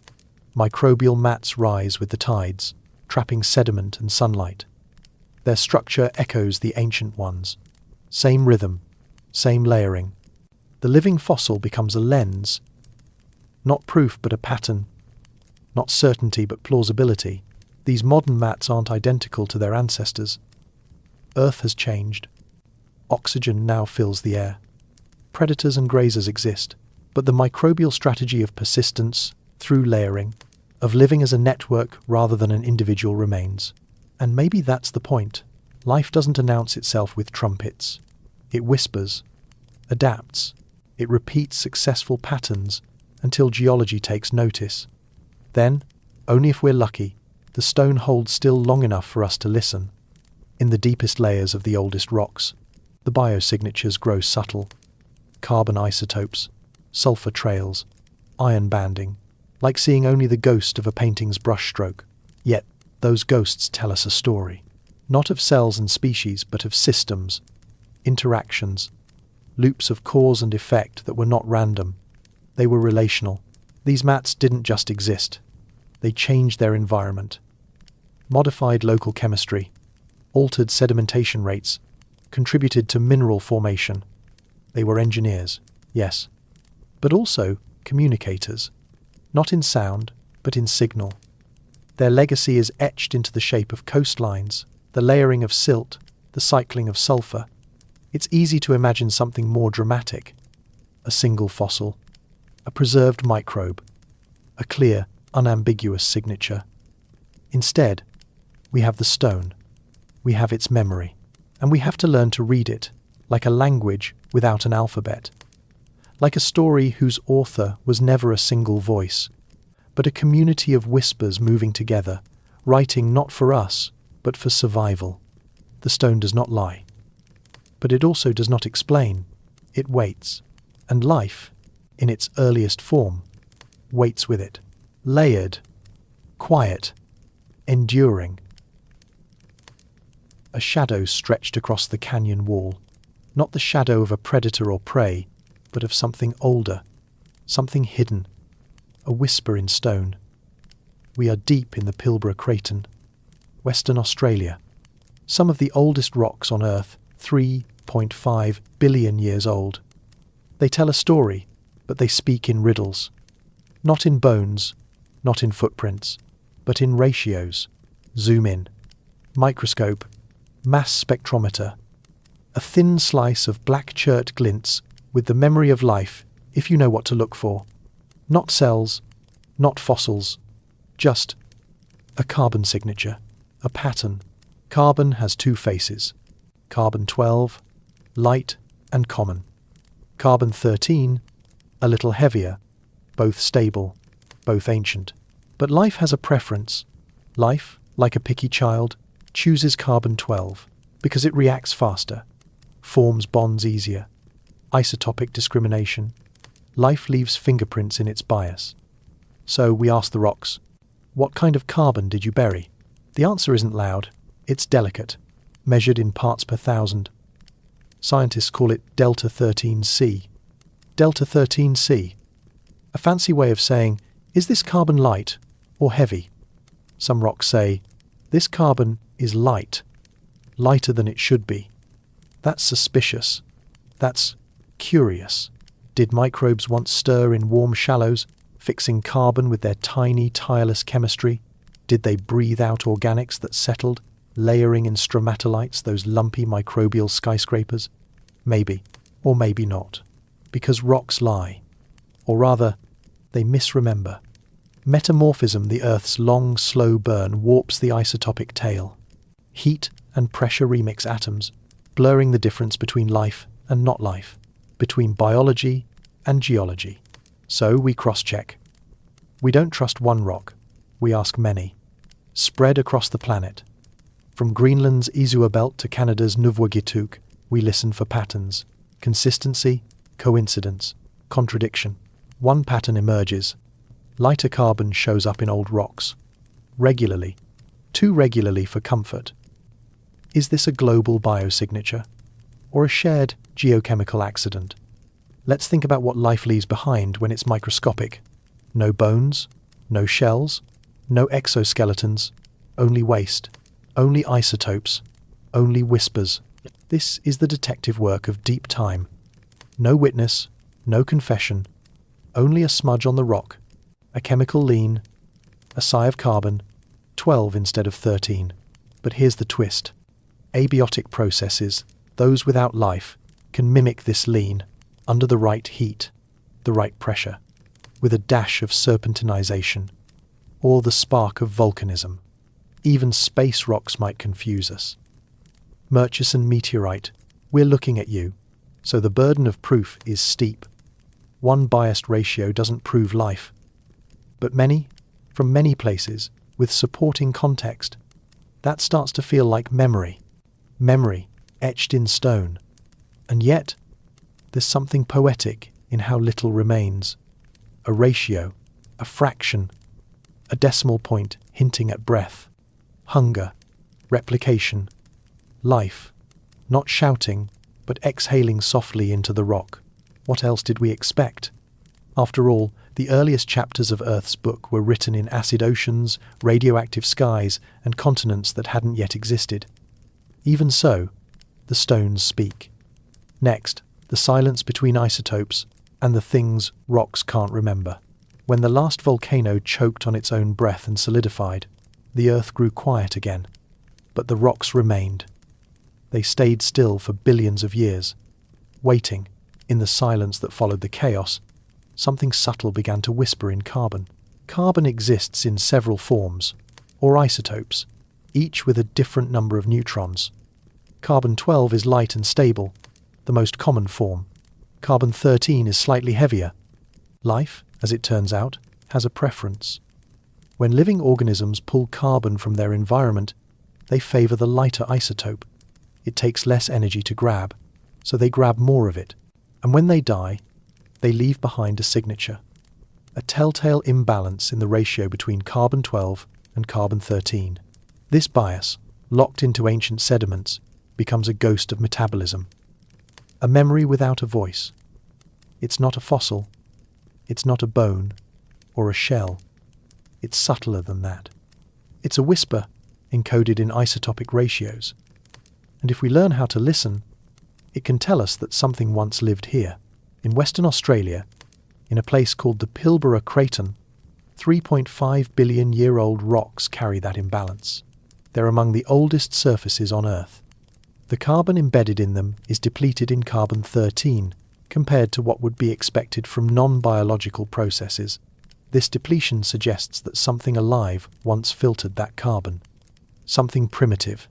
Microbial mats rise with the tides, trapping sediment and sunlight. Their structure echoes the ancient ones. Same rhythm, same layering. The living fossil becomes a lens, not proof but a pattern, not certainty but plausibility. These modern mats aren't identical to their ancestors. Earth has changed. Oxygen now fills the air. Predators and grazers exist, but the microbial strategy of persistence, through layering, of living as a network rather than an individual remains. And maybe that's the point. Life doesn't announce itself with trumpets. It whispers, adapts. It repeats successful patterns until geology takes notice. Then, only if we're lucky, the stone holds still long enough for us to listen. In the deepest layers of the oldest rocks, the biosignatures grow subtle. Carbon isotopes, sulfur trails, iron banding, like seeing only the ghost of a painting's brushstroke. Yet, those ghosts tell us a story, not of cells and species, but of systems, interactions, loops of cause and effect that were not random. They were relational. These mats didn't just exist. They changed their environment, modified local chemistry, altered sedimentation rates, contributed to mineral formation. They were engineers, yes, but also communicators, not in sound, but in signal. Their legacy is etched into the shape of coastlines, the layering of silt, the cycling of sulfur. It's easy to imagine something more dramatic: a single fossil, a preserved microbe, a clear, unambiguous signature. Instead, we have the stone, we have its memory, and we have to learn to read it, like a language without an alphabet, like a story whose author was never a single voice, but a community of whispers moving together, writing not for us, but for survival. The stone does not lie, but it also does not explain. It waits, and life, in its earliest form, waits with it, layered, quiet, enduring. A shadow stretched across the canyon wall, not the shadow of a predator or prey, but of something older, something hidden, a whisper in stone. We are deep in the Pilbara Craton, Western Australia, some of the oldest rocks on Earth, 3.5 billion years old. They tell a story, but they speak in riddles, not in bones, not in footprints, but in ratios. Zoom in, microscope, mass spectrometer, a thin slice of black chert glints with the memory of life, if you know what to look for. Not cells, not fossils, just a carbon signature, a pattern. Carbon has two faces: carbon-12, light and common; carbon-13, a little heavier, both stable, both ancient. But life has a preference. Life, like a picky child, chooses carbon-12 because it reacts faster, forms bonds easier. Isotopic discrimination. Life leaves fingerprints in its bias. So we ask the rocks, what kind of carbon did you bury? The answer isn't loud, it's delicate, measured in parts per thousand. Scientists call it Delta 13C. Delta 13C. A fancy way of saying, is this carbon light or heavy? Some rocks say, this carbon is light, lighter than it should be. That's suspicious. That's curious. Did microbes once stir in warm shallows, fixing carbon with their tiny, tireless chemistry? Did they breathe out organics that settled, layering in stromatolites, those lumpy microbial skyscrapers? Maybe, or maybe not, because rocks lie. Or rather, they misremember. Metamorphism, the Earth's long, slow burn, warps the isotopic tail. Heat and pressure remix atoms, blurring the difference between life and not life, between biology and geology. So we cross-check. We don't trust one rock, we ask many, spread across the planet. From Greenland's Isua Belt to Canada's Nuvvuagittuq, we listen for patterns, consistency, coincidence, contradiction. One pattern emerges. Lighter carbon shows up in old rocks. Regularly. Too regularly for comfort. Is this a global biosignature? Or a shared geochemical accident? Let's think about what life leaves behind when it's microscopic. No bones, no shells, no exoskeletons, only waste, only isotopes, only whispers. This is the detective work of deep time. No witness, no confession, only a smudge on the rock, a chemical lean, a sigh of carbon, 12 instead of 13. But here's the twist. Abiotic processes, those without life, can mimic this lean under the right heat, the right pressure, with a dash of serpentinization, or the spark of volcanism. Even space rocks might confuse us. Murchison meteorite, we're looking at you. So the burden of proof is steep. One biased ratio doesn't prove life, but many, from many places, with supporting context, that starts to feel like memory etched in stone. And yet, there's something poetic in how little remains. A ratio, a fraction, a decimal point hinting at breath, hunger, replication, life, not shouting, but exhaling softly into the rock. What else did we expect? After all, the earliest chapters of Earth's book were written in acid oceans, radioactive skies, and continents that hadn't yet existed. Even so, the stones speak. Next, the silence between isotopes and the things rocks can't remember. When the last volcano choked on its own breath and solidified, the Earth grew quiet again. But the rocks remained. They stayed still for billions of years. Waiting, in the silence that followed the chaos, something subtle began to whisper in carbon. Carbon exists in several forms, or isotopes, each with a different number of neutrons. Carbon-12 is light and stable, the most common form. Carbon-13 is slightly heavier. Life, as it turns out, has a preference. When living organisms pull carbon from their environment, they favor the lighter isotope. It takes less energy to grab, so they grab more of it. And when they die, they leave behind a signature, a telltale imbalance in the ratio between carbon-12 and carbon-13. This bias, locked into ancient sediments, becomes a ghost of metabolism, a memory without a voice. It's not a fossil, it's not a bone or a shell. It's subtler than that. It's a whisper encoded in isotopic ratios. And if we learn how to listen, it can tell us that something once lived here. In Western Australia, in a place called the Pilbara Craton, 3.5 billion year old rocks carry that imbalance. They're among the oldest surfaces on Earth. The carbon embedded in them is depleted in carbon-13, compared to what would be expected from non-biological processes. This depletion suggests that something alive once filtered that carbon. Something primitive.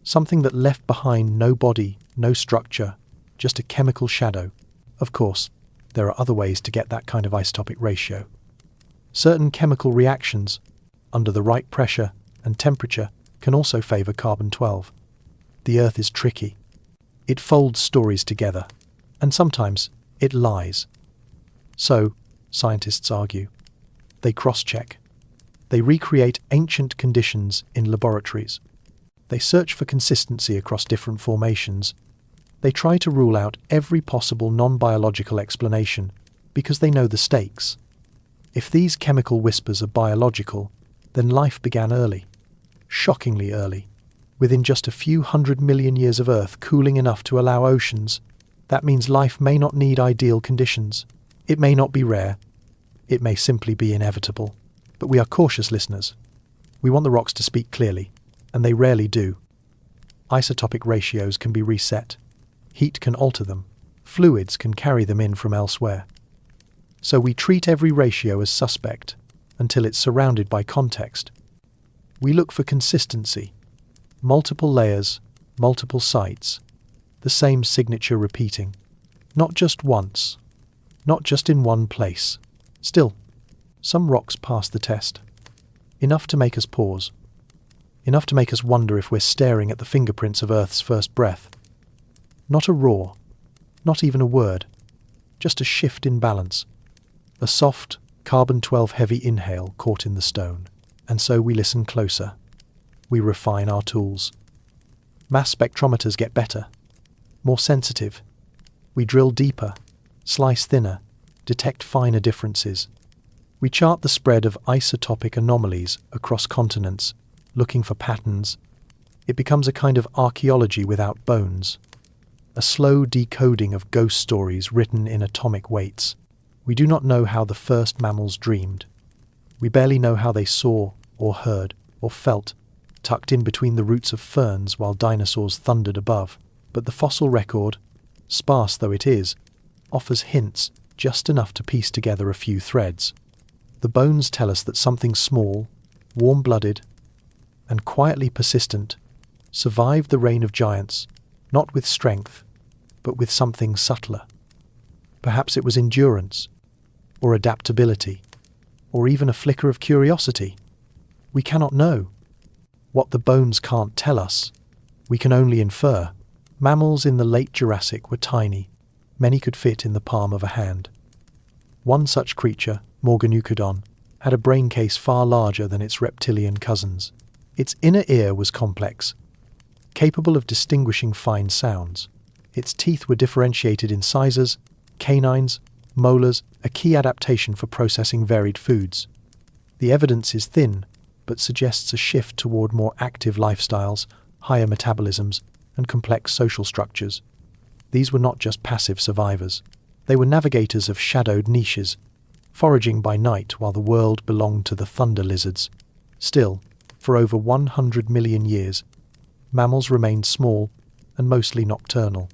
Something that left behind no body, no structure, just a chemical shadow. Of course, there are other ways to get that kind of isotopic ratio. Certain chemical reactions, under the right pressure and temperature, can also favor carbon-12. The Earth is tricky. It folds stories together, and sometimes it lies. So, scientists argue, they cross-check. They recreate ancient conditions in laboratories. They search for consistency across different formations. They try to rule out every possible non-biological explanation because they know the stakes. If these chemical whispers are biological, then life began early, shockingly early. Within just a few 100 million years of Earth cooling enough to allow oceans, that means life may not need ideal conditions. It may not be rare. It may simply be inevitable. But we are cautious listeners. We want the rocks to speak clearly, and they rarely do. Isotopic ratios can be reset. Heat can alter them. Fluids can carry them in from elsewhere. So we treat every ratio as suspect until it's surrounded by context. We look for consistency. Multiple layers, multiple sites, the same signature repeating. Not just once, not just in one place. Still, some rocks pass the test. Enough to make us pause. Enough to make us wonder if we're staring at the fingerprints of Earth's first breath. Not a roar, not even a word, just a shift in balance. A soft, carbon-12 heavy inhale caught in the stone. And so we listen closer. We refine our tools. Mass spectrometers get better, more sensitive. We drill deeper, slice thinner, detect finer differences. We chart the spread of isotopic anomalies across continents, looking for patterns. It becomes a kind of archaeology without bones, a slow decoding of ghost stories written in atomic weights. We do not know how the first mammals dreamed. We barely know how they saw or heard or felt, tucked in between the roots of ferns while dinosaurs thundered above. But the fossil record, sparse though it is, offers hints, just enough to piece together a few threads. The bones tell us that something small, warm-blooded, and quietly persistent survived the reign of giants, not with strength, but with something subtler. Perhaps it was endurance, or adaptability, or even a flicker of curiosity. We cannot know. What the bones can't tell us, we can only infer. Mammals in the late Jurassic were tiny. Many could fit in the palm of a hand. One such creature, Morganucodon, had a brain case far larger than its reptilian cousins. Its inner ear was complex, capable of distinguishing fine sounds. Its teeth were differentiated in incisors, canines, molars, a key adaptation for processing varied foods. The evidence is thin, but suggests a shift toward more active lifestyles, higher metabolisms, and complex social structures. These were not just passive survivors. They were navigators of shadowed niches, foraging by night while the world belonged to the thunder lizards. Still, for over 100 million years, mammals remained small and mostly nocturnal.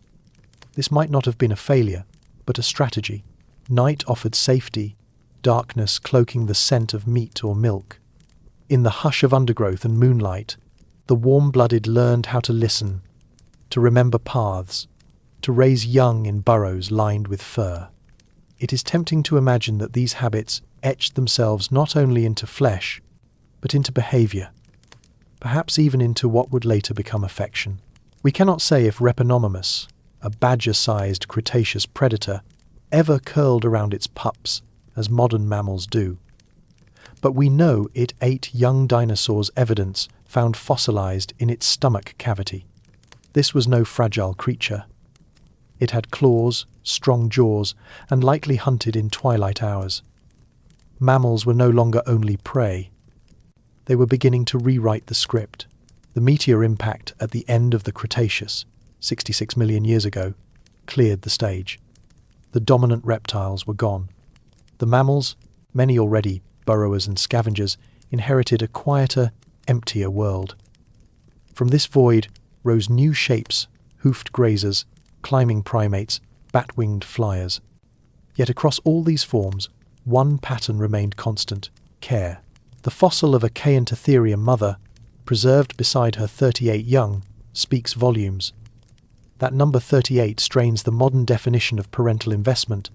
This might not have been a failure, but a strategy. Night offered safety, darkness cloaking the scent of meat or milk. In the hush of undergrowth and moonlight, the warm-blooded learned how to listen, to remember paths, to raise young in burrows lined with fur. It is tempting to imagine that these habits etched themselves not only into flesh, but into behavior, perhaps even into what would later become affection. We cannot say if Reponomamus, a badger-sized Cretaceous predator, ever curled around its pups as modern mammals do. But we know it ate young dinosaurs' evidence found fossilized in its stomach cavity. This was no fragile creature. It had claws, strong jaws, and likely hunted in twilight hours. Mammals were no longer only prey. They were beginning to rewrite the script. The meteor impact at the end of the Cretaceous, 66 million years ago, cleared the stage. The dominant reptiles were gone. The mammals, many already burrowers and scavengers, inherited a quieter, emptier world. From this void rose new shapes, hoofed grazers, climbing primates, bat-winged flyers. Yet across all these forms, one pattern remained constant: care. The fossil of a Caeantotherium mother, preserved beside her 38 young, speaks volumes. That number 38 strains the modern definition of parental investment,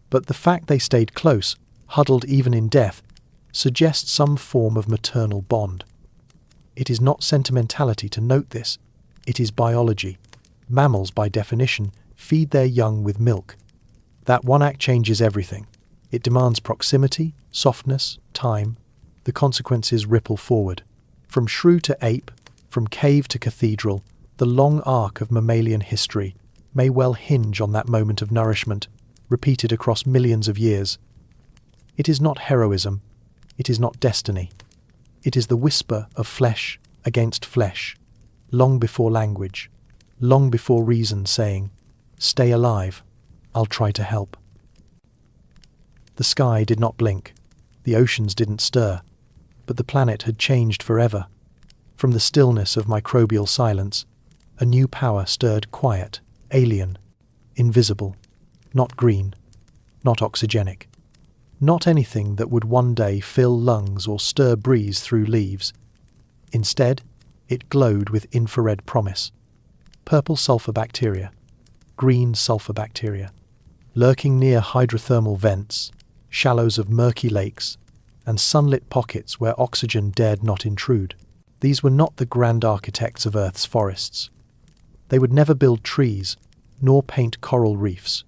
but the fact they stayed close, huddled even in death, suggests some form of maternal bond. It is not sentimentality to note this, it is biology. Mammals, by definition, feed their young with milk. That one act changes everything. It demands proximity, softness, time. The consequences ripple forward. From shrew to ape, from cave to cathedral, the long arc of mammalian history may well hinge on that moment of nourishment, repeated across millions of years. It is not heroism. It is not destiny. It is the whisper of flesh against flesh, long before language, long before reason saying, "Stay alive, I'll try to help." The sky did not blink, the oceans didn't stir, but the planet had changed forever. From the stillness of microbial silence, a new power stirred, quiet, alien, invisible, not green, not oxygenic, not anything that would one day fill lungs or stir breeze through leaves. Instead, it glowed with infrared promise. Purple sulfur bacteria, green sulfur bacteria, lurking near hydrothermal vents, shallows of murky lakes, and sunlit pockets where oxygen dared not intrude. These were not the grand architects of Earth's forests. They would never build trees, nor paint coral reefs.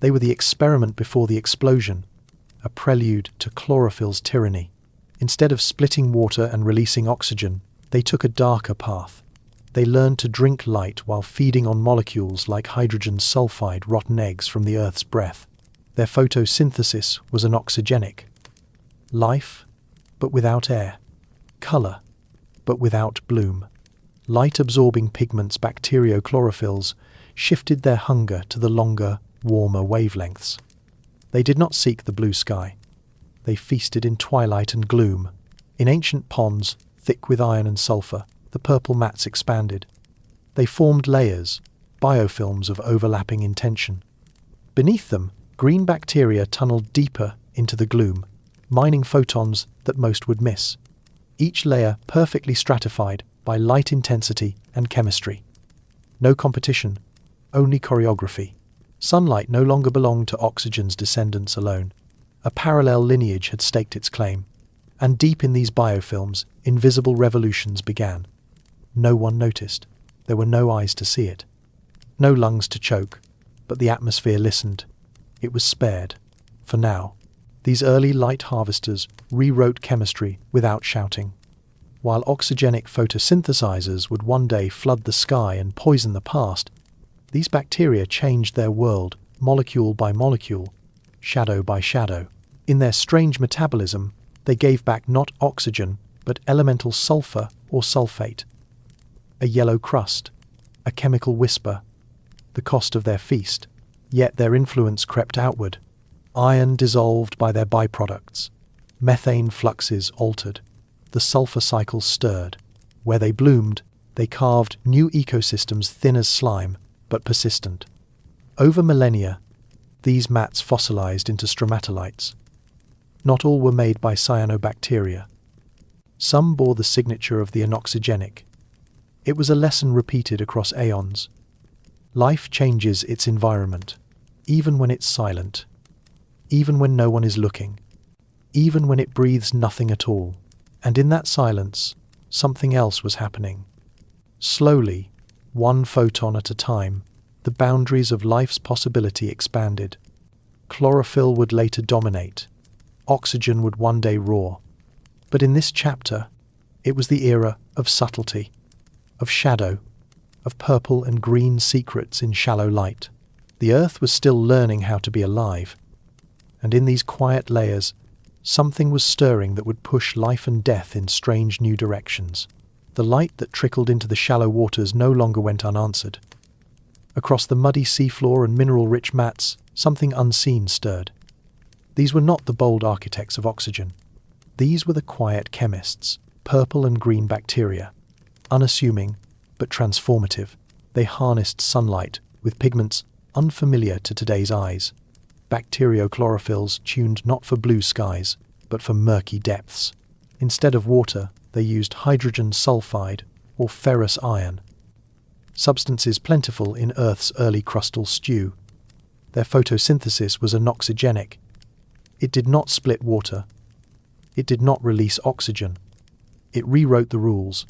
They were the experiment before the explosion, a prelude to chlorophyll's tyranny. Instead of splitting water and releasing oxygen, they took a darker path. They learned to drink light while feeding on molecules like hydrogen sulfide, rotten eggs from the Earth's breath. Their photosynthesis was anoxygenic. Life, but without air. Colour, but without bloom. Light-absorbing pigments, bacteriochlorophylls, shifted their hunger to the longer, warmer wavelengths. They did not seek the blue sky. They feasted in twilight and gloom. In ancient ponds, thick with iron and sulfur, the purple mats expanded. They formed layers, biofilms of overlapping intention. Beneath them, green bacteria tunneled deeper into the gloom, mining photons that most would miss. Each layer perfectly stratified by light intensity and chemistry. No competition, only choreography. Sunlight no longer belonged to oxygen's descendants alone. A parallel lineage had staked its claim, and deep in these biofilms, invisible revolutions began. No one noticed. There were no eyes to see it. No lungs to choke, but the atmosphere listened. It was spared. For now, these early light harvesters rewrote chemistry without shouting. While oxygenic photosynthesizers would one day flood the sky and poison the past, these bacteria changed their world, molecule by molecule, shadow by shadow. In their strange metabolism, they gave back not oxygen, but elemental sulfur or sulfate. A yellow crust, a chemical whisper, the cost of their feast. Yet their influence crept outward. Iron dissolved by their byproducts. Methane fluxes altered. The sulfur cycle stirred. Where they bloomed, they carved new ecosystems thin as slime, but persistent. Over millennia, these mats fossilized into stromatolites. Not all were made by cyanobacteria. Some bore the signature of the anoxygenic. It was a lesson repeated across aeons. Life changes its environment, even when it's silent, even when no one is looking, even when it breathes nothing at all. And in that silence, something else was happening. Slowly, one photon at a time, the boundaries of life's possibility expanded. Chlorophyll would later dominate. Oxygen would one day roar. But in this chapter, it was the era of subtlety, of shadow, of purple and green secrets in shallow light. The Earth was still learning how to be alive. And in these quiet layers, something was stirring that would push life and death in strange new directions. The light that trickled into the shallow waters no longer went unanswered. Across the muddy seafloor and mineral-rich mats, something unseen stirred. These were not the bold architects of oxygen. These were the quiet chemists, purple and green bacteria. Unassuming, but transformative, they harnessed sunlight with pigments unfamiliar to today's eyes. Bacteriochlorophylls tuned not for blue skies, but for murky depths. Instead of water, they used hydrogen sulfide or ferrous iron, substances plentiful in Earth's early crustal stew. Their photosynthesis was anoxygenic. It did not split water. It did not release oxygen. It rewrote the rules.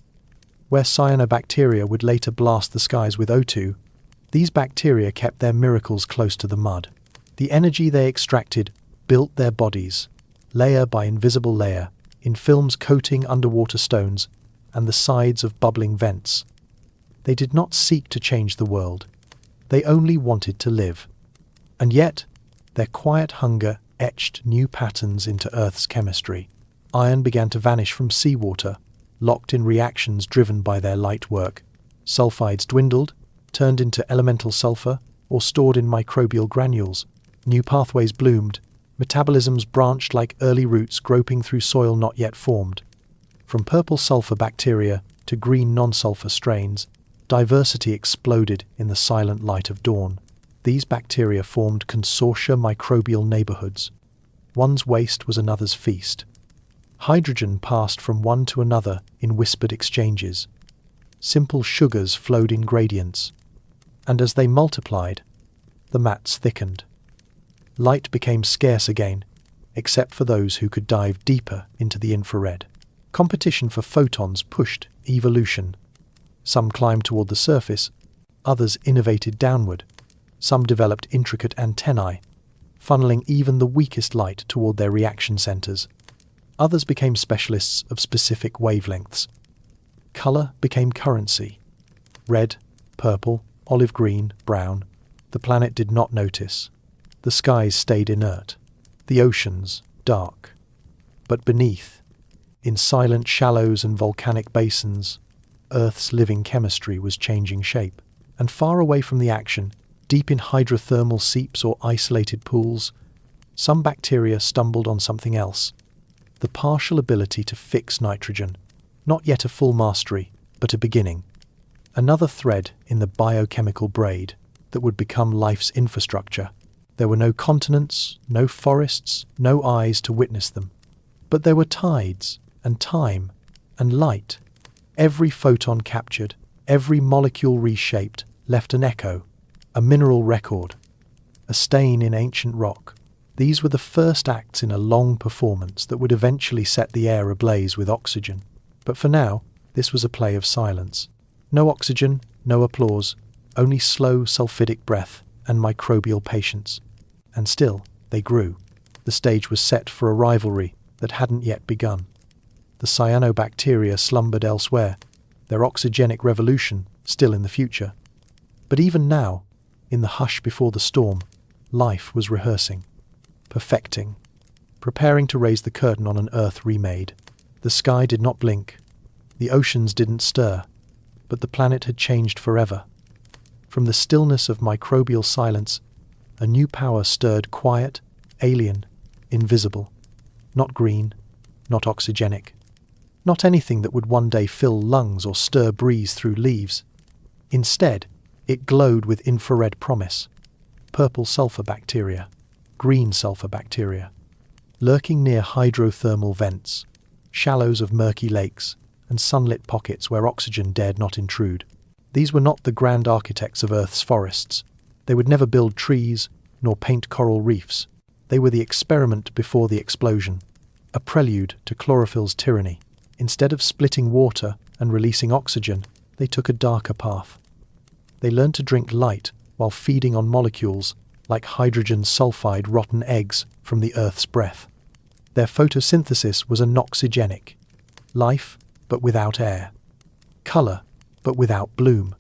Where cyanobacteria would later blast the skies with O2, these bacteria kept their miracles close to the mud. The energy they extracted built their bodies, layer by invisible layer, in films coating underwater stones and the sides of bubbling vents. They did not seek to change the world. They only wanted to live. And yet, their quiet hunger etched new patterns into Earth's chemistry. Iron began to vanish from seawater, locked in reactions driven by their light work. Sulfides dwindled, turned into elemental sulfur, or stored in microbial granules. New pathways bloomed. Metabolisms branched like early roots groping through soil not yet formed. From purple sulfur bacteria to green non-sulfur strains, diversity exploded in the silent light of dawn. These bacteria formed consortia microbial neighborhoods. One's waste was another's feast. Hydrogen passed from one to another in whispered exchanges. Simple sugars flowed in gradients. And as they multiplied, the mats thickened. Light became scarce again, except for those who could dive deeper into the infrared. Competition for photons pushed evolution. Some climbed toward the surface, others innovated downward. Some developed intricate antennae, funneling even the weakest light toward their reaction centers. Others became specialists of specific wavelengths. Color became currency. Red, purple, olive green, brown. The planet did not notice. The skies stayed inert. The oceans, dark. But beneath, in silent shallows and volcanic basins, Earth's living chemistry was changing shape. And far away from the action, deep in hydrothermal seeps or isolated pools, some bacteria stumbled on something else. The partial ability to fix nitrogen. Not yet a full mastery, but a beginning. Another thread in the biochemical braid that would become life's infrastructure. There were no continents, no forests, no eyes to witness them. But there were tides, and time, and light. Every photon captured, every molecule reshaped, left an echo. a mineral record, a stain in ancient rock. These were the first acts in a long performance that would eventually set the air ablaze with oxygen. But for now, this was a play of silence. No oxygen, no applause, only slow sulfidic breath and microbial patience. And still, they grew. The stage was set for a rivalry that hadn't yet begun. The cyanobacteria slumbered elsewhere, their oxygenic revolution still in the future. But even now, in the hush before the storm, life was rehearsing, perfecting, preparing to raise the curtain on an Earth remade. The sky did not blink, the oceans didn't stir, but the planet had changed forever. From the stillness of microbial silence, a new power stirred, quiet, alien, invisible. Not green, not oxygenic, not anything that would one day fill lungs or stir breeze through leaves. Instead, it glowed with infrared promise. Purple sulfur bacteria, green sulfur bacteria, lurking near hydrothermal vents, shallows of murky lakes, and sunlit pockets where oxygen dared not intrude. These were not the grand architects of Earth's forests. They would never build trees, nor paint coral reefs. They were the experiment before the explosion, a prelude to chlorophyll's tyranny. Instead of splitting water and releasing oxygen, they took a darker path. They learned to drink light while feeding on molecules like hydrogen sulfide rotten eggs from the Earth's breath. Their photosynthesis was anoxygenic. Life, but without air. Color, but without bloom.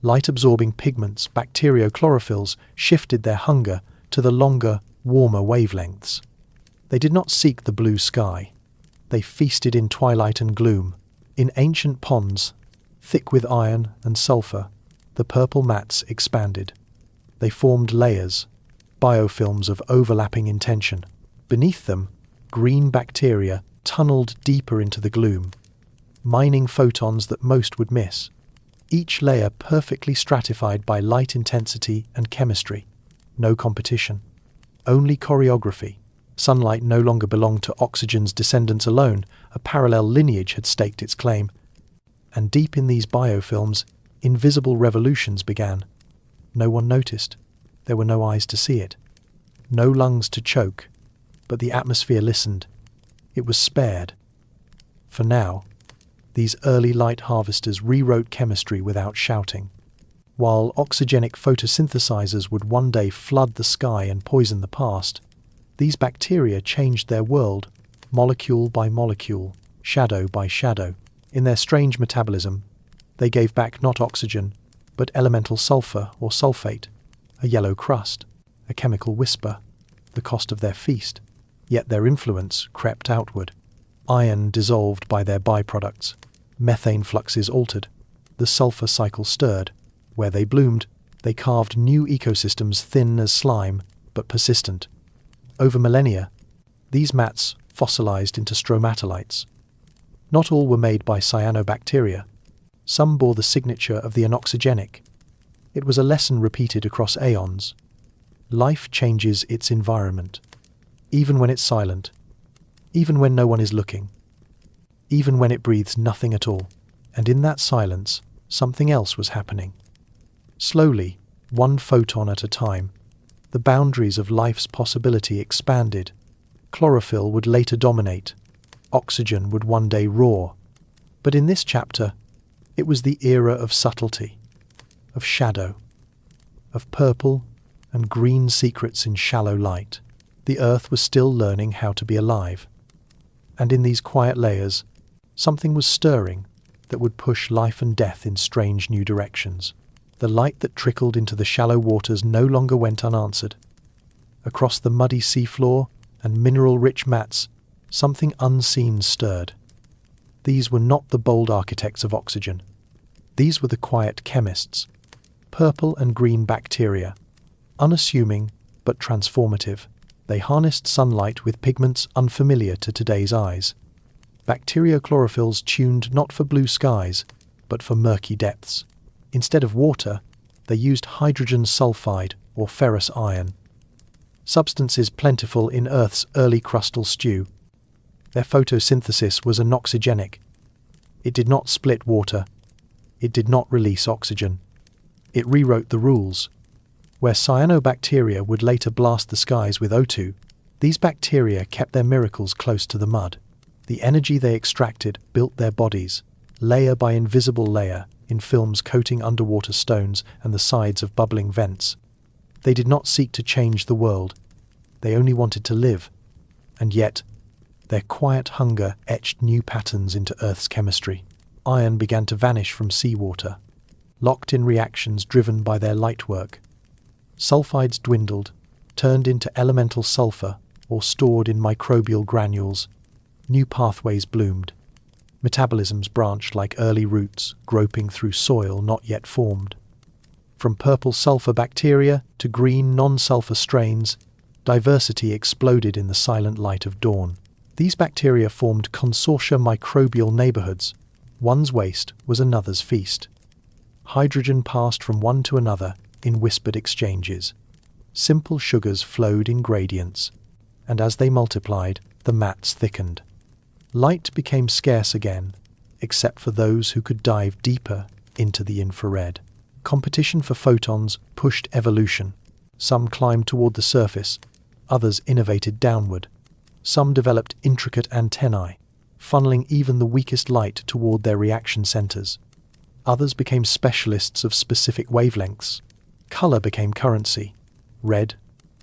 Light-absorbing pigments, bacteriochlorophylls, shifted their hunger to the longer, warmer wavelengths. They did not seek the blue sky. They feasted in twilight and gloom. In ancient ponds, thick with iron and sulfur, the purple mats expanded. They formed layers, biofilms of overlapping intention. Beneath them, green bacteria tunneled deeper into the gloom, mining photons that most would miss. Each layer perfectly stratified by light intensity and chemistry. No competition. Only choreography. Sunlight no longer belonged to oxygen's descendants alone. A parallel lineage had staked its claim. And deep in these biofilms, invisible revolutions began. No one noticed. There were no eyes to see it. No lungs to choke. But the atmosphere listened. It was spared. For now, these early light harvesters rewrote chemistry without shouting. While oxygenic photosynthesizers would one day flood the sky and poison the past, these bacteria changed their world, molecule by molecule, shadow by shadow. In their strange metabolism, they gave back not oxygen, but elemental sulfur or sulfate, a yellow crust, a chemical whisper, the cost of their feast. Yet their influence crept outward. Iron dissolved by their byproducts. Methane fluxes altered. The sulfur cycle stirred. Where they bloomed, they carved new ecosystems thin as slime, but persistent. Over millennia, these mats fossilized into stromatolites. Not all were made by cyanobacteria. Some bore the signature of the anoxygenic. It was a lesson repeated across aeons. Life changes its environment, even when it's silent, even when no one is looking, even when it breathes nothing at all. And in that silence, something else was happening. Slowly, one photon at a time, the boundaries of life's possibility expanded. Chlorophyll would later dominate. Oxygen would one day roar. But in this chapter, it was the era of subtlety, of shadow, of purple and green secrets in shallow light. The Earth was still learning how to be alive. And in these quiet layers, something was stirring that would push life and death in strange new directions. The light that trickled into the shallow waters no longer went unanswered. Across the muddy seafloor and mineral-rich mats, something unseen stirred. These were not the bold architects of oxygen. These were the quiet chemists, purple and green bacteria, unassuming but transformative. They harnessed sunlight with pigments unfamiliar to today's eyes. Bacteriochlorophylls tuned not for blue skies, but for murky depths. Instead of water, they used hydrogen sulfide or ferrous iron, substances plentiful in Earth's early crustal stew. Their photosynthesis was anoxygenic. It did not split water. It did not release oxygen. It rewrote the rules. Where cyanobacteria would later blast the skies with O2, these bacteria kept their miracles close to the mud. The energy they extracted built their bodies, layer by invisible layer, in films coating underwater stones and the sides of bubbling vents. They did not seek to change the world. They only wanted to live. And yet, their quiet hunger etched new patterns into Earth's chemistry. Iron began to vanish from seawater, locked in reactions driven by their light work. Sulfides dwindled, turned into elemental sulfur, or stored in microbial granules. New pathways bloomed. Metabolisms branched like early roots, groping through soil not yet formed. From purple sulfur bacteria to green non-sulfur strains, diversity exploded in the silent light of dawn. These bacteria formed consortia microbial neighborhoods. One's waste was another's feast. Hydrogen passed from one to another in whispered exchanges. Simple sugars flowed in gradients, and as they multiplied, the mats thickened. Light became scarce again, except for those who could dive deeper into the infrared. Competition for photons pushed evolution. Some climbed toward the surface, others innovated downward. Some developed intricate antennae, funneling even the weakest light toward their reaction centers. Others became specialists of specific wavelengths. Color became currency. Red,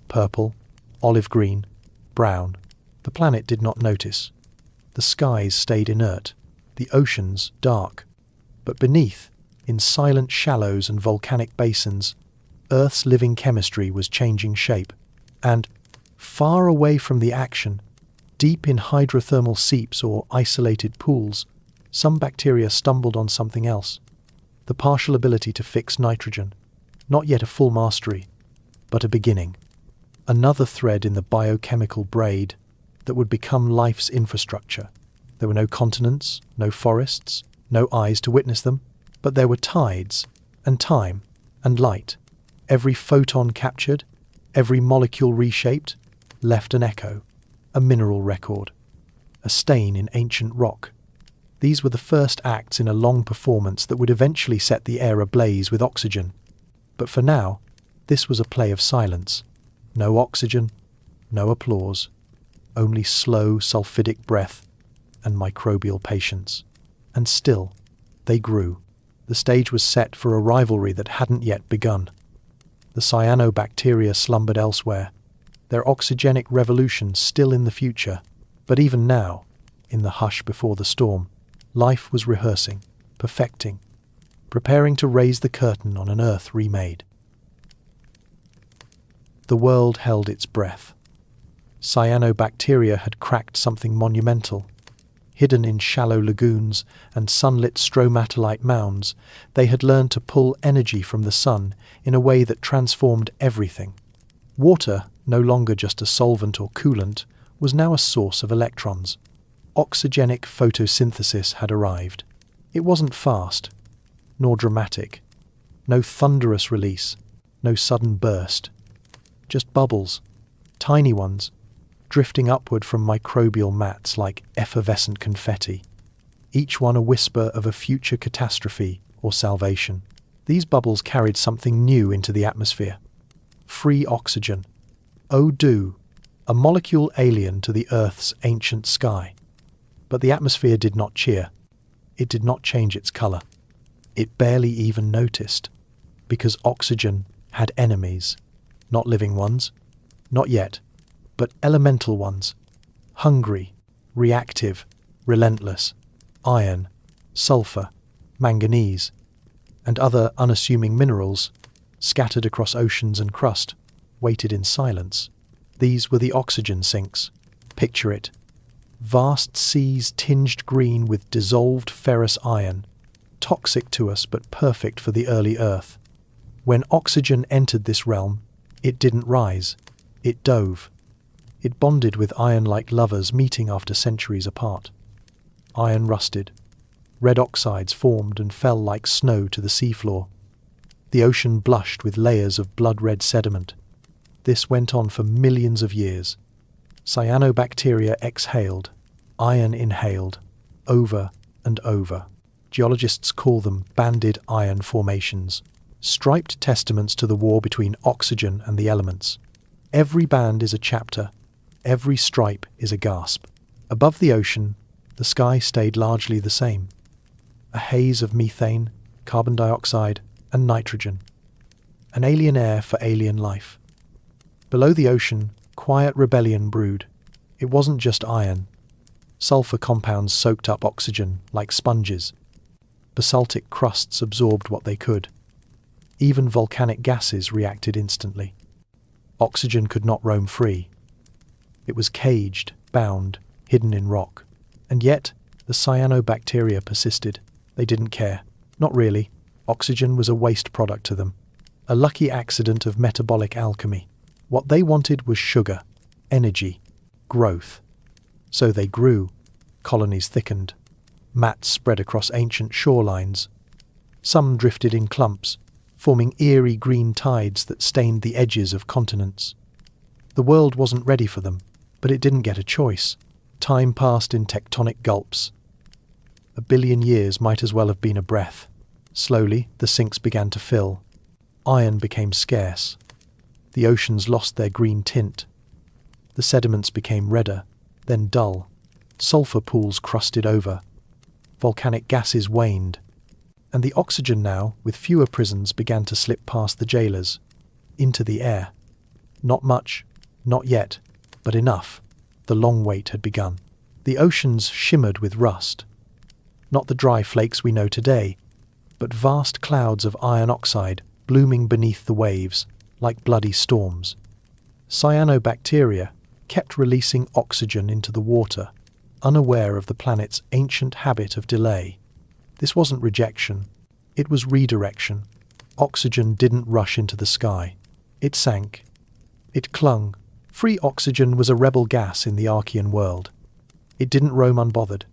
purple, olive green, brown. The planet did not notice. The skies stayed inert, the oceans dark. But beneath, in silent shallows and volcanic basins, Earth's living chemistry was changing shape. And, far away from the action, deep in hydrothermal seeps or isolated pools, some bacteria stumbled on something else. The partial ability to fix nitrogen. Not yet a full mastery, but a beginning. Another thread in the biochemical braid that would become life's infrastructure. There were no continents, no forests, no eyes to witness them, but there were tides, and time, and light. Every photon captured, every molecule reshaped, left an echo, a mineral record, a stain in ancient rock. These were the first acts in a long performance that would eventually set the air ablaze with oxygen. But for now, this was a play of silence. No oxygen, no applause, only slow sulfidic breath and microbial patience. And still, they grew. The stage was set for a rivalry that hadn't yet begun. The cyanobacteria slumbered elsewhere, their oxygenic revolution still in the future. But even now, in the hush before the storm, life was rehearsing, perfecting, preparing to raise the curtain on an Earth remade. The world held its breath. Cyanobacteria had cracked something monumental. Hidden in shallow lagoons and sunlit stromatolite mounds, they had learned to pull energy from the sun in a way that transformed everything. Water, no longer just a solvent or coolant, was now a source of electrons. Oxygenic photosynthesis had arrived. It wasn't fast, nor dramatic. No thunderous release, no sudden burst. Just bubbles, tiny ones, drifting upward from microbial mats like effervescent confetti, each one a whisper of a future catastrophe or salvation. These bubbles carried something new into the atmosphere. Free oxygen. O2, a molecule alien to the Earth's ancient sky. But the atmosphere did not cheer. It did not change its color. It barely even noticed, because oxygen had enemies. Not living ones, not yet, but elemental ones. Hungry, reactive, relentless. Iron, sulfur, manganese, and other unassuming minerals, scattered across oceans and crust, waited in silence. These were the oxygen sinks. Picture it. Vast seas tinged green with dissolved ferrous iron, toxic to us but perfect for the early Earth. When oxygen entered this realm, it didn't rise, it dove. It bonded with iron like lovers meeting after centuries apart. Iron rusted. Red oxides formed and fell like snow to the seafloor. The ocean blushed with layers of blood-red sediment. This went on for millions of years. Cyanobacteria exhaled, iron inhaled, over and over. Geologists call them banded iron formations. striped testaments to the war between oxygen and the elements. Every band is a chapter, every stripe is a gasp. Above the ocean, the sky stayed largely the same. A haze of methane, carbon dioxide, and nitrogen. An alien air for alien life. Below the ocean, quiet rebellion brewed. It wasn't just iron. Sulfur compounds soaked up oxygen like sponges. Basaltic crusts absorbed what they could. Even volcanic gases reacted instantly. Oxygen could not roam free. It was caged, bound, hidden in rock. And yet, the cyanobacteria persisted. They didn't care. Not really. Oxygen was a waste product to them. A lucky accident of metabolic alchemy. What they wanted was sugar, energy, growth. So they grew. Colonies thickened. Mats spread across ancient shorelines. Some drifted in clumps, forming eerie green tides that stained the edges of continents. The world wasn't ready for them, but it didn't get a choice. Time passed in tectonic gulps. 1 billion years might as well have been a breath. Slowly, the sinks began to fill. Iron became scarce. The oceans lost their green tint. The sediments became redder, then dull. Sulfur pools crusted over. Volcanic gases waned. And the oxygen now, with fewer prisons, began to slip past the jailers, into the air. Not much, not yet, but enough. The long wait had begun. The oceans shimmered with rust. Not the dry flakes we know today, but vast clouds of iron oxide blooming beneath the waves, like bloody storms. Cyanobacteria kept releasing oxygen into the water, unaware of the planet's ancient habit of delay. This wasn't rejection, it was redirection. Oxygen didn't rush into the sky. It sank. It clung. Free oxygen was a rebel gas in the Archean world. It didn't roam unbothered.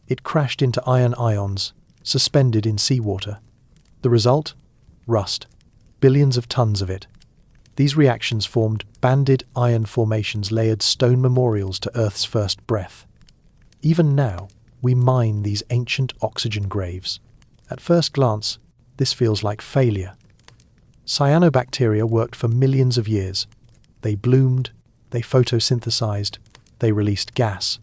It crashed into iron ions, suspended in seawater. The result? Rust. Billions of tons of it. These reactions formed banded iron formations, layered stone memorials to Earth's first breath. Even now, we mine these ancient oxygen graves. At first glance, this feels like failure. Cyanobacteria worked for millions of years. They bloomed, they photosynthesized, they released gas.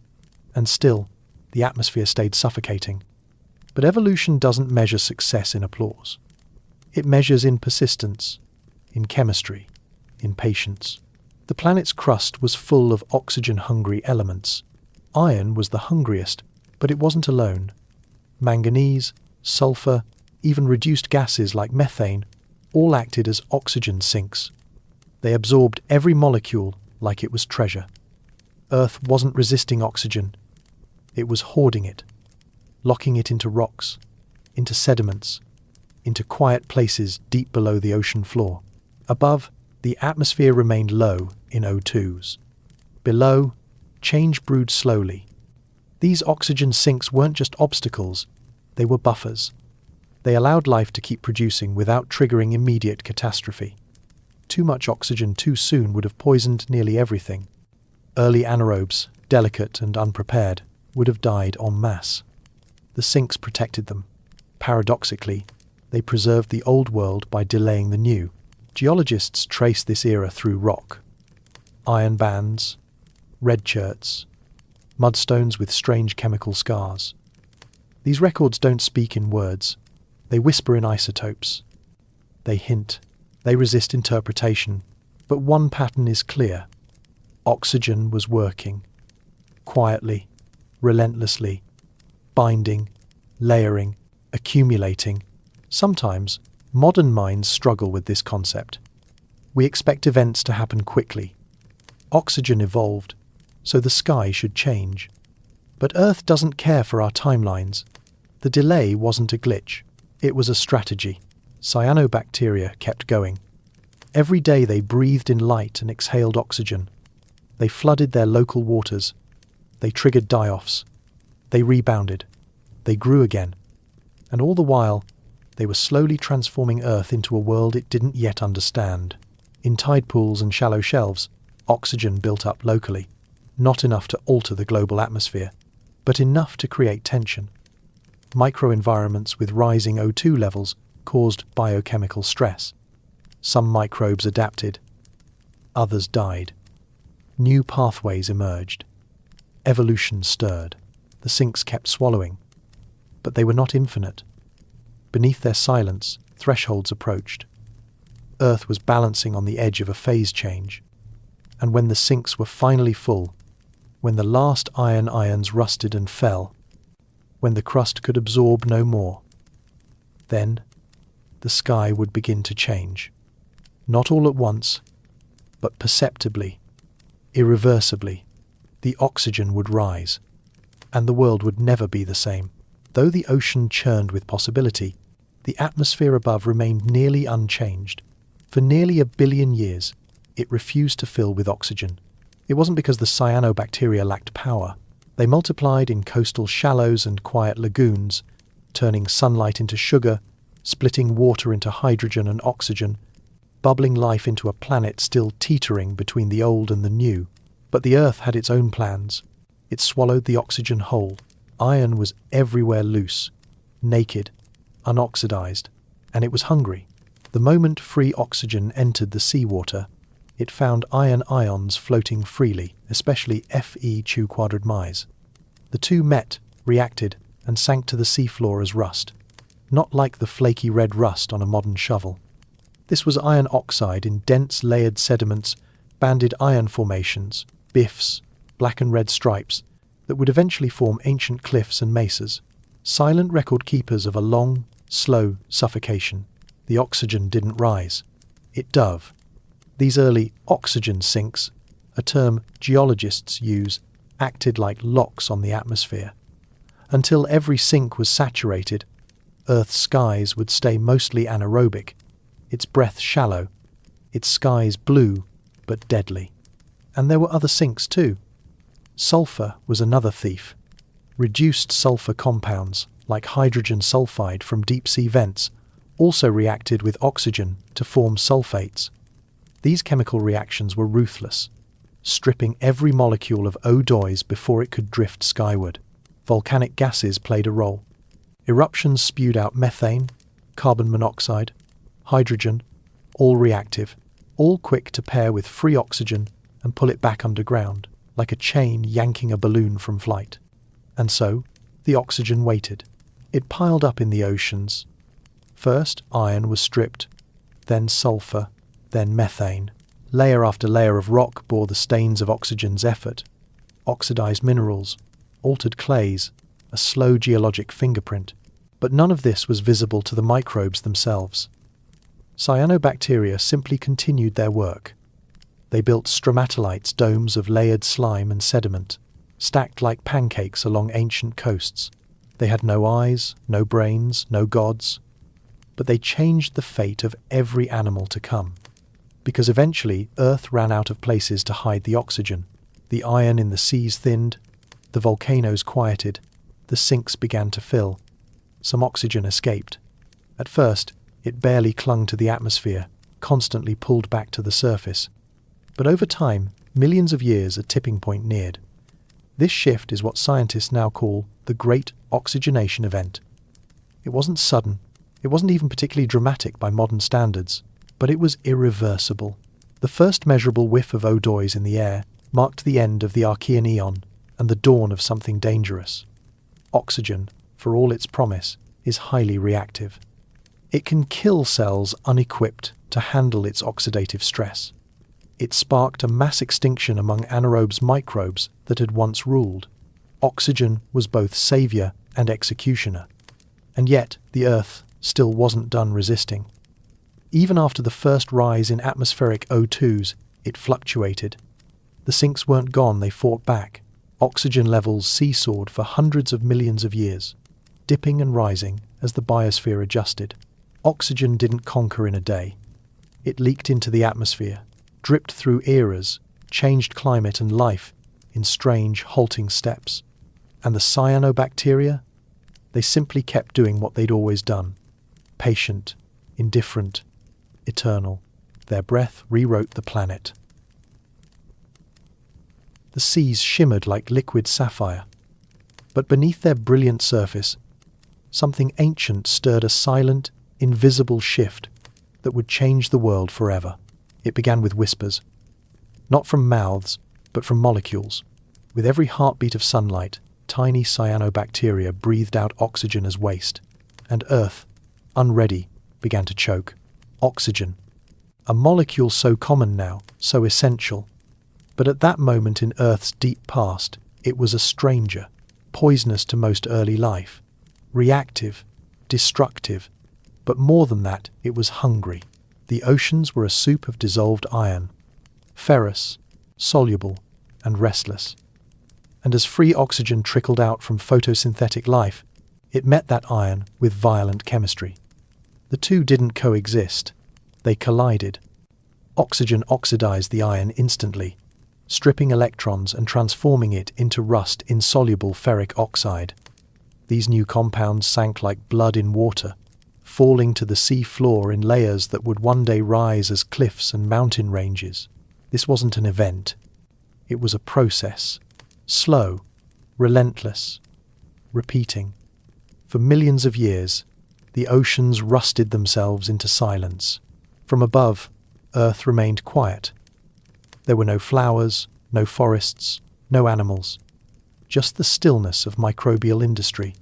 And still, the atmosphere stayed suffocating. But evolution doesn't measure success in applause. It measures in persistence, in chemistry, in patience. The planet's crust was full of oxygen-hungry elements. Iron was the hungriest, but it wasn't alone. Manganese, sulfur, even reduced gases like methane, all acted as oxygen sinks. They absorbed every molecule like it was treasure. Earth wasn't resisting oxygen. It was hoarding it, locking it into rocks, into sediments, into quiet places deep below the ocean floor. Above, the atmosphere remained low in O2s. Below, change brewed slowly. These oxygen sinks weren't just obstacles, they were buffers. They allowed life to keep producing without triggering immediate catastrophe. Too much oxygen too soon would have poisoned nearly everything. Early anaerobes, delicate and unprepared, would have died en masse. The sinks protected them. Paradoxically, they preserved the old world by delaying the new. Geologists trace this era through rock. Iron bands, red cherts, mudstones with strange chemical scars. These records don't speak in words. They whisper in isotopes. They hint. They resist interpretation. But one pattern is clear. Oxygen was working. Quietly, relentlessly, binding, layering, accumulating. Sometimes, modern minds struggle with this concept. We expect events to happen quickly. Oxygen evolved, so the sky should change. But Earth doesn't care for our timelines. The delay wasn't a glitch. It was a strategy. Cyanobacteria kept going. Every day they breathed in light and exhaled oxygen. They flooded their local waters. They triggered die-offs. They rebounded. They grew again. And all the while, they were slowly transforming Earth into a world it didn't yet understand. In tide pools and shallow shelves, oxygen built up locally. Not enough to alter the global atmosphere, but enough to create tension. Microenvironments with rising O2 levels caused biochemical stress. Some microbes adapted, others died. New pathways emerged. Evolution stirred. The sinks kept swallowing. But they were not infinite. Beneath their silence, thresholds approached. Earth was balancing on the edge of a phase change. And when the sinks were finally full, when the last ions rusted and fell, when the crust could absorb no more, then the sky would begin to change. Not all at once, but perceptibly, irreversibly. The oxygen would rise, and the world would never be the same. Though the ocean churned with possibility, the atmosphere above remained nearly unchanged. For nearly 1 billion years, it refused to fill with oxygen. It wasn't because the cyanobacteria lacked power. They multiplied in coastal shallows and quiet lagoons, turning sunlight into sugar, splitting water into hydrogen and oxygen, bubbling life into a planet still teetering between the old and the new. But the Earth had its own plans. It swallowed the oxygen whole. Iron was everywhere loose, naked, unoxidized, and it was hungry. The moment free oxygen entered the seawater, it found iron ions floating freely, especially Fe2+. The two met, reacted, and sank to the seafloor as rust, not like the flaky red rust on a modern shovel. This was iron oxide in dense layered sediments, banded iron formations, biffs, black and red stripes, that would eventually form ancient cliffs and mesas, silent record keepers of a long, slow suffocation. The oxygen didn't rise. It dove. These early oxygen sinks, a term geologists use, acted like locks on the atmosphere. Until every sink was saturated, Earth's skies would stay mostly anaerobic, its breath shallow, its skies blue but deadly. And there were other sinks too. Sulfur was another thief. Reduced sulfur compounds, like hydrogen sulfide from deep-sea vents, also reacted with oxygen to form sulfates. These chemical reactions were ruthless, stripping every molecule of O2s before it could drift skyward. Volcanic gases played a role. Eruptions spewed out methane, carbon monoxide, hydrogen, all reactive, all quick to pair with free oxygen and pull it back underground, like a chain yanking a balloon from flight. And so, the oxygen waited. It piled up in the oceans. First, iron was stripped, then sulfur, then methane. Layer after layer of rock bore the stains of oxygen's effort. Oxidized minerals, altered clays, a slow geologic fingerprint. But none of this was visible to the microbes themselves. Cyanobacteria simply continued their work. They built stromatolites, domes of layered slime and sediment, stacked like pancakes along ancient coasts. They had no eyes, no brains, no gods. But they changed the fate of every animal to come. Because eventually Earth ran out of places to hide the oxygen. The iron in the seas thinned, the volcanoes quieted, the sinks began to fill. Some oxygen escaped. At first, it barely clung to the atmosphere, constantly pulled back to the surface. But over time, millions of years, a tipping point neared. This shift is what scientists now call the Great Oxygenation Event. It wasn't sudden. It wasn't even particularly dramatic by modern standards, but it was irreversible. The first measurable whiff of O2s in the air marked the end of the Archean Eon and the dawn of something dangerous. Oxygen, for all its promise, is highly reactive. It can kill cells unequipped to handle its oxidative stress. It sparked a mass extinction among anaerobes microbes that had once ruled. Oxygen was both savior and executioner. And yet, the Earth still wasn't done resisting. Even after the first rise in atmospheric O2s, it fluctuated. The sinks weren't gone, they fought back. Oxygen levels seesawed for hundreds of millions of years, dipping and rising as the biosphere adjusted. Oxygen didn't conquer in a day. It leaked into the atmosphere, dripped through eras, changed climate and life in strange, halting steps. And the cyanobacteria? They simply kept doing what they'd always done. Patient, indifferent, eternal. Their breath rewrote the planet. The seas shimmered like liquid sapphire. But beneath their brilliant surface, something ancient stirred a silent, invisible shift that would change the world forever. It began with whispers, not from mouths, but from molecules. With every heartbeat of sunlight, tiny cyanobacteria breathed out oxygen as waste, and Earth, unready, began to choke. Oxygen, a molecule so common now, so essential. But at that moment in Earth's deep past, it was a stranger, poisonous to most early life, reactive, destructive. But more than that, it was hungry. The oceans were a soup of dissolved iron, ferrous, soluble, and restless. And as free oxygen trickled out from photosynthetic life, it met that iron with violent chemistry. The two didn't coexist, they collided. Oxygen oxidized the iron instantly, stripping electrons and transforming it into rust-insoluble ferric oxide. These new compounds sank like blood in water, falling to the sea floor in layers that would one day rise as cliffs and mountain ranges. This wasn't an event. It was a process. Slow, relentless, repeating. For millions of years, the oceans rusted themselves into silence. From above, Earth remained quiet. There were no flowers, no forests, no animals. Just the stillness of microbial industry.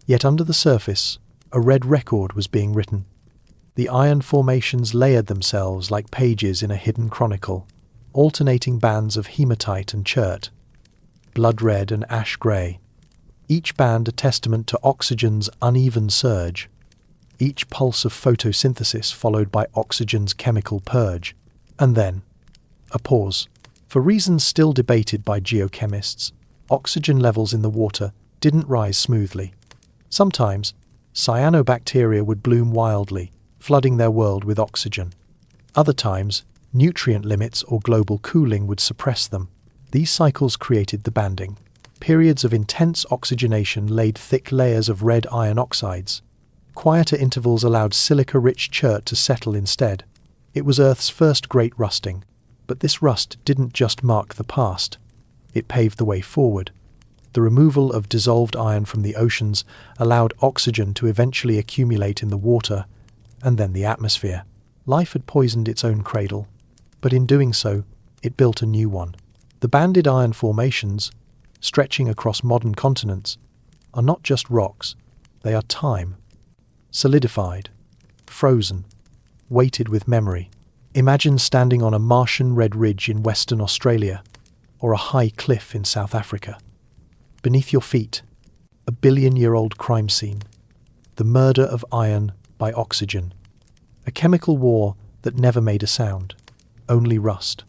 Yet under the surface, a red record was being written. The iron formations layered themselves like pages in a hidden chronicle, alternating bands of hematite and chert, blood red and ash grey, each band a testament to oxygen's uneven surge, each pulse of photosynthesis followed by oxygen's chemical purge, and then a pause. For reasons still debated by geochemists, oxygen levels in the water didn't rise smoothly. Sometimes, cyanobacteria would bloom wildly, flooding their world with oxygen. Other times, nutrient limits or global cooling would suppress them. These cycles created the banding. Periods of intense oxygenation laid thick layers of red iron oxides. Quieter intervals allowed silica-rich chert to settle instead. It was Earth's first great rusting. But this rust didn't just mark the past. It paved the way forward. The removal of dissolved iron from the oceans allowed oxygen to eventually accumulate in the water, and then the atmosphere. Life had poisoned its own cradle, but in doing so, it built a new one. The banded iron formations, stretching across modern continents, are not just rocks, they are time. Solidified, frozen, weighted with memory. Imagine standing on a Martian red ridge in Western Australia, or a high cliff in South Africa. Beneath your feet, a billion-year-old crime scene, the murder of iron by oxygen, a chemical war that never made a sound, only rust.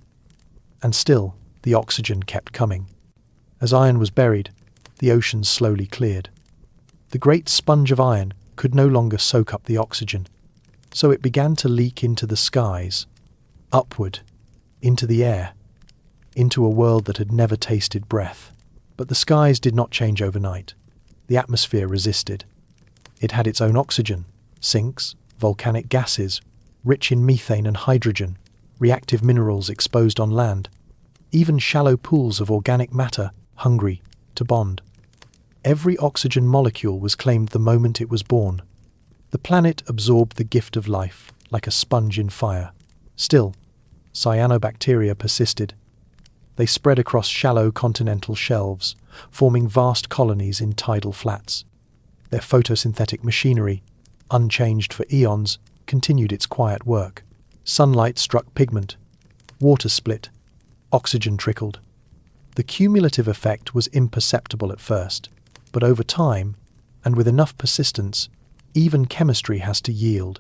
And still, the oxygen kept coming. As iron was buried, the oceans slowly cleared. The great sponge of iron could no longer soak up the oxygen, so it began to leak into the skies, upward, into the air, into a world that had never tasted breath. But the skies did not change overnight. The atmosphere resisted. It had its own oxygen, sinks, volcanic gases, rich in methane and hydrogen, reactive minerals exposed on land, even shallow pools of organic matter hungry to bond. Every oxygen molecule was claimed the moment it was born. The planet absorbed the gift of life like a sponge in fire. Still, cyanobacteria persisted. They spread across shallow continental shelves, forming vast colonies in tidal flats. Their photosynthetic machinery, unchanged for eons, continued its quiet work. Sunlight struck pigment, water split, oxygen trickled. The cumulative effect was imperceptible at first, but over time, and with enough persistence, even chemistry has to yield.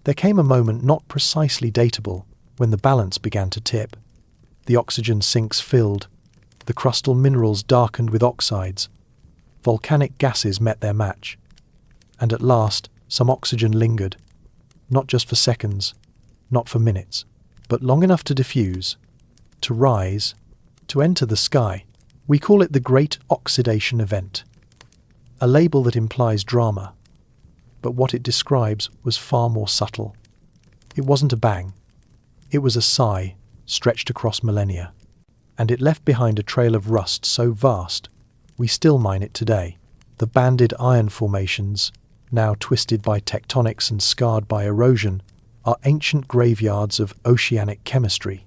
There came a moment not precisely datable when the balance began to tip. The oxygen sinks filled, the crustal minerals darkened with oxides, volcanic gases met their match, and at last some oxygen lingered, not just for seconds, not for minutes, but long enough to diffuse, to rise, to enter the sky. We call it the Great Oxidation Event, a label that implies drama, but what it describes was far more subtle. It wasn't a bang, it was a sigh stretched across millennia, and it left behind a trail of rust so vast we still mine it today. The banded iron formations, now twisted by tectonics and scarred by erosion, are ancient graveyards of oceanic chemistry.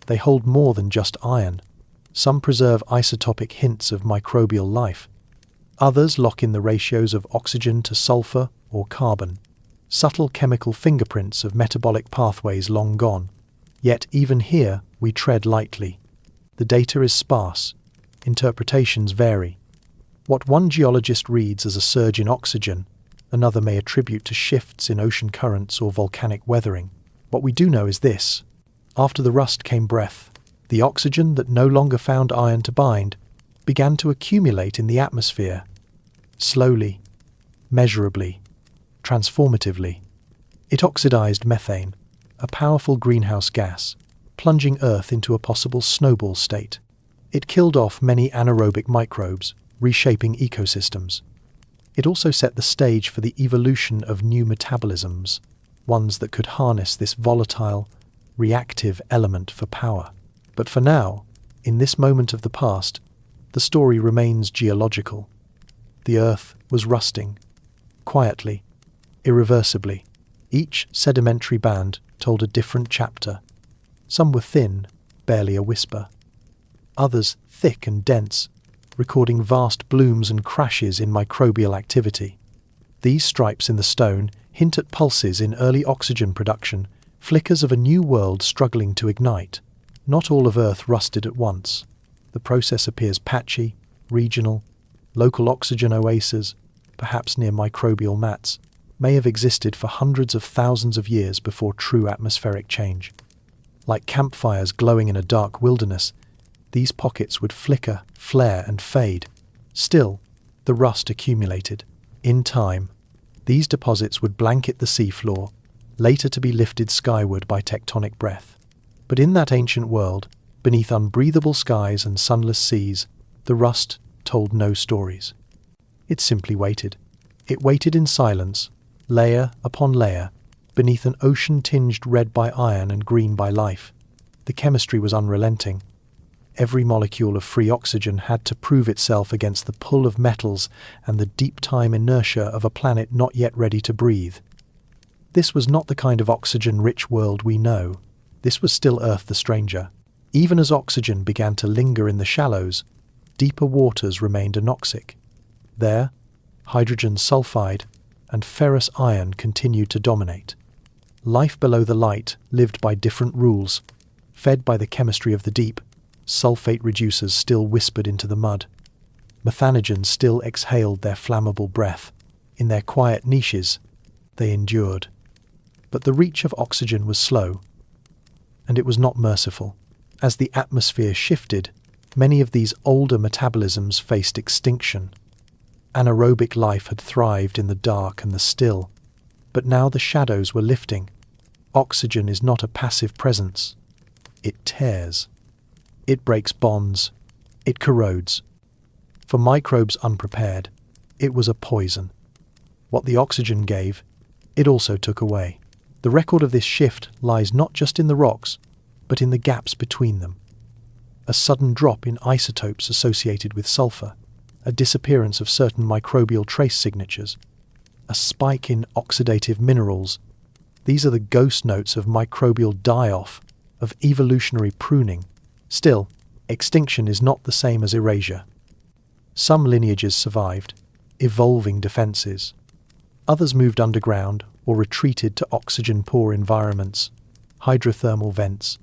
They hold more than just iron. Some preserve isotopic hints of microbial life. Others lock in the ratios of oxygen to sulfur or carbon, subtle chemical fingerprints of metabolic pathways long gone. Yet even here we tread lightly. The data is sparse. Interpretations vary. What one geologist reads as a surge in oxygen, another may attribute to shifts in ocean currents or volcanic weathering. What we do know is this: after the rust came breath. The oxygen that no longer found iron to bind began to accumulate in the atmosphere, slowly, measurably, transformatively. It oxidized methane, a powerful greenhouse gas, plunging Earth into a possible snowball state. It killed off many anaerobic microbes, reshaping ecosystems. It also set the stage for the evolution of new metabolisms, ones that could harness this volatile, reactive element for power. But for now, in this moment of the past, the story remains geological. The Earth was rusting, quietly, irreversibly. Each sedimentary band told a different chapter. Some were thin, barely a whisper. Others thick and dense, recording vast blooms and crashes in microbial activity. These stripes in the stone hint at pulses in early oxygen production, flickers of a new world struggling to ignite. Not all of Earth rusted at once. The process appears patchy, regional. Local oxygen oases, perhaps near microbial mats, may have existed for hundreds of thousands of years before true atmospheric change. Like campfires glowing in a dark wilderness, these pockets would flicker, flare, and fade. Still, the rust accumulated. In time, these deposits would blanket the seafloor, later to be lifted skyward by tectonic breath. But in that ancient world, beneath unbreathable skies and sunless seas, the rust told no stories. It simply waited. It waited in silence, layer upon layer, beneath an ocean tinged red by iron and green by life. The chemistry was unrelenting. Every molecule of free oxygen had to prove itself against the pull of metals and the deep-time inertia of a planet not yet ready to breathe. This was not the kind of oxygen-rich world we know. This was still Earth the stranger. Even as oxygen began to linger in the shallows, deeper waters remained anoxic. There, hydrogen sulfide and ferrous iron continued to dominate. Life below the light lived by different rules. Fed by the chemistry of the deep, sulfate reducers still whispered into the mud. Methanogens still exhaled their flammable breath. In their quiet niches, they endured. But the reach of oxygen was slow, and it was not merciful. As the atmosphere shifted, many of these older metabolisms faced extinction. Anaerobic life had thrived in the dark and the still, but now the shadows were lifting. Oxygen is not a passive presence. It tears. It breaks bonds. It corrodes. For microbes unprepared, it was a poison. What the oxygen gave, it also took away. The record of this shift lies not just in the rocks, but in the gaps between them. A sudden drop in isotopes associated with sulfur, a disappearance of certain microbial trace signatures, a spike in oxidative minerals. These are the ghost notes of microbial die-off, of evolutionary pruning. Still, extinction is not the same as erasure. Some lineages survived, evolving defenses. Others moved underground or retreated to oxygen-poor environments, hydrothermal vents,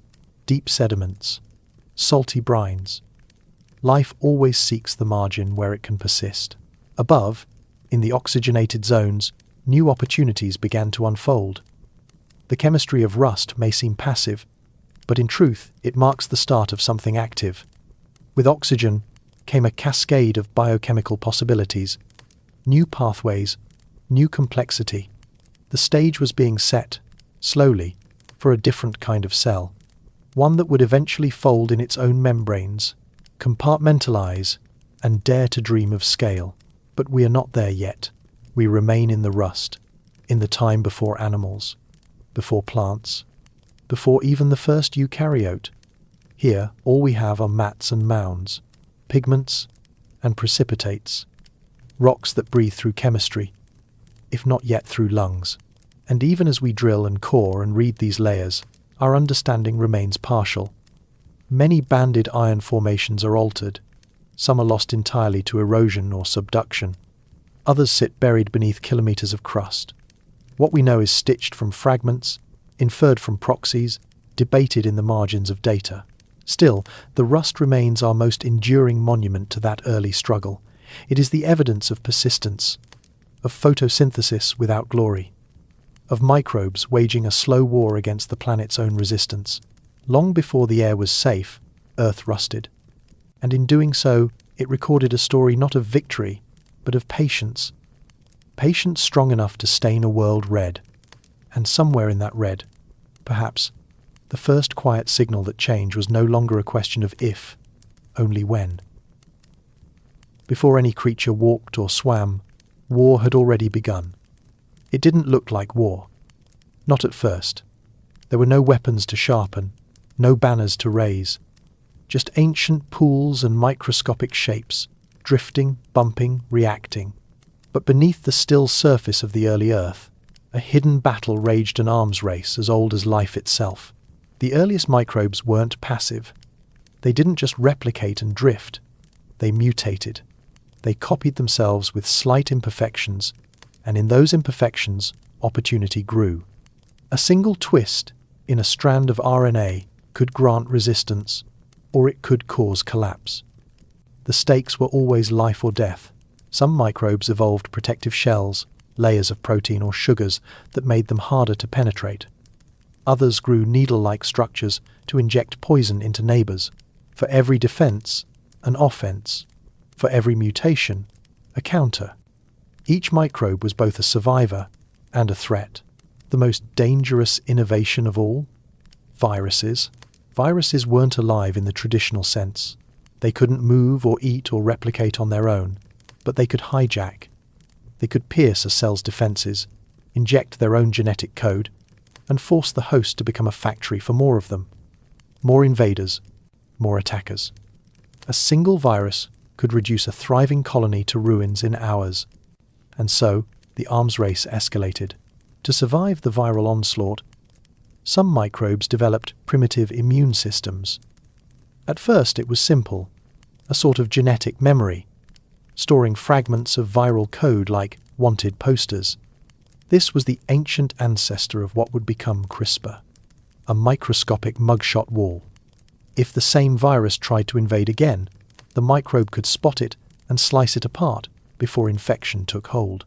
deep sediments, salty brines. Life always seeks the margin where it can persist. Above, in the oxygenated zones, new opportunities began to unfold. The chemistry of rust may seem passive, but in truth it marks the start of something active. With oxygen came a cascade of biochemical possibilities, new pathways, new complexity. The stage was being set, slowly, for a different kind of cell, one that would eventually fold in its own membranes, compartmentalize, and dare to dream of scale. But we are not there yet. We remain in the rust, in the time before animals, before plants, before even the first eukaryote. Here, all we have are mats and mounds, pigments and precipitates, rocks that breathe through chemistry, if not yet through lungs. And even as we drill and core and read these layers, our understanding remains partial. Many banded iron formations are altered. Some are lost entirely to erosion or subduction. Others sit buried beneath kilometers of crust. What we know is stitched from fragments, inferred from proxies, debated in the margins of data. Still, the rust remains our most enduring monument to that early struggle. It is the evidence of persistence, of photosynthesis without glory, of microbes waging a slow war against the planet's own resistance. Long before the air was safe, Earth rusted. And in doing so, it recorded a story not of victory, but of patience. Patience strong enough to stain a world red. And somewhere in that red, perhaps, the first quiet signal that change was no longer a question of if, only when. Before any creature walked or swam, war had already begun. It didn't look like war. Not at first. There were no weapons to sharpen, no banners to raise. Just ancient pools and microscopic shapes, drifting, bumping, reacting. But beneath the still surface of the early Earth, a hidden battle raged, an arms race as old as life itself. The earliest microbes weren't passive. They didn't just replicate and drift. They mutated. They copied themselves with slight imperfections, and in those imperfections, opportunity grew. A single twist in a strand of RNA could grant resistance, or it could cause collapse. The stakes were always life or death. Some microbes evolved protective shells, layers of protein or sugars that made them harder to penetrate. Others grew needle-like structures to inject poison into neighbors. For every defense, an offense. For every mutation, a counter. Each microbe was both a survivor and a threat. The most dangerous innovation of all? Viruses. Viruses weren't alive in the traditional sense. They couldn't move or eat or replicate on their own, but they could hijack. They could pierce a cell's defenses, inject their own genetic code, and force the host to become a factory for more of them. More invaders, more attackers. A single virus could reduce a thriving colony to ruins in hours. And so, the arms race escalated. To survive the viral onslaught, some microbes developed primitive immune systems. At first it was simple, a sort of genetic memory, storing fragments of viral code like wanted posters. This was the ancient ancestor of what would become CRISPR, a microscopic mugshot wall. If the same virus tried to invade again, the microbe could spot it and slice it apart before infection took hold.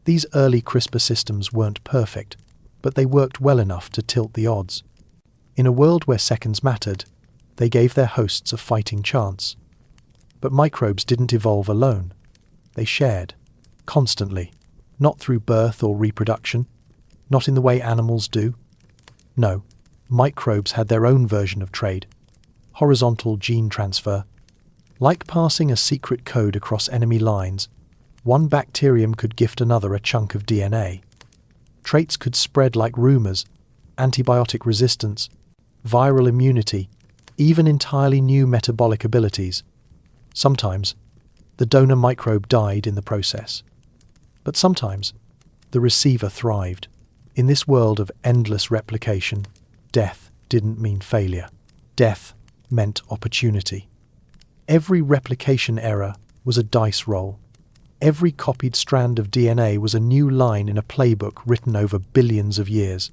These early CRISPR systems weren't perfect, but they worked well enough to tilt the odds. In a world where seconds mattered, they gave their hosts a fighting chance. But microbes didn't evolve alone. They shared, constantly, not through birth or reproduction, not in the way animals do. No, microbes had their own version of trade, horizontal gene transfer. Like passing a secret code across enemy lines, one bacterium could gift another a chunk of DNA. Traits could spread like rumors, antibiotic resistance, viral immunity, even entirely new metabolic abilities. Sometimes, the donor microbe died in the process. But sometimes, the receiver thrived. In this world of endless replication, death didn't mean failure. Death meant opportunity. Every replication error was a dice roll. Every copied strand of DNA was a new line in a playbook written over billions of years.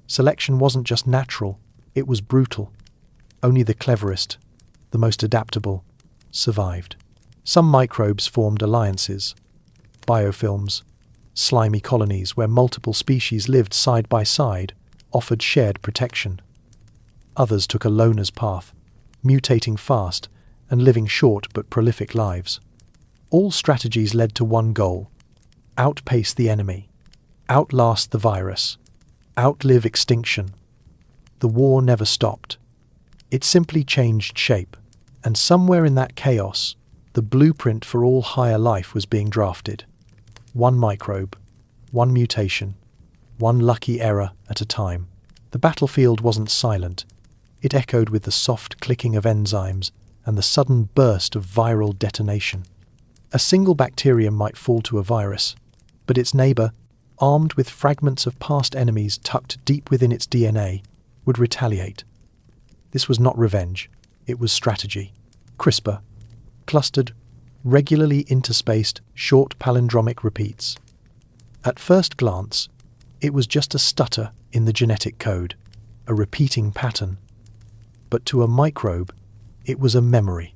Selection wasn't just natural, it was brutal. Only the cleverest, the most adaptable, survived. Some microbes formed alliances, biofilms, slimy colonies where multiple species lived side by side, offered shared protection. Others took a loner's path, mutating fast and living short but prolific lives. All strategies led to one goal: outpace the enemy, outlast the virus, outlive extinction. The war never stopped. It simply changed shape, and somewhere in that chaos, the blueprint for all higher life was being drafted. One microbe, one mutation, one lucky error at a time. The battlefield wasn't silent. It echoed with the soft clicking of enzymes and the sudden burst of viral detonation. A single bacterium might fall to a virus, But its neighbour, armed with fragments of past enemies tucked deep within its DNA, would retaliate. This was not revenge, it was strategy. CRISPR, clustered, regularly interspaced, short palindromic repeats. At first glance, it was just a stutter in the genetic code, a repeating pattern. But to a microbe, it was a memory,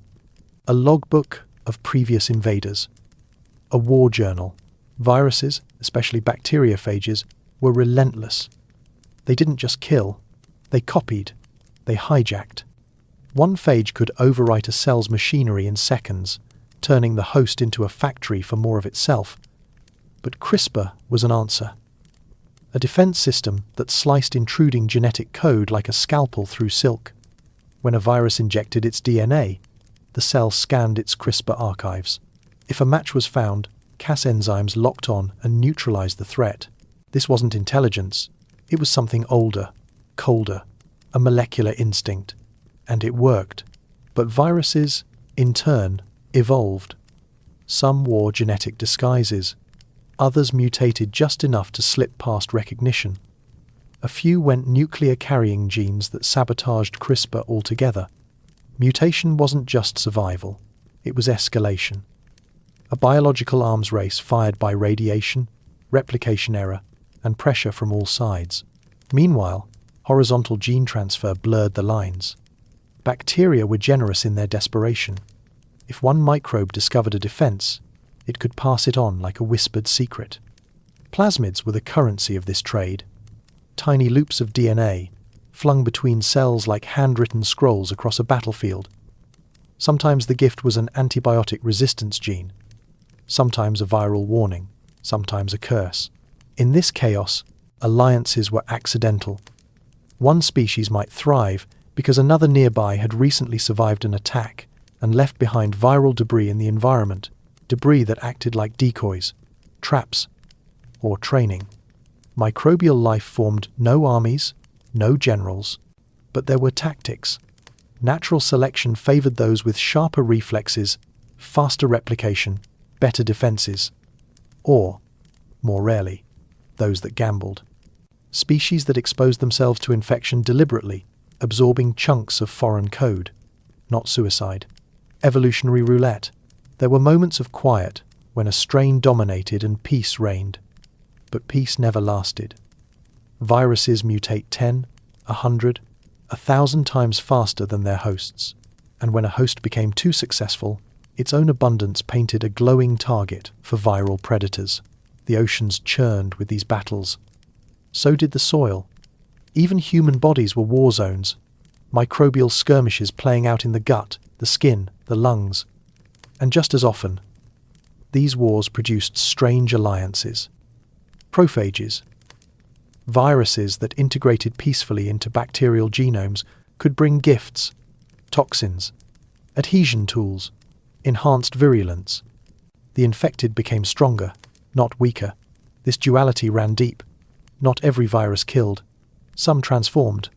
a logbook of previous invaders, a war journal. Viruses, especially bacteriophages, were relentless. They didn't just kill, they copied, they hijacked. One phage could overwrite a cell's machinery in seconds, turning the host into a factory for more of itself. But CRISPR was an answer. A defense system that sliced intruding genetic code like a scalpel through silk. When a virus injected its DNA, the cell scanned its CRISPR archives. If a match was found, Cas enzymes locked on and neutralized the threat. This wasn't intelligence. It was something older, colder, a molecular instinct. And it worked. But viruses, in turn, evolved. Some wore genetic disguises. Others mutated just enough to slip past recognition. A few went nuclear-carrying genes that sabotaged CRISPR altogether. Mutation wasn't just survival. It was escalation. A biological arms race fired by radiation, replication error, and pressure from all sides. Meanwhile, horizontal gene transfer blurred the lines. Bacteria were generous in their desperation. If one microbe discovered a defense, it could pass it on like a whispered secret. Plasmids were the currency of this trade. Tiny loops of DNA, flung between cells like handwritten scrolls across a battlefield. Sometimes the gift was an antibiotic resistance gene. Sometimes a viral warning, sometimes a curse. In this chaos, alliances were accidental. One species might thrive because another nearby had recently survived an attack and left behind viral debris in the environment, debris that acted like decoys, traps, or training. Microbial life formed no armies, no generals, but there were tactics. Natural selection favored those with sharper reflexes, faster replication, better defenses, or, more rarely, those that gambled. Species that exposed themselves to infection deliberately, absorbing chunks of foreign code, not suicide. Evolutionary roulette. There were moments of quiet when a strain dominated and peace reigned. But peace never lasted. Viruses mutate 10, 100, 1,000 times faster than their hosts. And when a host became too successful, its own abundance painted a glowing target for viral predators. The oceans churned with these battles. So did the soil. Even human bodies were war zones, microbial skirmishes playing out in the gut, the skin, the lungs. And just as often, these wars produced strange alliances. Prophages, viruses that integrated peacefully into bacterial genomes, could bring gifts, toxins, adhesion tools, enhanced virulence. The infected became stronger, not weaker. This duality ran deep. Not every virus killed. Some transformed.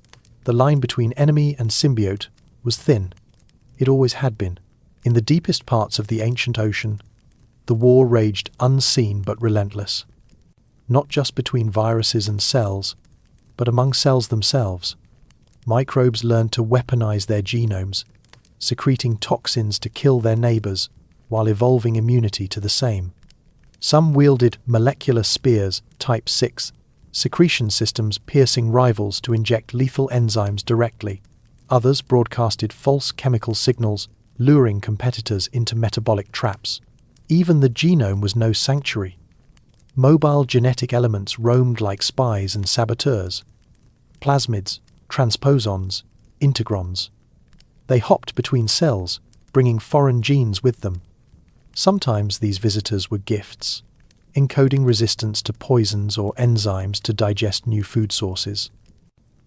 The line between enemy and symbiote was thin. It always had been. In the deepest parts of the ancient ocean, the war raged unseen but relentless. Not just between viruses and cells, but among cells themselves. Microbes learned to weaponize their genomes, secreting toxins to kill their neighbors while evolving immunity to the same. Some wielded molecular spears, type 6, secretion systems piercing rivals to inject lethal enzymes directly. Others broadcasted false chemical signals, luring competitors into metabolic traps. Even the genome was no sanctuary. Mobile genetic elements roamed like spies and saboteurs. Plasmids, transposons, integrons. They hopped between cells, bringing foreign genes with them. Sometimes these visitors were gifts, encoding resistance to poisons or enzymes to digest new food sources.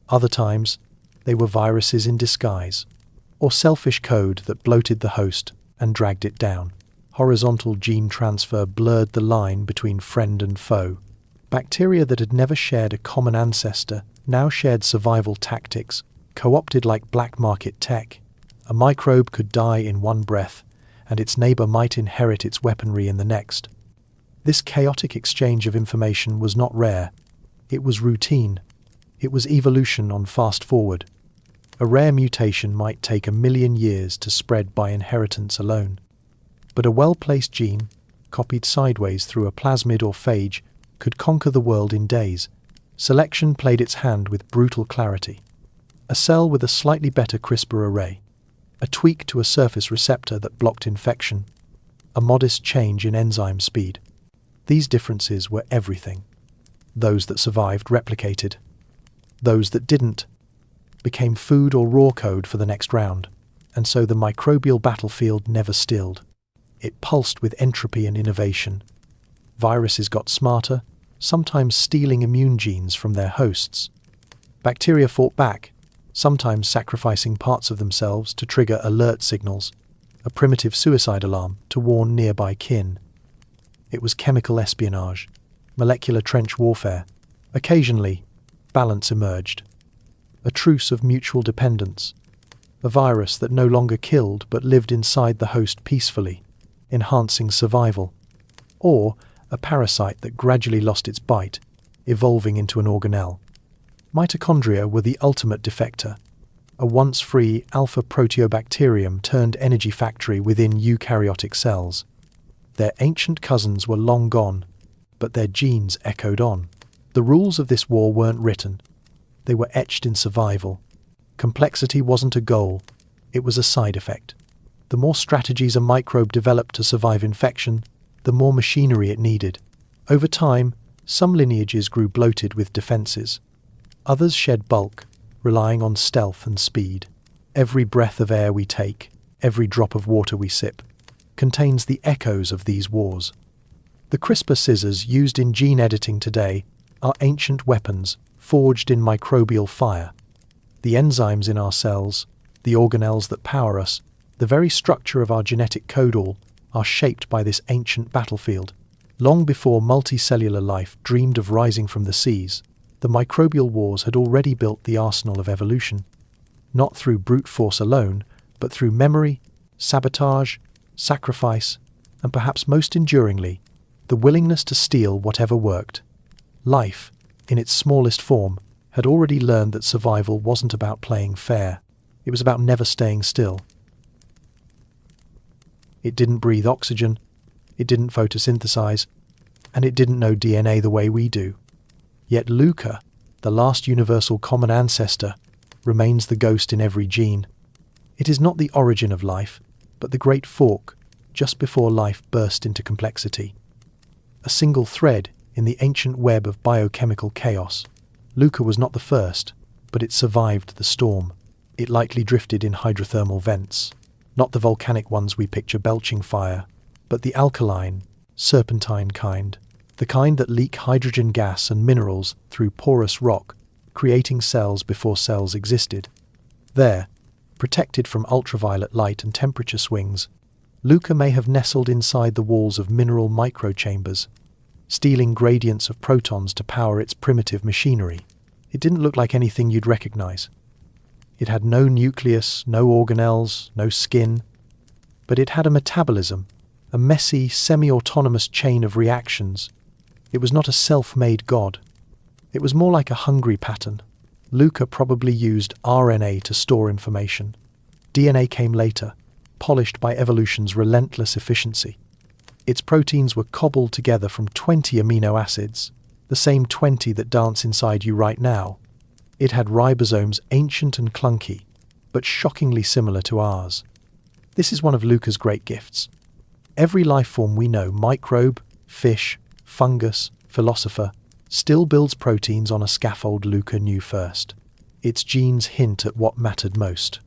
Other times, they were viruses in disguise, or selfish code that bloated the host and dragged it down. Horizontal gene transfer blurred the line between friend and foe. Bacteria that had never shared a common ancestor now shared survival tactics, co-opted like black market tech. A microbe could die in one breath, and its neighbor might inherit its weaponry in the next. This chaotic exchange of information was not rare. It was routine. It was evolution on fast forward. A rare mutation might take 1,000,000 years to spread by inheritance alone. But a well-placed gene, copied sideways through a plasmid or phage, could conquer the world in days. Selection played its hand with brutal clarity. A cell with a slightly better CRISPR array, a tweak to a surface receptor that blocked infection, a modest change in enzyme speed. These differences were everything. Those that survived replicated. Those that didn't became food or raw code for the next round, and so the microbial battlefield never stilled. It pulsed with entropy and innovation. Viruses got smarter, sometimes stealing immune genes from their hosts. Bacteria fought back, sometimes sacrificing parts of themselves to trigger alert signals, a primitive suicide alarm to warn nearby kin. It was chemical espionage, molecular trench warfare. Occasionally, balance emerged. A truce of mutual dependence. A virus that no longer killed but lived inside the host peacefully, enhancing survival. Or a parasite that gradually lost its bite, evolving into an organelle. Mitochondria were the ultimate defector, a once-free alpha proteobacterium turned energy factory within eukaryotic cells. Their ancient cousins were long gone, but their genes echoed on. The rules of this war weren't written. They were etched in survival. Complexity wasn't a goal, it was a side effect. The more strategies a microbe developed to survive infection, the more machinery it needed. Over time, some lineages grew bloated with defenses. Others shed bulk, relying on stealth and speed. Every breath of air we take, every drop of water we sip, contains the echoes of these wars. The CRISPR scissors used in gene editing today are ancient weapons forged in microbial fire. The enzymes in our cells, the organelles that power us, the very structure of our genetic code all are shaped by this ancient battlefield. Long before multicellular life dreamed of rising from the seas, the microbial wars had already built the arsenal of evolution, not through brute force alone, but through memory, sabotage, sacrifice, and perhaps most enduringly, the willingness to steal whatever worked. Life, in its smallest form, had already learned that survival wasn't about playing fair. It was about never staying still. It didn't breathe oxygen, it didn't photosynthesize, and it didn't know DNA the way we do. Yet LUCA, the last universal common ancestor, remains the ghost in every gene. It is not the origin of life, but the great fork, just before life burst into complexity. A single thread in the ancient web of biochemical chaos. LUCA was not the first, but it survived the storm. It likely drifted in hydrothermal vents. Not the volcanic ones we picture belching fire, but the alkaline, serpentine kind. The kind that leak hydrogen gas and minerals through porous rock, creating cells before cells existed. There, protected from ultraviolet light and temperature swings, LUCA may have nestled inside the walls of mineral microchambers, stealing gradients of protons to power its primitive machinery. It didn't look like anything you'd recognize. It had no nucleus, no organelles, no skin, but it had a metabolism, a messy, semi-autonomous chain of reactions. It was not a self-made god. It was more like a hungry pattern. LUCA probably used RNA to store information. DNA came later, polished by evolution's relentless efficiency. Its proteins were cobbled together from 20 amino acids, the same 20 that dance inside you right now. It had ribosomes ancient and clunky, but shockingly similar to ours. This is one of LUCA's great gifts. Every life form we know, microbe, fish, fungus, philosopher, still builds proteins on a scaffold LUCA knew first. Its genes hint at what mattered most.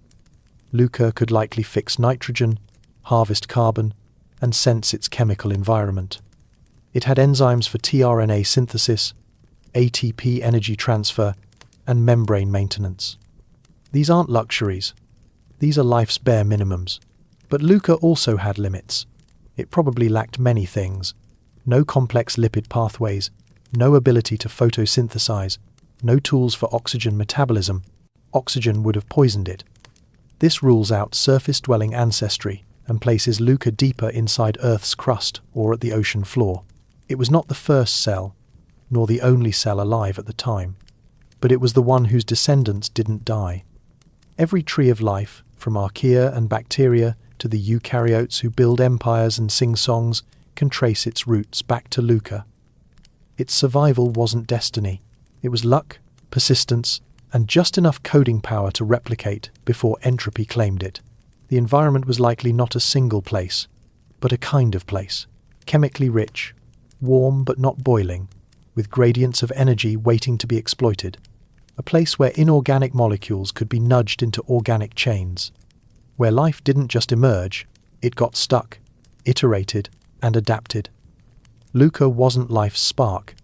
LUCA could likely fix nitrogen, harvest carbon, and sense its chemical environment. It had enzymes for tRNA synthesis, ATP energy transfer, and membrane maintenance. These aren't luxuries. These are life's bare minimums. But LUCA also had limits. It probably lacked many things. No complex lipid pathways, no ability to photosynthesize, no tools for oxygen metabolism. Oxygen would have poisoned it. This rules out surface-dwelling ancestry and places LUCA deeper inside Earth's crust or at the ocean floor. It was not the first cell, nor the only cell alive at the time, but it was the one whose descendants didn't die. Every tree of life, from archaea and bacteria to the eukaryotes who build empires and sing songs, can trace its roots back to LUCA. Its survival wasn't destiny. It was luck, persistence, and just enough coding power to replicate before entropy claimed it. The environment was likely not a single place, but a kind of place, chemically rich, warm but not boiling, with gradients of energy waiting to be exploited. A place where inorganic molecules could be nudged into organic chains. Where life didn't just emerge, it got stuck, iterated, and adapted. LUCA wasn't life's spark.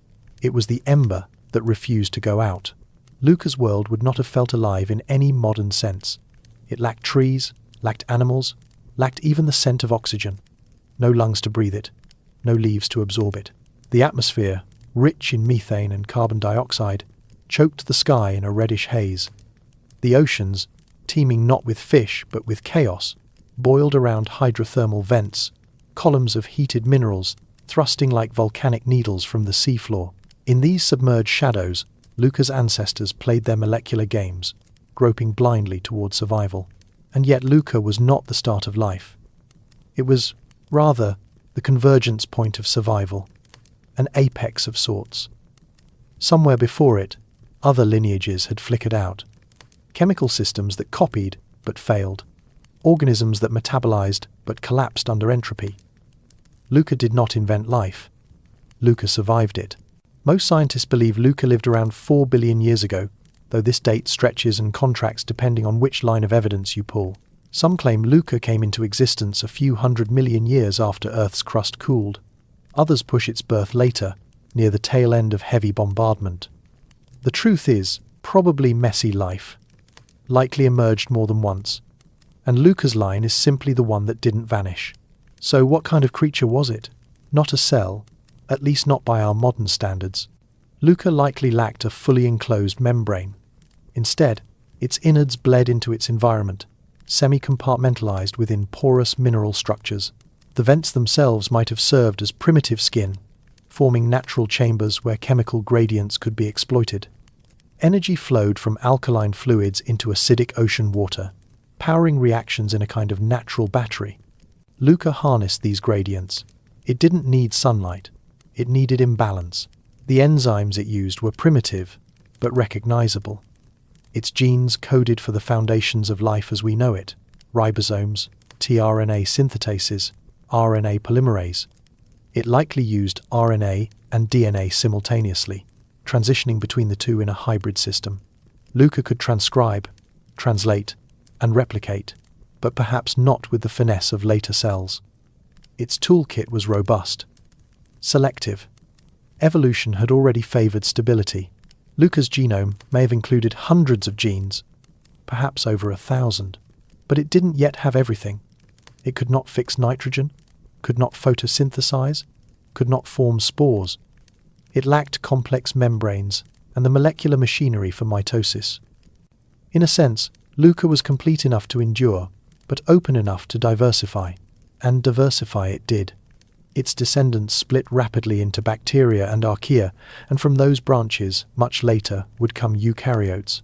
It was the ember that refused to go out. LUCA's world would not have felt alive in any modern sense. It lacked trees, lacked animals, lacked even the scent of oxygen. No lungs to breathe it, no leaves to absorb it. The atmosphere, rich in methane and carbon dioxide, choked the sky in a reddish haze. The oceans, teeming not with fish but with chaos, boiled around hydrothermal vents, columns of heated minerals thrusting like volcanic needles from the seafloor. In these submerged shadows, LUCA's ancestors played their molecular games, groping blindly toward survival. And yet LUCA was not the start of life. It was, rather, the convergence point of survival, an apex of sorts. Somewhere before it, other lineages had flickered out. Chemical systems that copied but failed. Organisms that metabolized but collapsed under entropy. LUCA did not invent life. LUCA survived it. Most scientists believe LUCA lived around 4 billion years ago, though this date stretches and contracts depending on which line of evidence you pull. Some claim LUCA came into existence a few 100 million years after Earth's crust cooled. Others push its birth later, near the tail end of heavy bombardment. The truth is, probably messy life. Likely emerged more than once. And LUCA's line is simply the one that didn't vanish. So what kind of creature was it? Not a cell, at least not by our modern standards. LUCA likely lacked a fully enclosed membrane. Instead, its innards bled into its environment, semi-compartmentalized within porous mineral structures. The vents themselves might have served as primitive skin, forming natural chambers where chemical gradients could be exploited. Energy flowed from alkaline fluids into acidic ocean water, powering reactions in a kind of natural battery. LUCA harnessed these gradients. It didn't need sunlight. It needed imbalance. The enzymes it used were primitive, but recognizable. Its genes coded for the foundations of life as we know it: ribosomes, tRNA synthetases, RNA polymerase. It likely used RNA and DNA simultaneously, transitioning between the two in a hybrid system. LUCA could transcribe, translate, and replicate, but perhaps not with the finesse of later cells. Its toolkit was robust, selective. Evolution had already favored stability. LUCA's genome may have included hundreds of genes, perhaps over 1,000, but it didn't yet have everything. It could not fix nitrogen, could not photosynthesize, could not form spores. It lacked complex membranes and the molecular machinery for mitosis. In a sense, LUCA was complete enough to endure, but open enough to diversify, and diversify it did. Its descendants split rapidly into bacteria and archaea, and from those branches, much later, would come eukaryotes.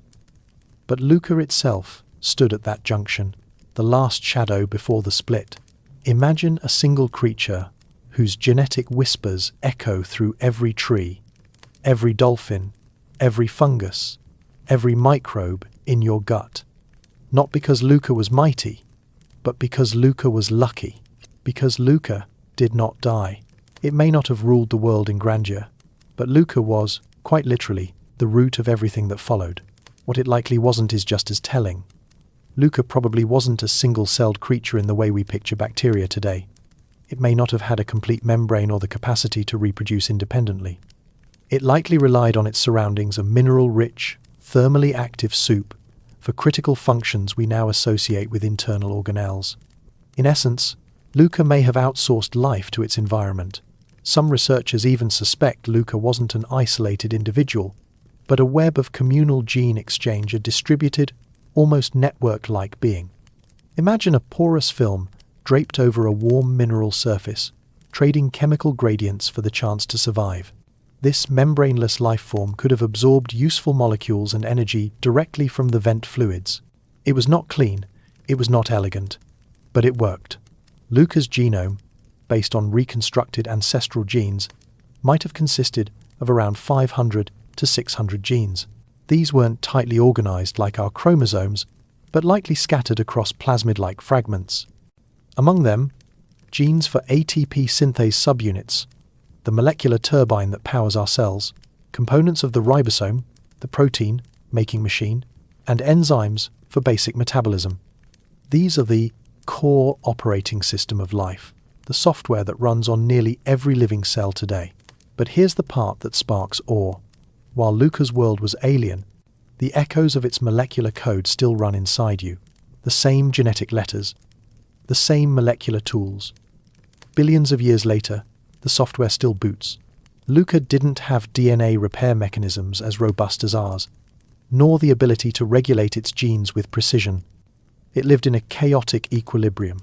But LUCA itself stood at that junction, the last shadow before the split. Imagine a single creature whose genetic whispers echo through every tree, every dolphin, every fungus, every microbe in your gut. Not because LUCA was mighty, but because LUCA was lucky, because LUCA did not die. It may not have ruled the world in grandeur, but LUCA was, quite literally, the root of everything that followed. What it likely wasn't is just as telling. LUCA probably wasn't a single-celled creature in the way we picture bacteria today. It may not have had a complete membrane or the capacity to reproduce independently. It likely relied on its surroundings, a mineral-rich, thermally active soup, for critical functions we now associate with internal organelles. In essence, LUCA may have outsourced life to its environment. Some researchers even suspect LUCA wasn't an isolated individual, but a web of communal gene exchange, a distributed, almost network-like being. Imagine a porous film draped over a warm mineral surface, trading chemical gradients for the chance to survive. This membraneless life form could have absorbed useful molecules and energy directly from the vent fluids. It was not clean, it was not elegant, but it worked. LUCA's genome, based on reconstructed ancestral genes, might have consisted of around 500 to 600 genes. These weren't tightly organized like our chromosomes, but lightly scattered across plasmid-like fragments. Among them, genes for ATP synthase subunits, the molecular turbine that powers our cells, components of the ribosome, the protein-making machine, and enzymes for basic metabolism. These are the core operating system of life, the software that runs on nearly every living cell today. But here's the part that sparks awe. While LUCA's world was alien, the echoes of its molecular code still run inside you. The same genetic letters, the same molecular tools. Billions of years later, the software still boots. LUCA didn't have DNA repair mechanisms as robust as ours, nor the ability to regulate its genes with precision. It lived in a chaotic equilibrium,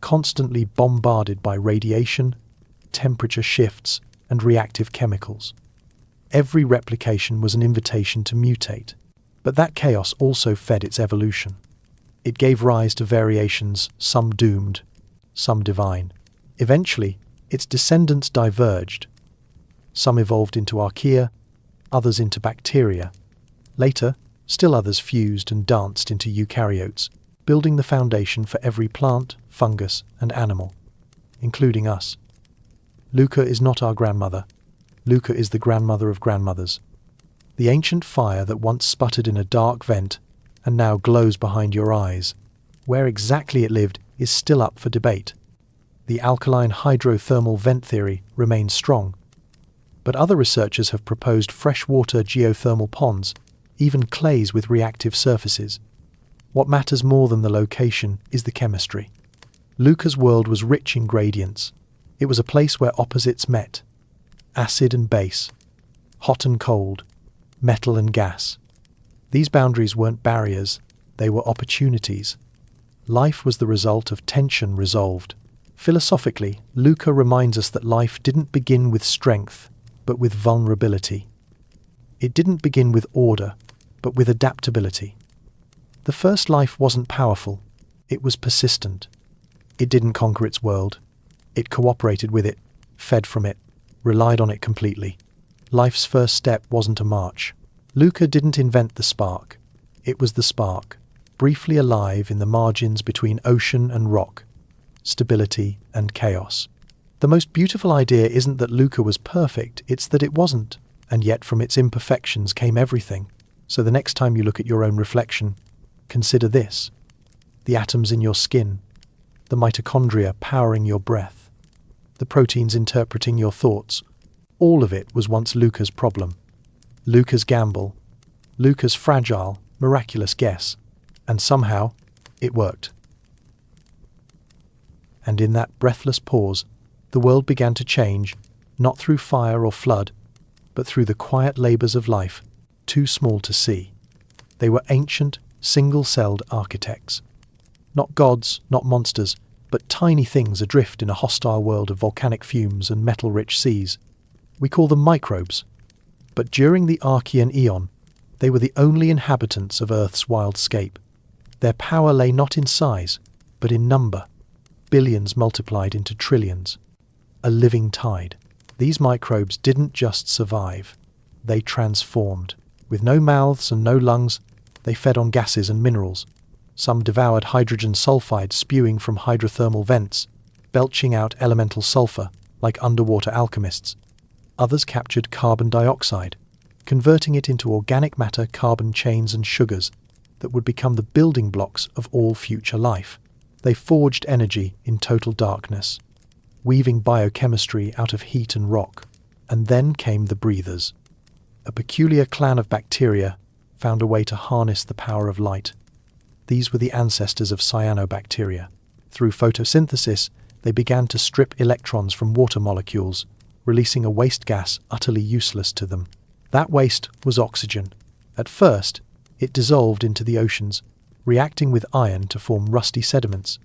constantly bombarded by radiation, temperature shifts, and reactive chemicals. Every replication was an invitation to mutate, but that chaos also fed its evolution. It gave rise to variations, some doomed, some divine. Eventually, its descendants diverged. Some evolved into archaea, others into bacteria. Later, still others fused and danced into eukaryotes, building the foundation for every plant, fungus, and animal, including us. LUCA is not our grandmother. LUCA is the grandmother of grandmothers. The ancient fire that once sputtered in a dark vent and now glows behind your eyes. Where exactly it lived is still up for debate. The alkaline hydrothermal vent theory remains strong, but other researchers have proposed freshwater geothermal ponds, even clays with reactive surfaces. What matters more than the location is the chemistry. LUCA's world was rich in gradients. It was a place where opposites met. Acid and base, hot and cold, metal and gas. These boundaries weren't barriers, they were opportunities. Life was the result of tension resolved. Philosophically, LUCA reminds us that life didn't begin with strength, but with vulnerability. It didn't begin with order, but with adaptability. The first life wasn't powerful, it was persistent. It didn't conquer its world. It cooperated with it, fed from it, relied on it completely. Life's first step wasn't a march. LUCA didn't invent the spark. It was the spark, briefly alive in the margins between ocean and rock, stability and chaos. The most beautiful idea isn't that LUCA was perfect, it's that it wasn't, and yet from its imperfections came everything. So the next time you look at your own reflection, consider this: the atoms in your skin, the mitochondria powering your breath, the proteins interpreting your thoughts. All of it was once LUCA's problem, LUCA's gamble, LUCA's fragile, miraculous guess, and somehow it worked. And in that breathless pause, the world began to change, not through fire or flood, but through the quiet labours of life, too small to see. They were ancient, single-celled architects. Not gods, not monsters, but tiny things adrift in a hostile world of volcanic fumes and metal-rich seas. We call them microbes. But during the Archean Eon, they were the only inhabitants of Earth's wildscape. Their power lay not in size, but in number. Billions multiplied into trillions. A living tide. These microbes didn't just survive. They transformed. With no mouths and no lungs, they fed on gases and minerals. Some devoured hydrogen sulfide spewing from hydrothermal vents, belching out elemental sulfur like underwater alchemists. Others captured carbon dioxide, converting it into organic matter, carbon chains and sugars that would become the building blocks of all future life. They forged energy in total darkness, weaving biochemistry out of heat and rock. And then came the breathers. A peculiar clan of bacteria found a way to harness the power of light. These were the ancestors of cyanobacteria. Through photosynthesis, they began to strip electrons from water molecules, releasing a waste gas utterly useless to them. That waste was oxygen. At first, it dissolved into the oceans, reacting with iron to form rusty sediments.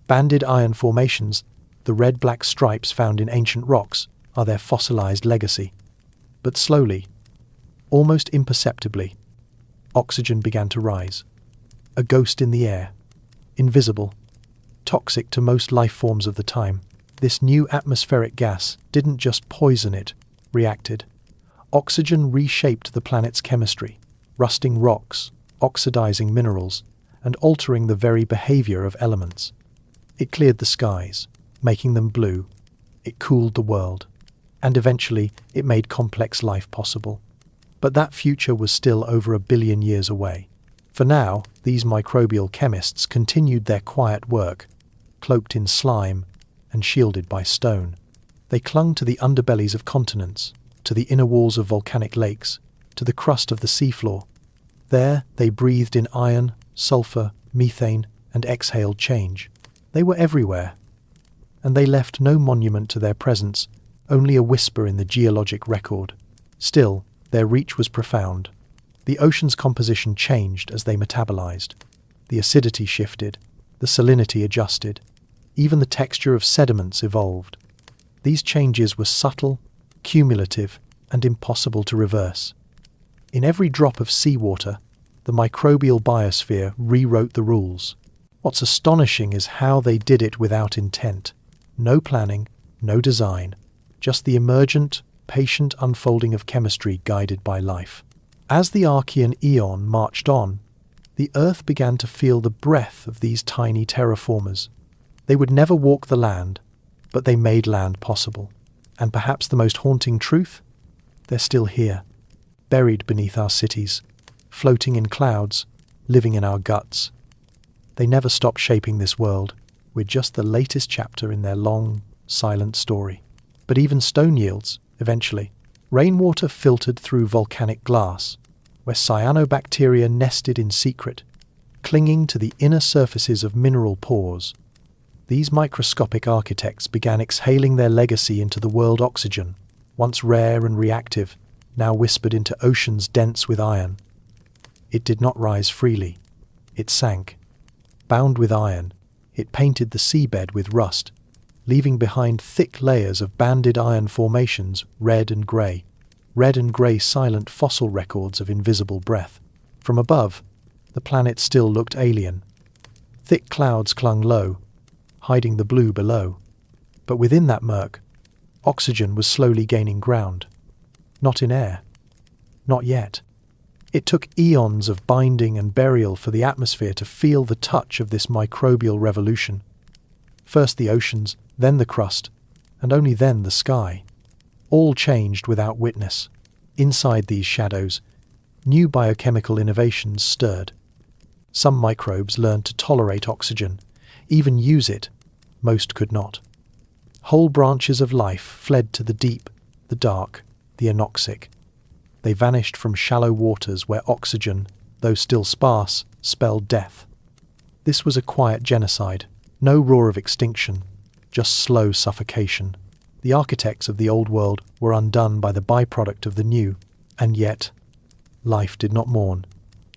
Banded iron formations, The red-black stripes found in ancient rocks are their fossilized legacy. But slowly, almost imperceptibly, oxygen began to rise. A ghost in the air, invisible, toxic to most life forms of the time. This new atmospheric gas didn't just poison it, reacted. Oxygen reshaped the planet's chemistry, rusting rocks, oxidizing minerals, and altering the very behavior of elements. It cleared the skies, making them blue. It cooled the world. And eventually, it made complex life possible. But that future was still over 1 billion years away. For now, these microbial chemists continued their quiet work, cloaked in slime and shielded by stone. They clung to the underbellies of continents, to the inner walls of volcanic lakes, to the crust of the seafloor. There, they breathed in iron, sulfur, methane, and exhaled change. They were everywhere, and they left no monument to their presence, only a whisper in the geologic record. Still, their reach was profound. The ocean's composition changed as they metabolized. The acidity shifted, the salinity adjusted. Even the texture of sediments evolved. These changes were subtle, cumulative, and impossible to reverse. In every drop of seawater, the microbial biosphere rewrote the rules. What's astonishing is how they did it without intent. No planning, no design, just the emergent, patient unfolding of chemistry guided by life. As the Archean Eon marched on, the Earth began to feel the breath of these tiny terraformers. They would never walk the land, but they made land possible. And perhaps the most haunting truth? They're still here, buried beneath our cities, floating in clouds, living in our guts. They never stopped shaping this world. We're just the latest chapter in their long, silent story. But even stone yields, eventually. Rainwater filtered through volcanic glass, where cyanobacteria nested in secret, clinging to the inner surfaces of mineral pores. These microscopic architects began exhaling their legacy into the world. Oxygen, once rare and reactive, now whispered into oceans dense with iron. It did not rise freely. It sank. Bound with iron, it painted the seabed with rust, leaving behind thick layers of banded iron formations, red and grey silent fossil records of invisible breath. From above, the planet still looked alien. Thick clouds clung low, hiding the blue below. But within that murk, oxygen was slowly gaining ground. Not in air. Not yet. It took eons of binding and burial for the atmosphere to feel the touch of this microbial revolution. First the oceans, then the crust, and only then the sky. All changed without witness. Inside these shadows, new biochemical innovations stirred. Some microbes learned to tolerate oxygen, even use it. Most could not. Whole branches of life fled to the deep, the dark, the anoxic. They vanished from shallow waters where oxygen, though still sparse, spelled death. This was a quiet genocide, no roar of extinction, just slow suffocation. The architects of the old world were undone by the byproduct of the new, and yet, life did not mourn.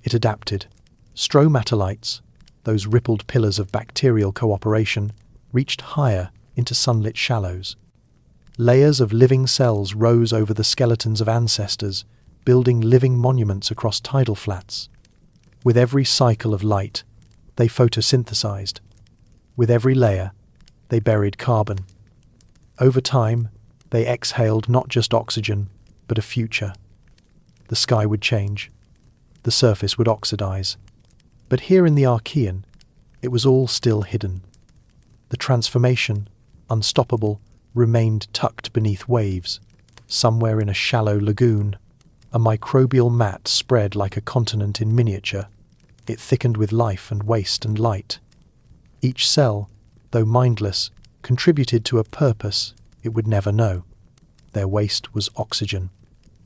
It adapted. Stromatolites, those rippled pillars of bacterial cooperation, reached higher into sunlit shallows. Layers of living cells rose over the skeletons of ancestors, building living monuments across tidal flats. With every cycle of light, they photosynthesized. With every layer, they buried carbon. Over time, they exhaled not just oxygen, but a future. The sky would change. The surface would oxidize. But here in the Archean, it was all still hidden. The transformation, unstoppable, remained tucked beneath waves. Somewhere in a shallow lagoon, a microbial mat spread like a continent in miniature. It thickened with life and waste and light. Each cell, though mindless, contributed to a purpose it would never know. Their waste was oxygen.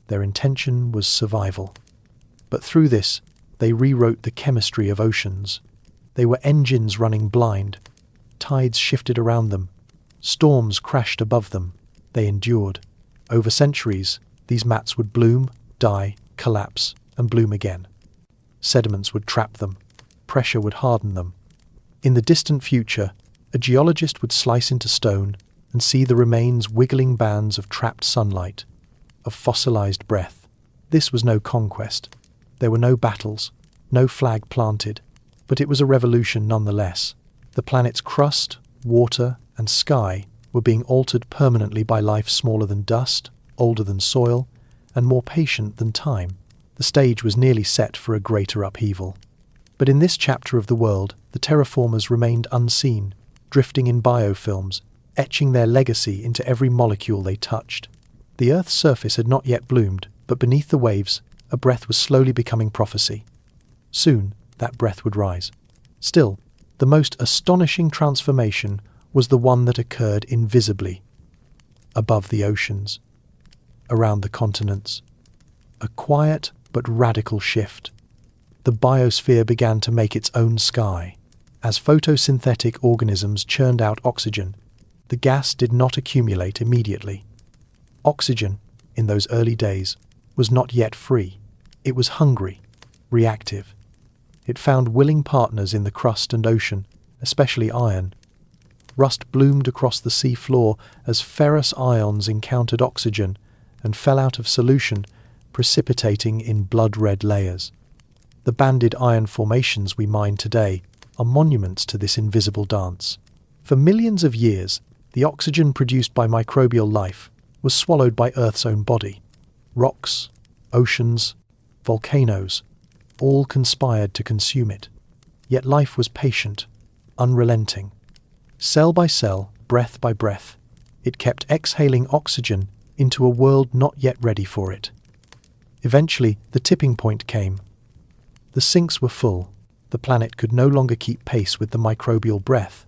Their intention was survival. But through this, they rewrote the chemistry of oceans. They were engines running blind. Tides shifted around them. Storms crashed above them. They endured. Over centuries, these mats would bloom, die, collapse, and bloom again. Sediments would trap them. Pressure would harden them. In the distant future, A geologist would slice into stone and see the remains wiggling bands of trapped sunlight, of fossilized breath. This was no conquest. There were no battles, no flag planted, but it was a revolution nonetheless. The planet's crust, water, and sky were being altered permanently by life smaller than dust, older than soil, and more patient than time. The stage was nearly set for a greater upheaval. But in this chapter of the world, the terraformers remained unseen, drifting in biofilms, etching their legacy into every molecule they touched. The Earth's surface had not yet bloomed, but beneath the waves, a breath was slowly becoming prophecy. Soon, that breath would rise. Still, the most astonishing transformation was the one that occurred invisibly, above the oceans, around the continents. A quiet but radical shift. The biosphere began to make its own sky. As photosynthetic organisms churned out oxygen, the gas did not accumulate immediately. Oxygen, in those early days, was not yet free. It was hungry, reactive. It found willing partners in the crust and ocean, especially iron. Rust bloomed across the sea floor as ferrous ions encountered oxygen and fell out of solution, precipitating in blood-red layers. The banded iron formations we mine today are monuments to this invisible dance. For millions of years, the oxygen produced by microbial life was swallowed by Earth's own body. Rocks, oceans, volcanoes, all conspired to consume it. Yet life was patient, unrelenting. Cell by cell, breath by breath, it kept exhaling oxygen into a world not yet ready for it. Eventually, the tipping point came. The sinks were full. The planet could no longer keep pace with the microbial breath.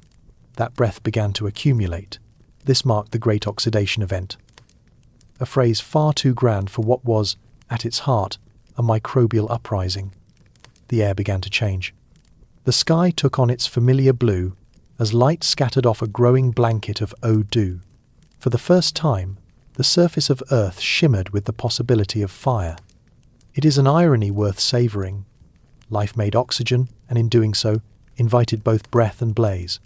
That breath began to accumulate. This marked the Great Oxidation Event. A phrase far too grand for what was, at its heart, a microbial uprising. The air began to change. The sky took on its familiar blue as light scattered off a growing blanket of eau-dew. For the first time, the surface of Earth shimmered with the possibility of fire. It is an irony worth savouring. Life made oxygen, and in doing so, invited both breath and blaze.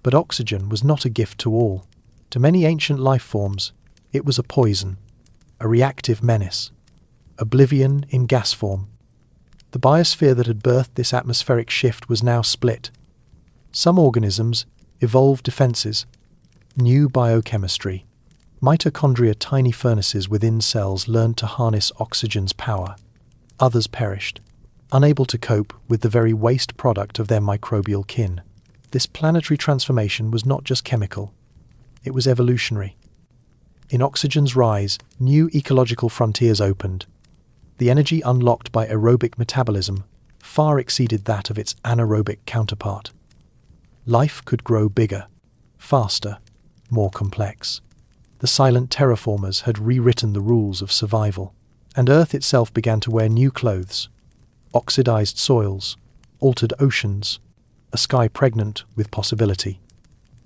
But oxygen was not a gift to all. To many ancient life forms, it was a poison, a reactive menace, oblivion in gas form. The biosphere that had birthed this atmospheric shift was now split. Some organisms evolved defenses, new biochemistry. Mitochondria, tiny furnaces within cells, learned to harness oxygen's power. Others perished, unable to cope with the very waste product of their microbial kin. This planetary transformation was not just chemical, it was evolutionary. In oxygen's rise, new ecological frontiers opened. The energy unlocked by aerobic metabolism far exceeded that of its anaerobic counterpart. Life could grow bigger, faster, more complex. The silent terraformers had rewritten the rules of survival, and Earth itself began to wear new clothes. Oxidized soils, altered oceans, a sky pregnant with possibility.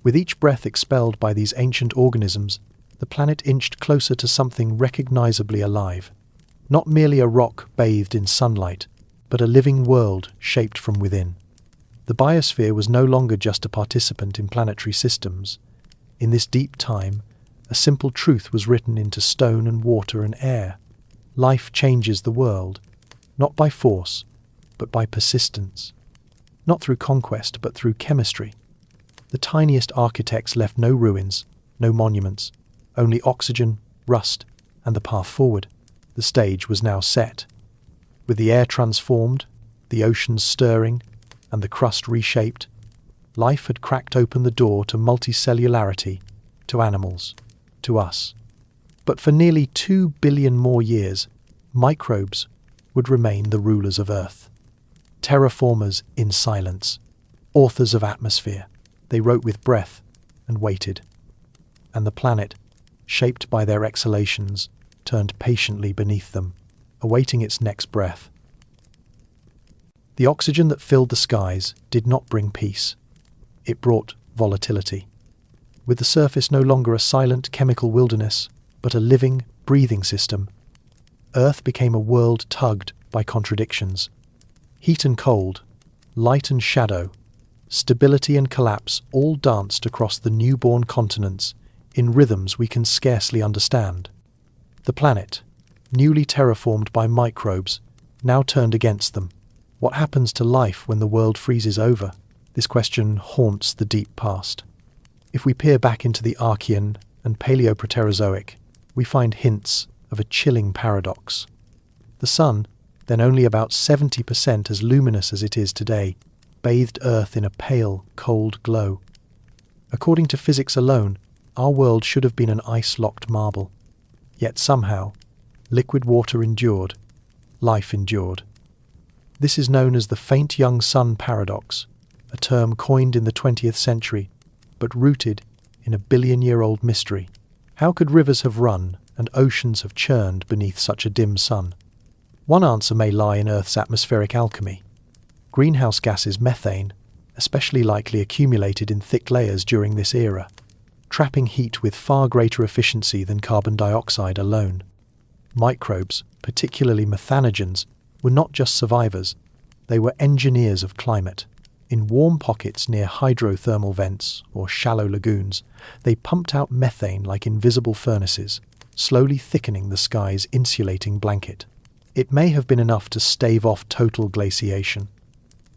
With each breath expelled by these ancient organisms, the planet inched closer to something recognizably alive. Not merely a rock bathed in sunlight, but a living world shaped from within. The biosphere was no longer just a participant in planetary systems. In this deep time, a simple truth was written into stone and water and air. Life changes the world, not by force, but by persistence. Not through conquest, but through chemistry. The tiniest architects left no ruins, no monuments, only oxygen, rust, and the path forward. The stage was now set. With the air transformed, the oceans stirring, and the crust reshaped, life had cracked open the door to multicellularity, to animals, to us. But for nearly 2 billion more years, microbes would remain the rulers of Earth. Terraformers in silence, authors of atmosphere. They wrote with breath and waited. And the planet, shaped by their exhalations, turned patiently beneath them, awaiting its next breath. The oxygen that filled the skies did not bring peace. It brought volatility. With the surface no longer a silent chemical wilderness, but a living, breathing system, Earth became a world tugged by contradictions. Heat and cold, light and shadow, Stability and collapse all danced across the newborn continents in rhythms we can scarcely understand. The planet, newly terraformed by microbes, now turned against them. What happens to life when the world freezes over? This question haunts the deep past. If we peer back into the Archean and Paleoproterozoic, we find hints of a chilling paradox. The sun, then only about 70% as luminous as it is today, bathed Earth in a pale, cold glow. According to physics alone, our world should have been an ice-locked marble. Yet somehow, liquid water endured, life endured. This is known as the faint young sun paradox, a term coined in the 20th century, but rooted in a billion-year-old mystery. How could rivers have run and oceans have churned beneath such a dim sun? One answer may lie in Earth's atmospheric alchemy. Greenhouse gases methane, especially likely accumulated in thick layers during this era, trapping heat with far greater efficiency than carbon dioxide alone. Microbes, particularly methanogens, were not just survivors, they were engineers of climate. In warm pockets near hydrothermal vents or shallow lagoons, they pumped out methane like invisible furnaces, slowly thickening the sky's insulating blanket. It may have been enough to stave off total glaciation,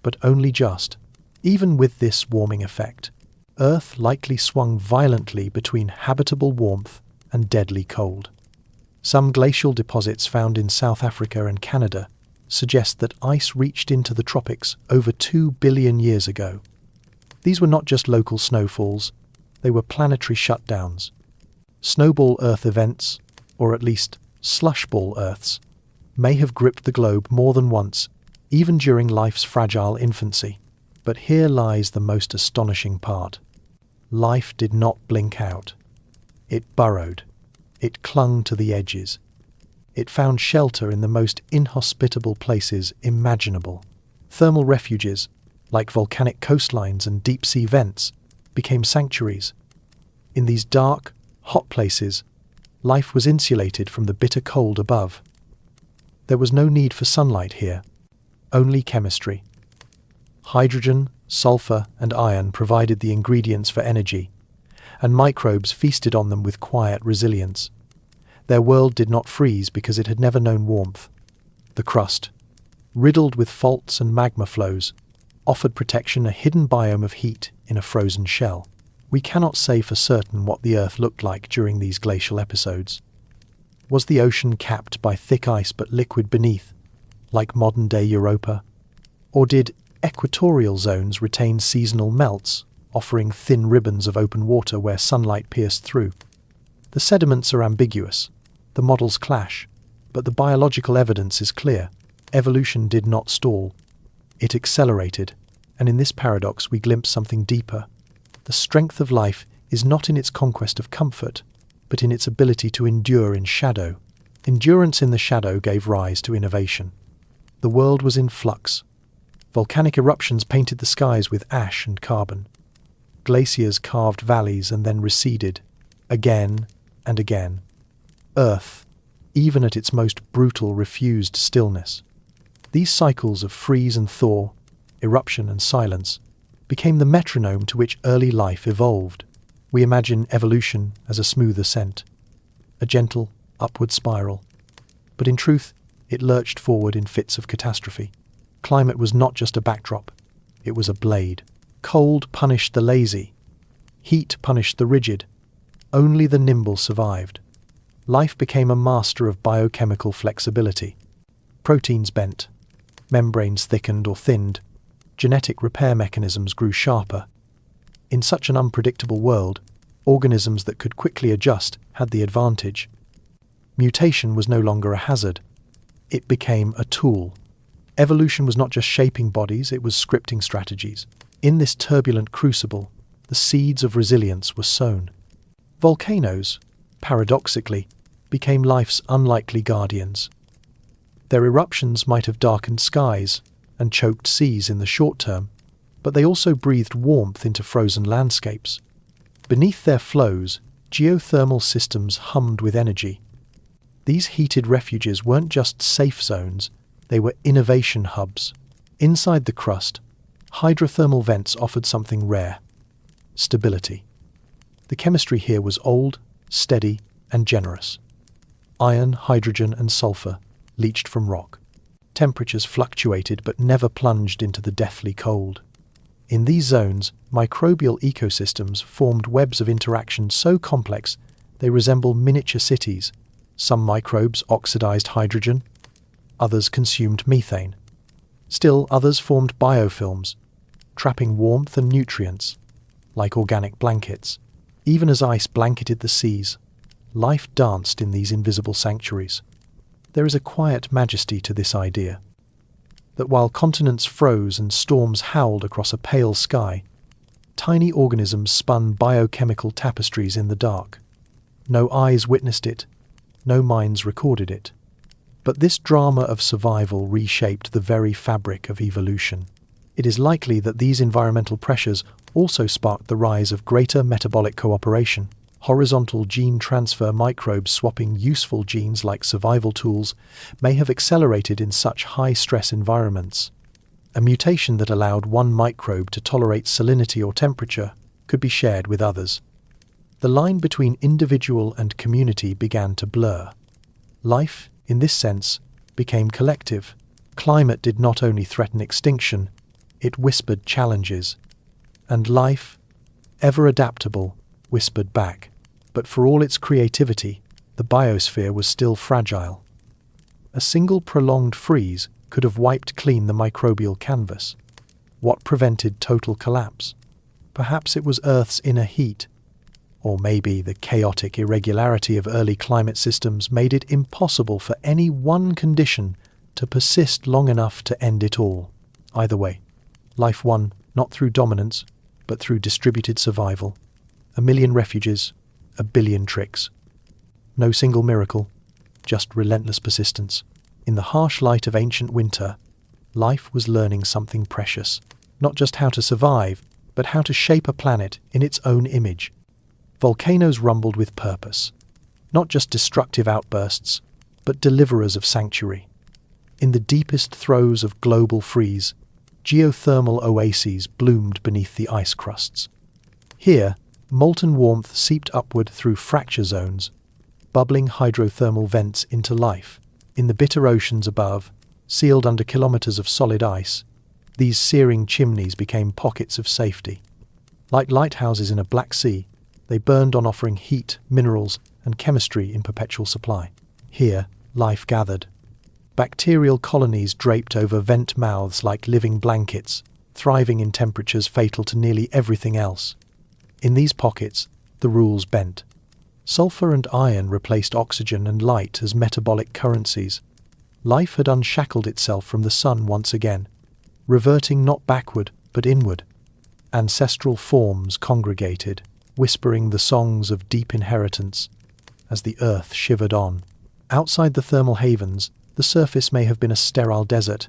but only just. Even with this warming effect, Earth likely swung violently between habitable warmth and deadly cold. Some glacial deposits found in South Africa and Canada suggest that ice reached into the tropics over 2 billion years ago. These were not just local snowfalls, they were planetary shutdowns. Snowball Earth events, or at least slushball Earths, may have gripped the globe more than once, even during life's fragile infancy. But here lies the most astonishing part. Life did not blink out. It burrowed. It clung to the edges. It found shelter in the most inhospitable places imaginable. Thermal refuges, like volcanic coastlines and deep-sea vents, became sanctuaries. In these dark, hot places, life was insulated from the bitter cold above. There was no need for sunlight here, only chemistry. Hydrogen, sulfur, and iron provided the ingredients for energy, and microbes feasted on them with quiet resilience. Their world did not freeze because it had never known warmth. The crust, riddled with faults and magma flows, offered protection, a hidden biome of heat in a frozen shell. We cannot say for certain what the Earth looked like during these glacial episodes. Was the ocean capped by thick ice but liquid beneath, like modern-day Europa? Or did equatorial zones retain seasonal melts, offering thin ribbons of open water where sunlight pierced through? The sediments are ambiguous, the models clash, but the biological evidence is clear. Evolution did not stall. It accelerated, and in this paradox we glimpse something deeper. The strength of life is not in its conquest of comfort, but in its ability to endure in shadow. Endurance in the shadow gave rise to innovation. The world was in flux. Volcanic eruptions painted the skies with ash and carbon. Glaciers carved valleys and then receded, again and again. Earth, even at its most brutal, refused stillness. These cycles of freeze and thaw, eruption and silence, became the metronome to which early life evolved. We imagine evolution as a smooth ascent, a gentle, upward spiral. But in truth, it lurched forward in fits of catastrophe. Climate was not just a backdrop, it was a blade. Cold punished the lazy. Heat punished the rigid. Only the nimble survived. Life became a master of biochemical flexibility. Proteins bent, membranes thickened or thinned, genetic repair mechanisms grew sharper. In such an unpredictable world, organisms that could quickly adjust had the advantage. Mutation was no longer a hazard. It became a tool. Evolution was not just shaping bodies, it was scripting strategies. In this turbulent crucible, the seeds of resilience were sown. Volcanoes, paradoxically, became life's unlikely guardians. Their eruptions might have darkened skies and choked seas in the short term, but they also breathed warmth into frozen landscapes. Beneath their flows, geothermal systems hummed with energy. These heated refuges weren't just safe zones, they were innovation hubs. Inside the crust, hydrothermal vents offered something rare: stability. The chemistry here was old, steady, and generous. Iron, hydrogen, and sulfur leached from rock. Temperatures fluctuated but never plunged into the deathly cold. In these zones, microbial ecosystems formed webs of interaction so complex they resemble miniature cities. Some microbes oxidized hydrogen, others consumed methane. Still others formed biofilms, trapping warmth and nutrients, like organic blankets. Even as ice blanketed the seas, life danced in these invisible sanctuaries. There is a quiet majesty to this idea, that while continents froze and storms howled across a pale sky, tiny organisms spun biochemical tapestries in the dark. No eyes witnessed it, no minds recorded it. But this drama of survival reshaped the very fabric of evolution. It is likely that these environmental pressures also sparked the rise of greater metabolic cooperation. Horizontal gene transfer microbes swapping useful genes like survival tools may have accelerated in such high-stress environments. A mutation that allowed one microbe to tolerate salinity or temperature could be shared with others. The line between individual and community began to blur. Life, in this sense, became collective. Climate did not only threaten extinction, it whispered challenges. And life, ever adaptable, whispered back. But for all its creativity, the biosphere was still fragile. A single prolonged freeze could have wiped clean the microbial canvas. What prevented total collapse? Perhaps it was Earth's inner heat, or maybe the chaotic irregularity of early climate systems made it impossible for any one condition to persist long enough to end it all. Either way, life won not through dominance, but through distributed survival. 1 million refuges, 1 billion tricks. No single miracle, just relentless persistence. In the harsh light of ancient winter, life was learning something precious. Not just how to survive, but how to shape a planet in its own image. Volcanoes rumbled with purpose. Not just destructive outbursts, but deliverers of sanctuary. In the deepest throes of global freeze, geothermal oases bloomed beneath the ice crusts. Here, molten warmth seeped upward through fracture zones, bubbling hydrothermal vents into life. In the bitter oceans above, sealed under kilometers of solid ice, these searing chimneys became pockets of safety. Like lighthouses in a black sea, they burned on offering heat, minerals, and chemistry in perpetual supply. Here, life gathered. Bacterial colonies draped over vent mouths like living blankets, thriving in temperatures fatal to nearly everything else. In these pockets, the rules bent. Sulfur and iron replaced oxygen and light as metabolic currencies. Life had unshackled itself from the sun once again, reverting not backward, but inward. Ancestral forms congregated, whispering the songs of deep inheritance as the earth shivered on. Outside the thermal havens, the surface may have been a sterile desert,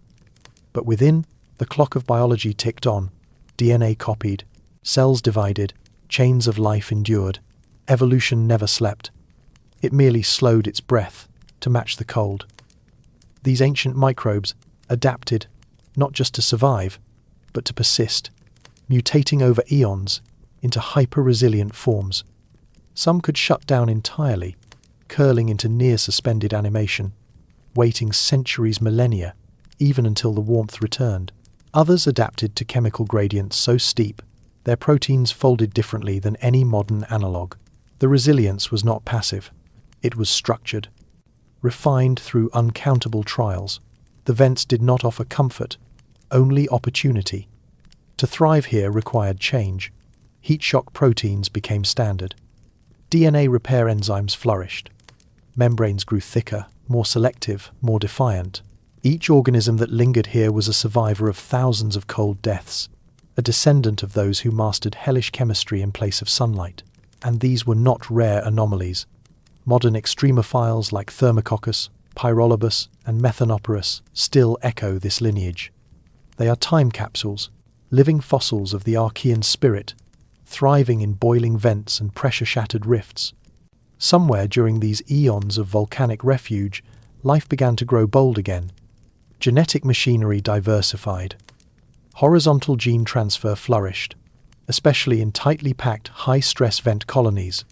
but within, the clock of biology ticked on. DNA copied, cells divided, chains of life endured. Evolution never slept. It merely slowed its breath to match the cold. These ancient microbes adapted not just to survive, but to persist, mutating over eons into hyper-resilient forms. Some could shut down entirely, curling into near-suspended animation, waiting centuries, millennia, even until the warmth returned. Others adapted to chemical gradients so steep, their proteins folded differently than any modern analogue. The resilience was not passive, it was structured, refined through uncountable trials. The vents did not offer comfort, only opportunity. To thrive here required change. Heat shock proteins became standard. DNA repair enzymes flourished. Membranes grew thicker, more selective, more defiant. Each organism that lingered here was a survivor of thousands of cold deaths, a descendant of those who mastered hellish chemistry in place of sunlight. And these were not rare anomalies. Modern extremophiles like Thermococcus, Pyrolobus, and Methanoporus still echo this lineage. They are time capsules, living fossils of the Archean spirit, thriving in boiling vents and pressure-shattered rifts. Somewhere during these eons of volcanic refuge, life began to grow bold again. Genetic machinery diversified. Horizontal gene transfer flourished, especially in tightly packed high-stress vent colonies.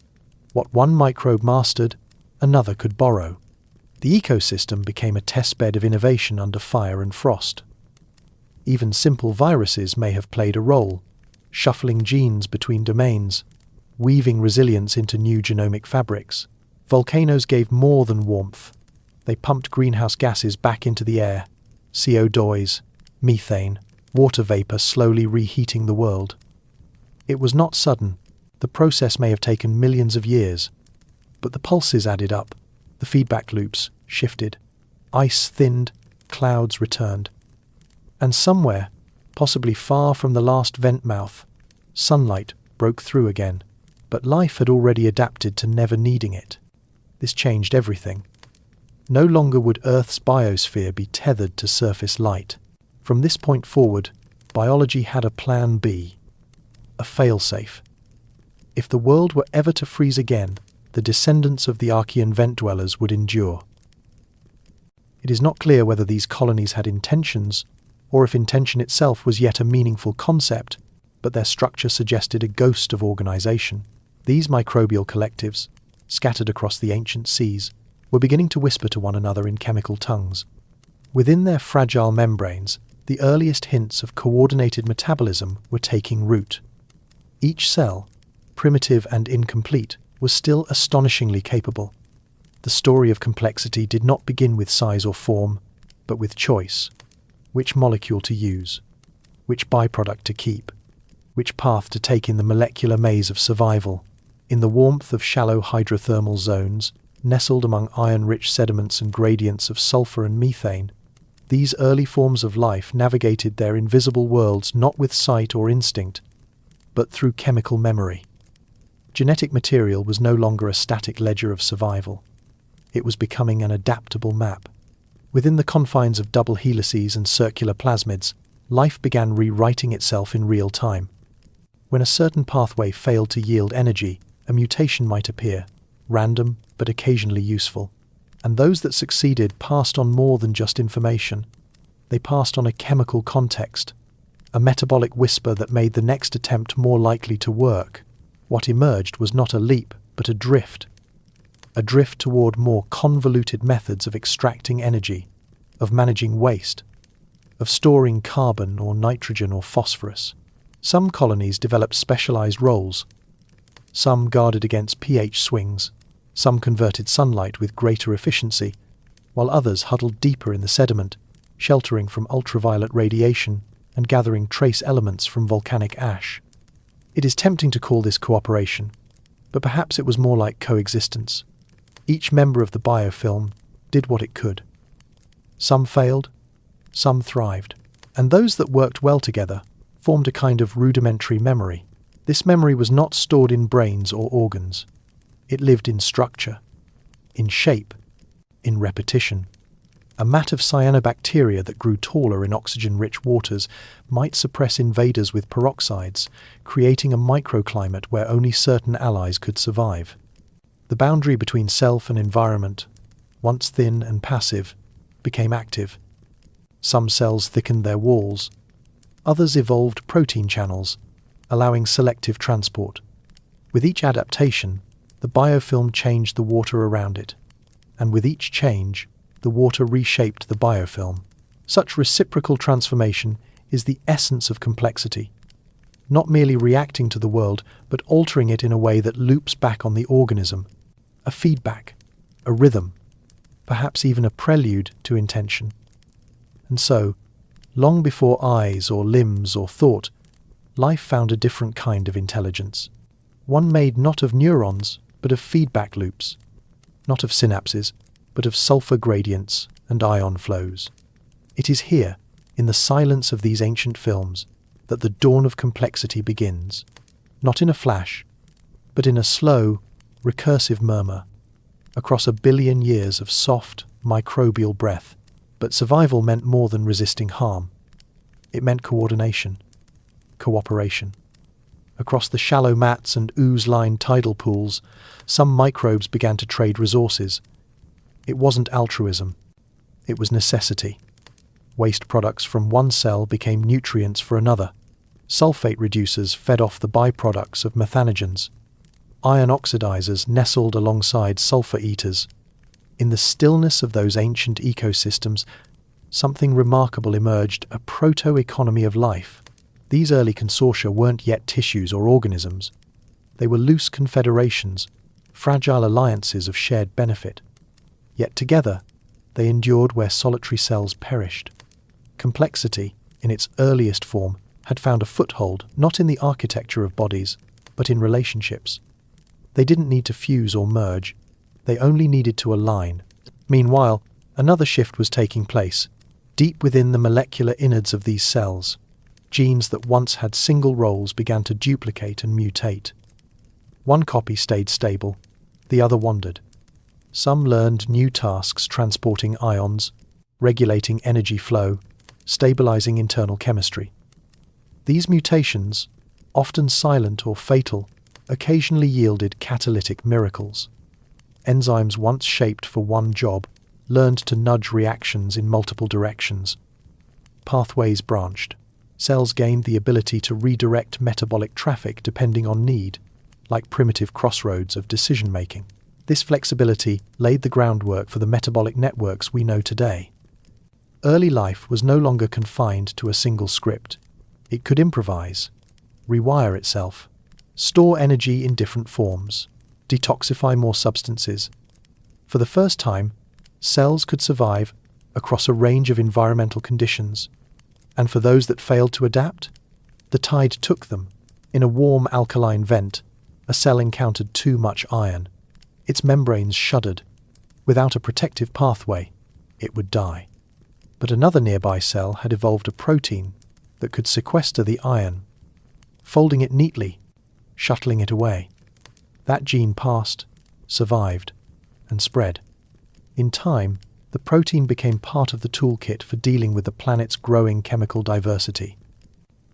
What one microbe mastered, another could borrow. The ecosystem became a testbed of innovation under fire and frost. Even simple viruses may have played a role, shuffling genes between domains, weaving resilience into new genomic fabrics. Volcanoes gave more than warmth. They pumped greenhouse gases back into the air, CO2, methane, water vapor slowly reheating the world. It was not sudden. The process may have taken millions of years, but the pulses added up, the feedback loops shifted, ice thinned, clouds returned. And somewhere, possibly far from the last vent mouth, sunlight broke through again, but life had already adapted to never needing it. This changed everything. No longer would Earth's biosphere be tethered to surface light. From this point forward, biology had a plan B, a failsafe. If the world were ever to freeze again, the descendants of the Archean vent dwellers would endure. It is not clear whether these colonies had intentions, or if intention itself was yet a meaningful concept, but their structure suggested a ghost of organization. These microbial collectives, scattered across the ancient seas, were beginning to whisper to one another in chemical tongues. Within their fragile membranes, the earliest hints of coordinated metabolism were taking root. Each cell, primitive and incomplete, was still astonishingly capable. The story of complexity did not begin with size or form, but with choice. Which molecule to use, which byproduct to keep, which path to take in the molecular maze of survival. In the warmth of shallow hydrothermal zones, nestled among iron-rich sediments and gradients of sulfur and methane, these early forms of life navigated their invisible worlds not with sight or instinct, but through chemical memory. Genetic material was no longer a static ledger of survival. It was becoming an adaptable map. Within the confines of double helices and circular plasmids, life began rewriting itself in real time. When a certain pathway failed to yield energy, a mutation might appear, random but occasionally useful. And those that succeeded passed on more than just information. They passed on a chemical context, a metabolic whisper that made the next attempt more likely to work. What emerged was not a leap, but a drift toward more convoluted methods of extracting energy, of managing waste, of storing carbon or nitrogen or phosphorus. Some colonies developed specialized roles. Some guarded against pH swings, some converted sunlight with greater efficiency, while others huddled deeper in the sediment, sheltering from ultraviolet radiation and gathering trace elements from volcanic ash. It is tempting to call this cooperation, but perhaps it was more like coexistence. Each member of the biofilm did what it could. Some failed, some thrived, and those that worked well together formed a kind of rudimentary memory. This memory was not stored in brains or organs. It lived in structure, in shape, in repetition. A mat of cyanobacteria that grew taller in oxygen-rich waters might suppress invaders with peroxides, creating a microclimate where only certain allies could survive. The boundary between self and environment, once thin and passive, became active. Some cells thickened their walls. Others evolved protein channels, allowing selective transport. With each adaptation, the biofilm changed the water around it, and with each change, the water reshaped the biofilm. Such reciprocal transformation is the essence of complexity, not merely reacting to the world, but altering it in a way that loops back on the organism, a feedback, a rhythm, perhaps even a prelude to intention. And so, long before eyes or limbs or thought, life found a different kind of intelligence, one made not of neurons, but of feedback loops, not of synapses, but of sulfur gradients and ion flows. It is here, in the silence of these ancient films, that the dawn of complexity begins, not in a flash, but in a slow, recursive murmur, across 1 billion years of soft, microbial breath. But survival meant more than resisting harm. It meant coordination, cooperation. Across the shallow mats and ooze-lined tidal pools, some microbes began to trade resources. It wasn't altruism. It was necessity. Waste products from one cell became nutrients for another. Sulfate reducers fed off the byproducts of methanogens. Iron oxidizers nestled alongside sulfur eaters. In the stillness of those ancient ecosystems, something remarkable emerged, a proto-economy of life. These early consortia weren't yet tissues or organisms. They were loose confederations, fragile alliances of shared benefit. Yet together, they endured where solitary cells perished. Complexity, in its earliest form, had found a foothold not in the architecture of bodies, but in relationships. They didn't need to fuse or merge. They only needed to align. Meanwhile, another shift was taking place. Deep within the molecular innards of these cells, genes that once had single roles began to duplicate and mutate. One copy stayed stable, the other wandered. Some learned new tasks transporting ions, regulating energy flow, stabilizing internal chemistry. These mutations, often silent or fatal, occasionally yielded catalytic miracles. Enzymes once shaped for one job learned to nudge reactions in multiple directions. Pathways branched. Cells gained the ability to redirect metabolic traffic depending on need, like primitive crossroads of decision-making. This flexibility laid the groundwork for the metabolic networks we know today. Early life was no longer confined to a single script. It could improvise, rewire itself, store energy in different forms, detoxify more substances. For the first time, cells could survive across a range of environmental conditions, and for those that failed to adapt, the tide took them. In a warm alkaline vent, a cell encountered too much iron. Its membranes shuddered. Without a protective pathway, it would die. But another nearby cell had evolved a protein that could sequester the iron, folding it neatly, shuttling it away. That gene passed, survived, and spread. In time, the protein became part of the toolkit for dealing with the planet's growing chemical diversity.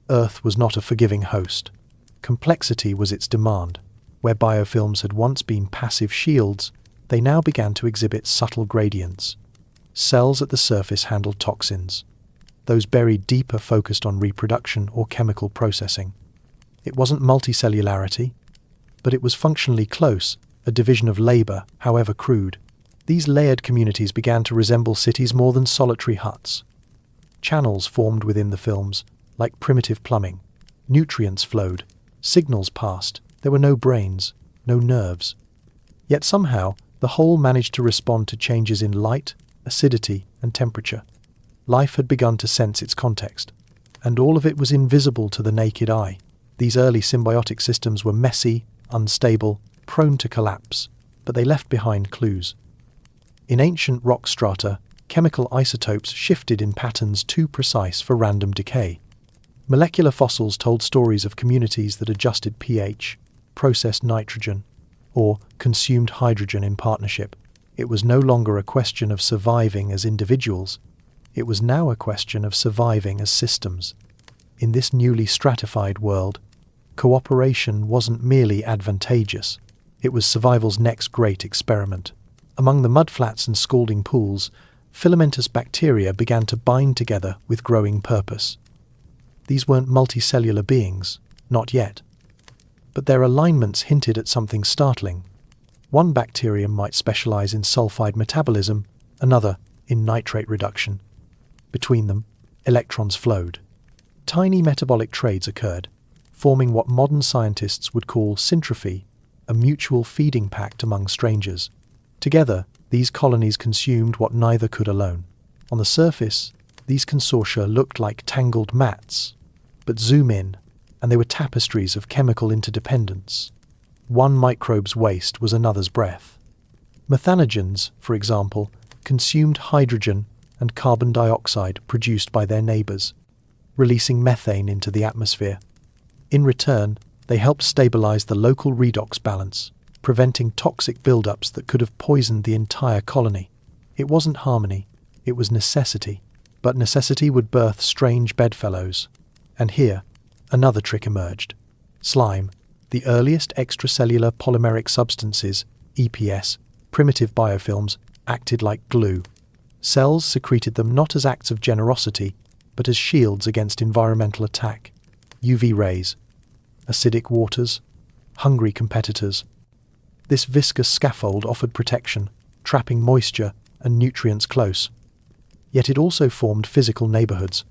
Earth was not a forgiving host. Complexity was its demand. Where biofilms had once been passive shields, they now began to exhibit subtle gradients. Cells at the surface handled toxins. Those buried deeper focused on reproduction or chemical processing. It wasn't multicellularity, but it was functionally close, a division of labor, however crude. These layered communities began to resemble cities more than solitary huts. Channels formed within the films, like primitive plumbing. Nutrients flowed, signals passed. There were no brains, no nerves. Yet somehow, the whole managed to respond to changes in light, acidity, and temperature. Life had begun to sense its context, and all of it was invisible to the naked eye. These early symbiotic systems were messy, unstable, prone to collapse, but they left behind clues. In ancient rock strata, chemical isotopes shifted in patterns too precise for random decay. Molecular fossils told stories of communities that adjusted pH, processed nitrogen, or consumed hydrogen in partnership. It was no longer a question of surviving as individuals. It was now a question of surviving as systems. In this newly stratified world, cooperation wasn't merely advantageous. It was survival's next great experiment. Among the mudflats and scalding pools, filamentous bacteria began to bind together with growing purpose. These weren't multicellular beings, not yet. But their alignments hinted at something startling. One bacterium might specialize in sulfide metabolism, another in nitrate reduction. Between them, electrons flowed. Tiny metabolic trades occurred, forming what modern scientists would call syntrophy, a mutual feeding pact among strangers. Together, these colonies consumed what neither could alone. On the surface, these consortia looked like tangled mats, but zoom in, and they were tapestries of chemical interdependence. One microbe's waste was another's breath. Methanogens, for example, consumed hydrogen and carbon dioxide produced by their neighbors, releasing methane into the atmosphere. In return, they helped stabilize the local redox balance, preventing toxic buildups that could have poisoned the entire colony. It wasn't harmony, it was necessity. But necessity would birth strange bedfellows. And here, another trick emerged. Slime, the earliest extracellular polymeric substances, EPS, primitive biofilms, acted like glue. Cells secreted them not as acts of generosity, but as shields against environmental attack, UV rays, acidic waters, hungry competitors. This viscous scaffold offered protection, trapping moisture and nutrients close. Yet it also formed physical neighborhoods.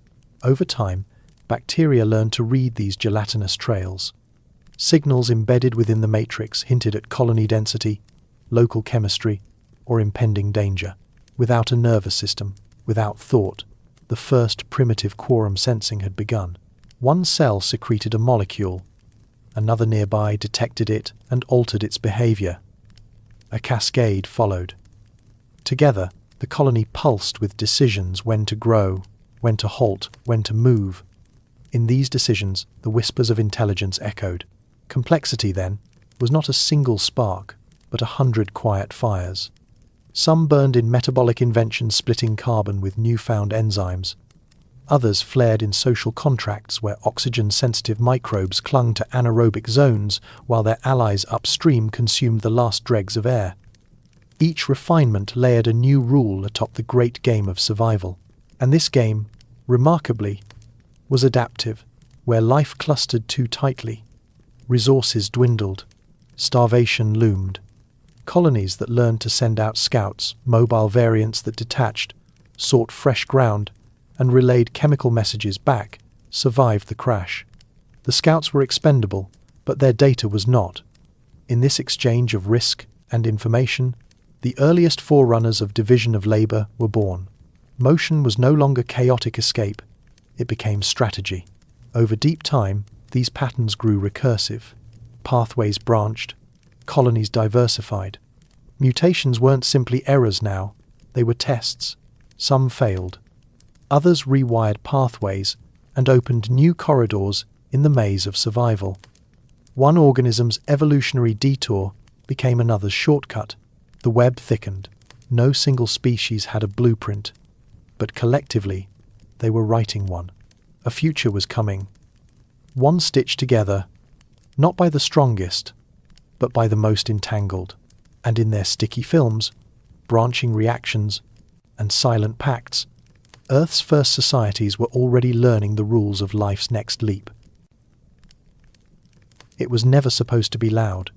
Over time, bacteria learned to read these gelatinous trails. Signals embedded within the matrix hinted at colony density, local chemistry, or impending danger. Without a nervous system, without thought, the first primitive quorum sensing had begun. One cell secreted a molecule. Another nearby detected it and altered its behavior. A cascade followed. Together, the colony pulsed with decisions: when to grow, when to halt, when to move. In these decisions, the whispers of intelligence echoed. Complexity, then, was not a single spark, but 100 quiet fires. Some burned in metabolic inventions splitting carbon with newfound enzymes. Others flared in social contracts where oxygen-sensitive microbes clung to anaerobic zones while their allies upstream consumed the last dregs of air. Each refinement layered a new rule atop the great game of survival. And this game, remarkably, was adaptive, where life clustered too tightly. Resources dwindled. Starvation loomed. Colonies that learned to send out scouts, mobile variants that detached, sought fresh ground, and relayed chemical messages back, survived the crash. The scouts were expendable, but their data was not. In this exchange of risk and information, the earliest forerunners of division of labor were born. Motion was no longer chaotic escape, it became strategy. Over deep time, these patterns grew recursive. Pathways branched, colonies diversified. Mutations weren't simply errors now, they were tests. Some failed. Others rewired pathways and opened new corridors in the maze of survival. One organism's evolutionary detour became another's shortcut. The web thickened. No single species had a blueprint, but collectively, they were writing one. A future was coming. One stitched together, not by the strongest, but by the most entangled. And in their sticky films, branching reactions, and silent pacts, Earth's first societies were already learning the rules of life's next leap. It was never supposed to be loud.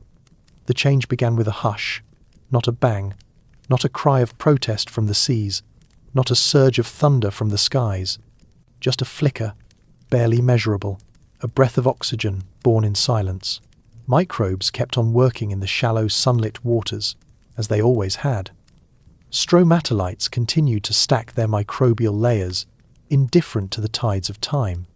The change began with a hush, not a bang, not a cry of protest from the seas, not a surge of thunder from the skies, just a flicker, barely measurable, a breath of oxygen born in silence. Microbes kept on working in the shallow sunlit waters, as they always had. Stromatolites continued to stack their microbial layers, indifferent to the tides of time.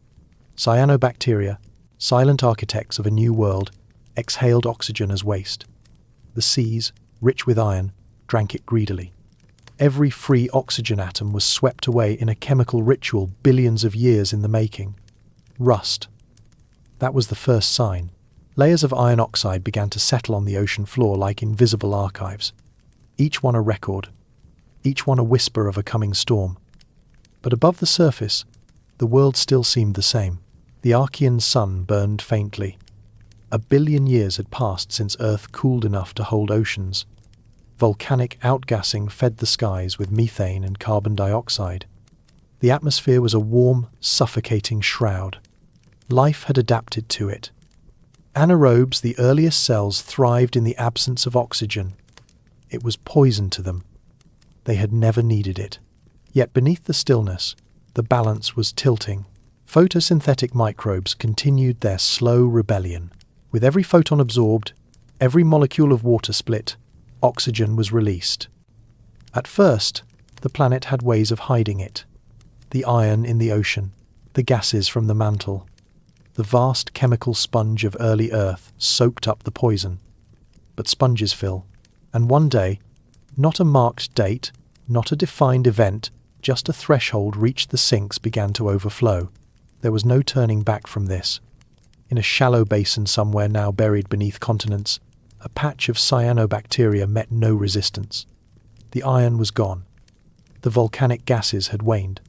Cyanobacteria, silent architects of a new world, exhaled oxygen as waste. The seas, rich with iron, drank it greedily. Every free oxygen atom was swept away in a chemical ritual billions of years in the making. Rust. That was the first sign. Layers of iron oxide began to settle on the ocean floor like invisible archives. Each one a record, each one a whisper of a coming storm. But above the surface, the world still seemed the same. The Archean sun burned faintly. 1 billion years had passed since Earth cooled enough to hold oceans. Volcanic outgassing fed the skies with methane and carbon dioxide. The atmosphere was a warm, suffocating shroud. Life had adapted to it. Anaerobes, the earliest cells, thrived in the absence of oxygen. It was poison to them. They had never needed it. Yet beneath the stillness, the balance was tilting. Photosynthetic microbes continued their slow rebellion. With every photon absorbed, every molecule of water split, oxygen was released. At first, the planet had ways of hiding it. The iron in the ocean, the gases from the mantle. The vast chemical sponge of early Earth soaked up the poison. But sponges fill, and one day, not a marked date, not a defined event, just a threshold reached the sinks began to overflow. There was no turning back from this. In a shallow basin somewhere now buried beneath continents, a patch of cyanobacteria met no resistance. The iron was gone. The volcanic gases had waned.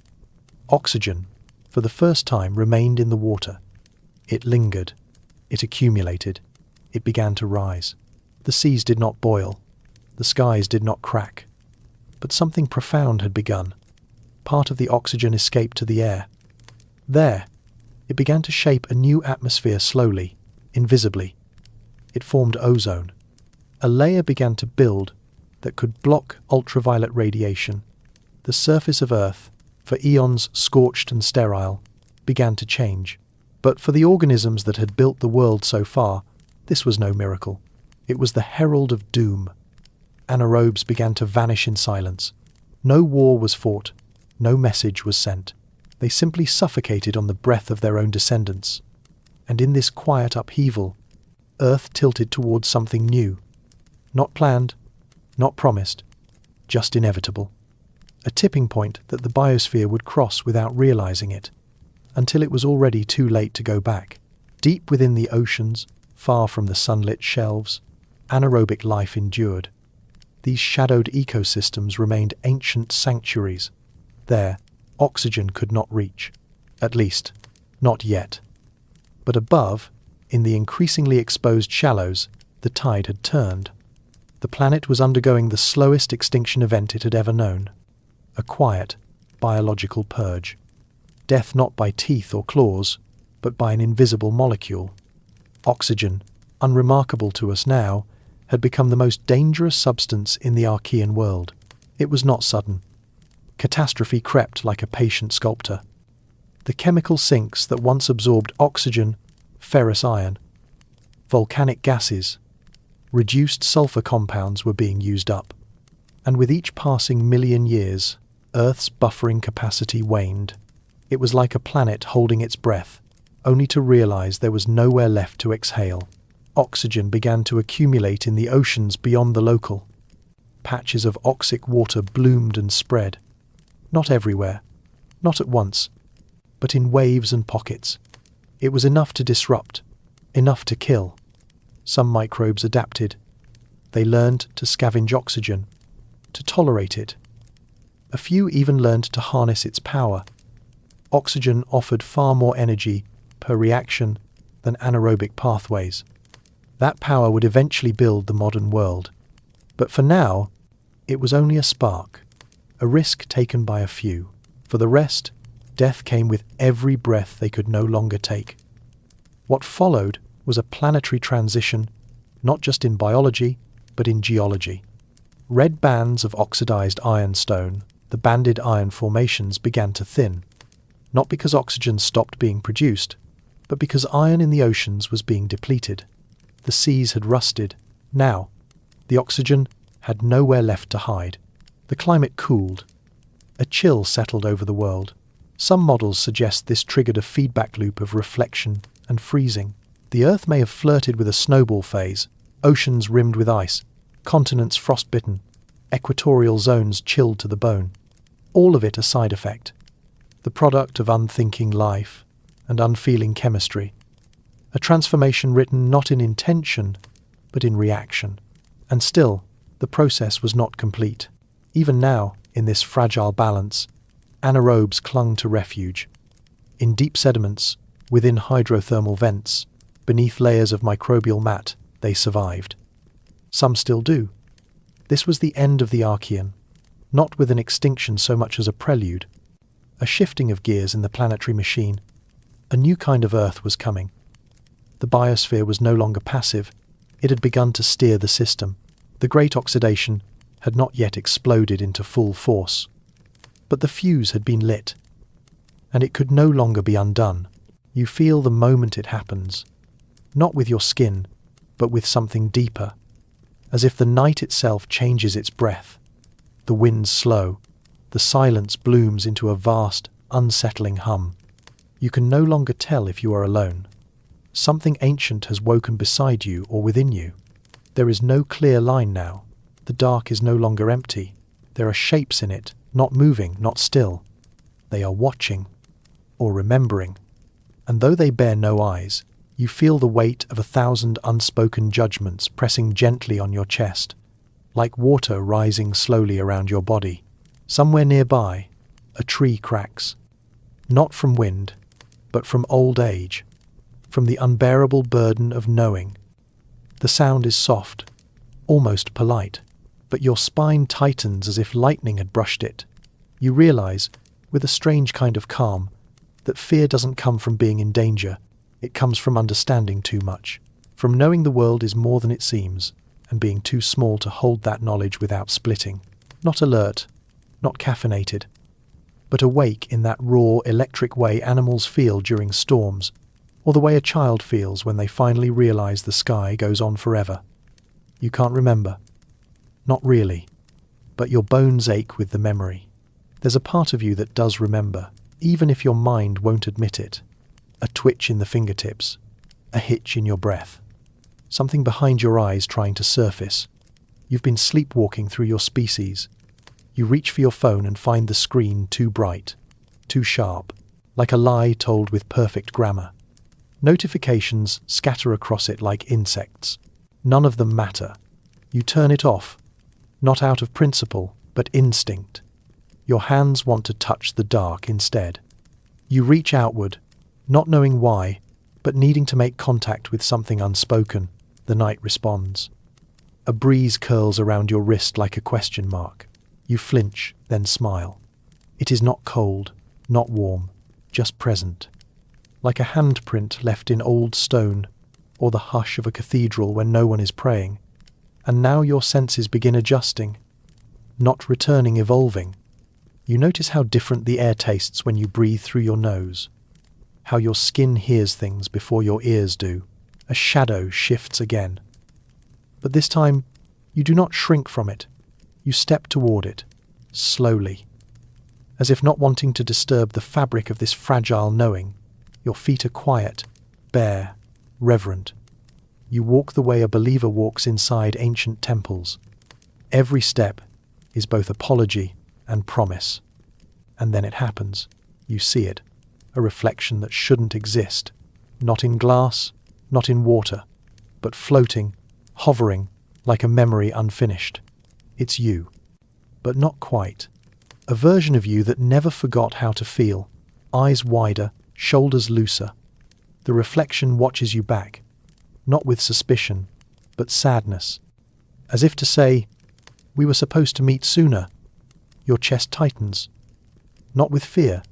Oxygen, for the first time, remained in the water. It lingered. It accumulated. It began to rise. The seas did not boil. The skies did not crack. But something profound had begun. Part of the oxygen escaped to the air. There, it began to shape a new atmosphere slowly, invisibly. It formed ozone. A layer began to build that could block ultraviolet radiation. The surface of Earth, for eons scorched and sterile, began to change. But for the organisms that had built the world so far, this was no miracle. It was the herald of doom. Anaerobes began to vanish in silence. No war was fought. No message was sent. They simply suffocated on the breath of their own descendants. And in this quiet upheaval, Earth tilted towards something new. Not planned, not promised, just inevitable. A tipping point that the biosphere would cross without realizing it, until it was already too late to go back. Deep within the oceans, far from the sunlit shelves, anaerobic life endured. These shadowed ecosystems remained ancient sanctuaries. There, oxygen could not reach. At least, not yet. But above, in the increasingly exposed shallows, the tide had turned. The planet was undergoing the slowest extinction event it had ever known. A quiet, biological purge. Death not by teeth or claws, but by an invisible molecule. Oxygen, unremarkable to us now, had become the most dangerous substance in the Archean world. It was not sudden. Catastrophe crept like a patient sculptor. The chemical sinks that once absorbed oxygen, ferrous iron, volcanic gases, reduced sulfur compounds were being used up. And with each passing million years, Earth's buffering capacity waned. It was like a planet holding its breath, only to realize there was nowhere left to exhale. Oxygen began to accumulate in the oceans beyond the local. Patches of oxic water bloomed and spread. Not everywhere, not at once, but in waves and pockets. It was enough to disrupt, enough to kill. Some microbes adapted. They learned to scavenge oxygen, to tolerate it. A few even learned to harness its power. Oxygen offered far more energy per reaction than anaerobic pathways. That power would eventually build the modern world. But for now, it was only a spark, a risk taken by a few. For the rest, death came with every breath they could no longer take. What followed was a planetary transition, not just in biology, but in geology. Red bands of oxidized ironstone, the banded iron formations, began to thin. Not because oxygen stopped being produced, but because iron in the oceans was being depleted. The seas had rusted. Now, the oxygen had nowhere left to hide. The climate cooled. A chill settled over the world. Some models suggest this triggered a feedback loop of reflection and freezing. The Earth may have flirted with a snowball phase, oceans rimmed with ice, continents frostbitten, equatorial zones chilled to the bone. All of it a side effect. The product of unthinking life and unfeeling chemistry. A transformation written not in intention, but in reaction. And still, the process was not complete. Even now, in this fragile balance, anaerobes clung to refuge. In deep sediments, within hydrothermal vents, beneath layers of microbial mat, they survived. Some still do. This was the end of the Archean, not with an extinction so much as a prelude. A shifting of gears in the planetary machine. A new kind of Earth was coming. The biosphere was no longer passive. It had begun to steer the system. The great oxidation had not yet exploded into full force. But the fuse had been lit, and it could no longer be undone. You feel the moment it happens, not with your skin, but with something deeper, as if the night itself changes its breath. The winds slow, the silence blooms into a vast, unsettling hum. You can no longer tell if you are alone. Something ancient has woken beside you or within you. There is no clear line now. The dark is no longer empty. There are shapes in it, not moving, not still. They are watching, or remembering. And though they bear no eyes, you feel the weight of 1,000 unspoken judgments pressing gently on your chest, like water rising slowly around your body. Somewhere nearby, a tree cracks. Not from wind, but from old age, from the unbearable burden of knowing. The sound is soft, almost polite. but your spine tightens as if lightning had brushed it. You realize, with a strange kind of calm, that fear doesn't come from being in danger. It comes from understanding too much, from knowing the world is more than it seems, and being too small to hold that knowledge without splitting. Not alert, not caffeinated, but awake in that raw, electric way animals feel during storms, or the way a child feels when they finally realize the sky goes on forever. You can't remember. Not really. But your bones ache with the memory. There's a part of you that does remember, even if your mind won't admit it. A twitch in the fingertips, a hitch in your breath, something behind your eyes trying to surface. You've been sleepwalking through your species. You reach for your phone and find the screen too bright, too sharp, like a lie told with perfect grammar. Notifications scatter across it like insects. None of them matter. You turn it off, not out of principle, but instinct. Your hands want to touch the dark instead. You reach outward, not knowing why, but needing to make contact with something unspoken. The night responds. A breeze curls around your wrist like a question mark. You flinch, then smile. It is not cold, not warm, just present. Like a handprint left in old stone, or the hush of a cathedral when no one is praying. And now your senses begin adjusting, not returning, evolving. You notice how different the air tastes when you breathe through your nose, how your skin hears things before your ears do. A shadow shifts again. But this time, you do not shrink from it. You step toward it, slowly, as if not wanting to disturb the fabric of this fragile knowing. Your feet are quiet, bare, reverent. You walk the way a believer walks inside ancient temples. Every step is both apology and promise. And then it happens. You see it, a reflection that shouldn't exist, not in glass, not in water, but floating, hovering, like a memory unfinished. It's you, but not quite. A version of you that never forgot how to feel, eyes wider, shoulders looser. The reflection watches you back, not with suspicion, but sadness, as if to say, "We were supposed to meet sooner." Your chest tightens, not with fear,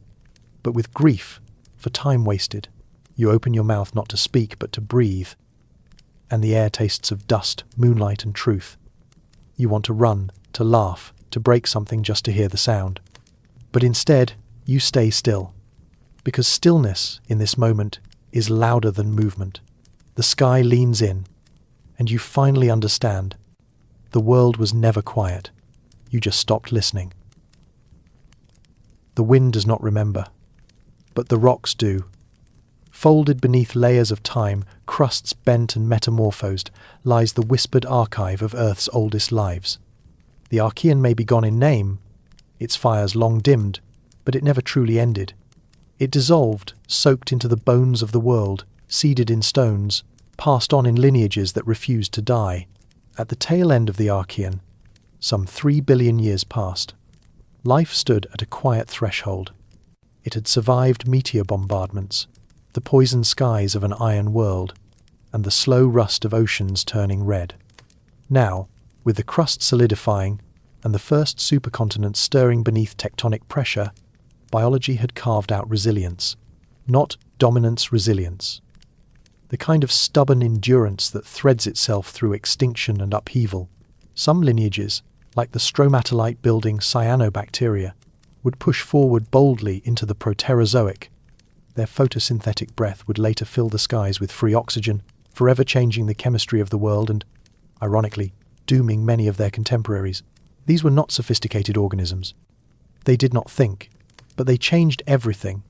but with grief for time wasted. You open your mouth not to speak, but to breathe, and the air tastes of dust, moonlight, and truth. You want to run, to laugh, to break something just to hear the sound. But instead, you stay still, because stillness in this moment is louder than movement. The sky leans in, and you finally understand. The world was never quiet. You just stopped listening. The wind does not remember, but the rocks do. Folded beneath layers of time, crusts bent and metamorphosed, lies the whispered archive of Earth's oldest lives. The Archean may be gone in name, its fires long dimmed, but it never truly ended. It dissolved, soaked into the bones of the world, seeded in stones, passed on in lineages that refused to die. At the tail end of the Archean, some 3 billion years passed. Life stood at a quiet threshold. It had survived meteor bombardments, the poisoned skies of an iron world, and the slow rust of oceans turning red. Now, with the crust solidifying and the first supercontinent stirring beneath tectonic pressure, biology had carved out resilience, not dominance resilience. The kind of stubborn endurance that threads itself through extinction and upheaval. Some lineages, like the stromatolite-building cyanobacteria, would push forward boldly into the Proterozoic. Their photosynthetic breath would later fill the skies with free oxygen, forever changing the chemistry of the world and, ironically, dooming many of their contemporaries. These were not sophisticated organisms. They did not think, but they changed everything.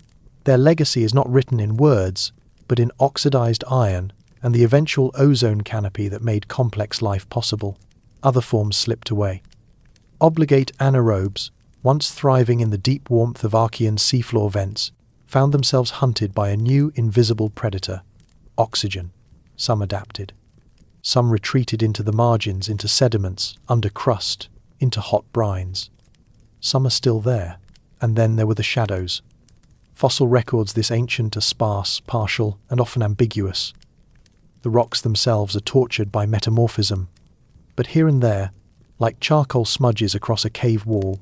Their legacy is not written in words, but in oxidized iron and the eventual ozone canopy that made complex life possible. Other forms slipped away. Obligate anaerobes, once thriving in the deep warmth of Archean seafloor vents, found themselves hunted by a new invisible predator, oxygen. Some adapted. Some retreated into the margins, into sediments, under crust, into hot brines. Some are still there. And then there were the shadows. Fossil records this ancient are sparse, partial, and often ambiguous. The rocks themselves are tortured by metamorphism, but here and there, Like charcoal smudges across a cave wall,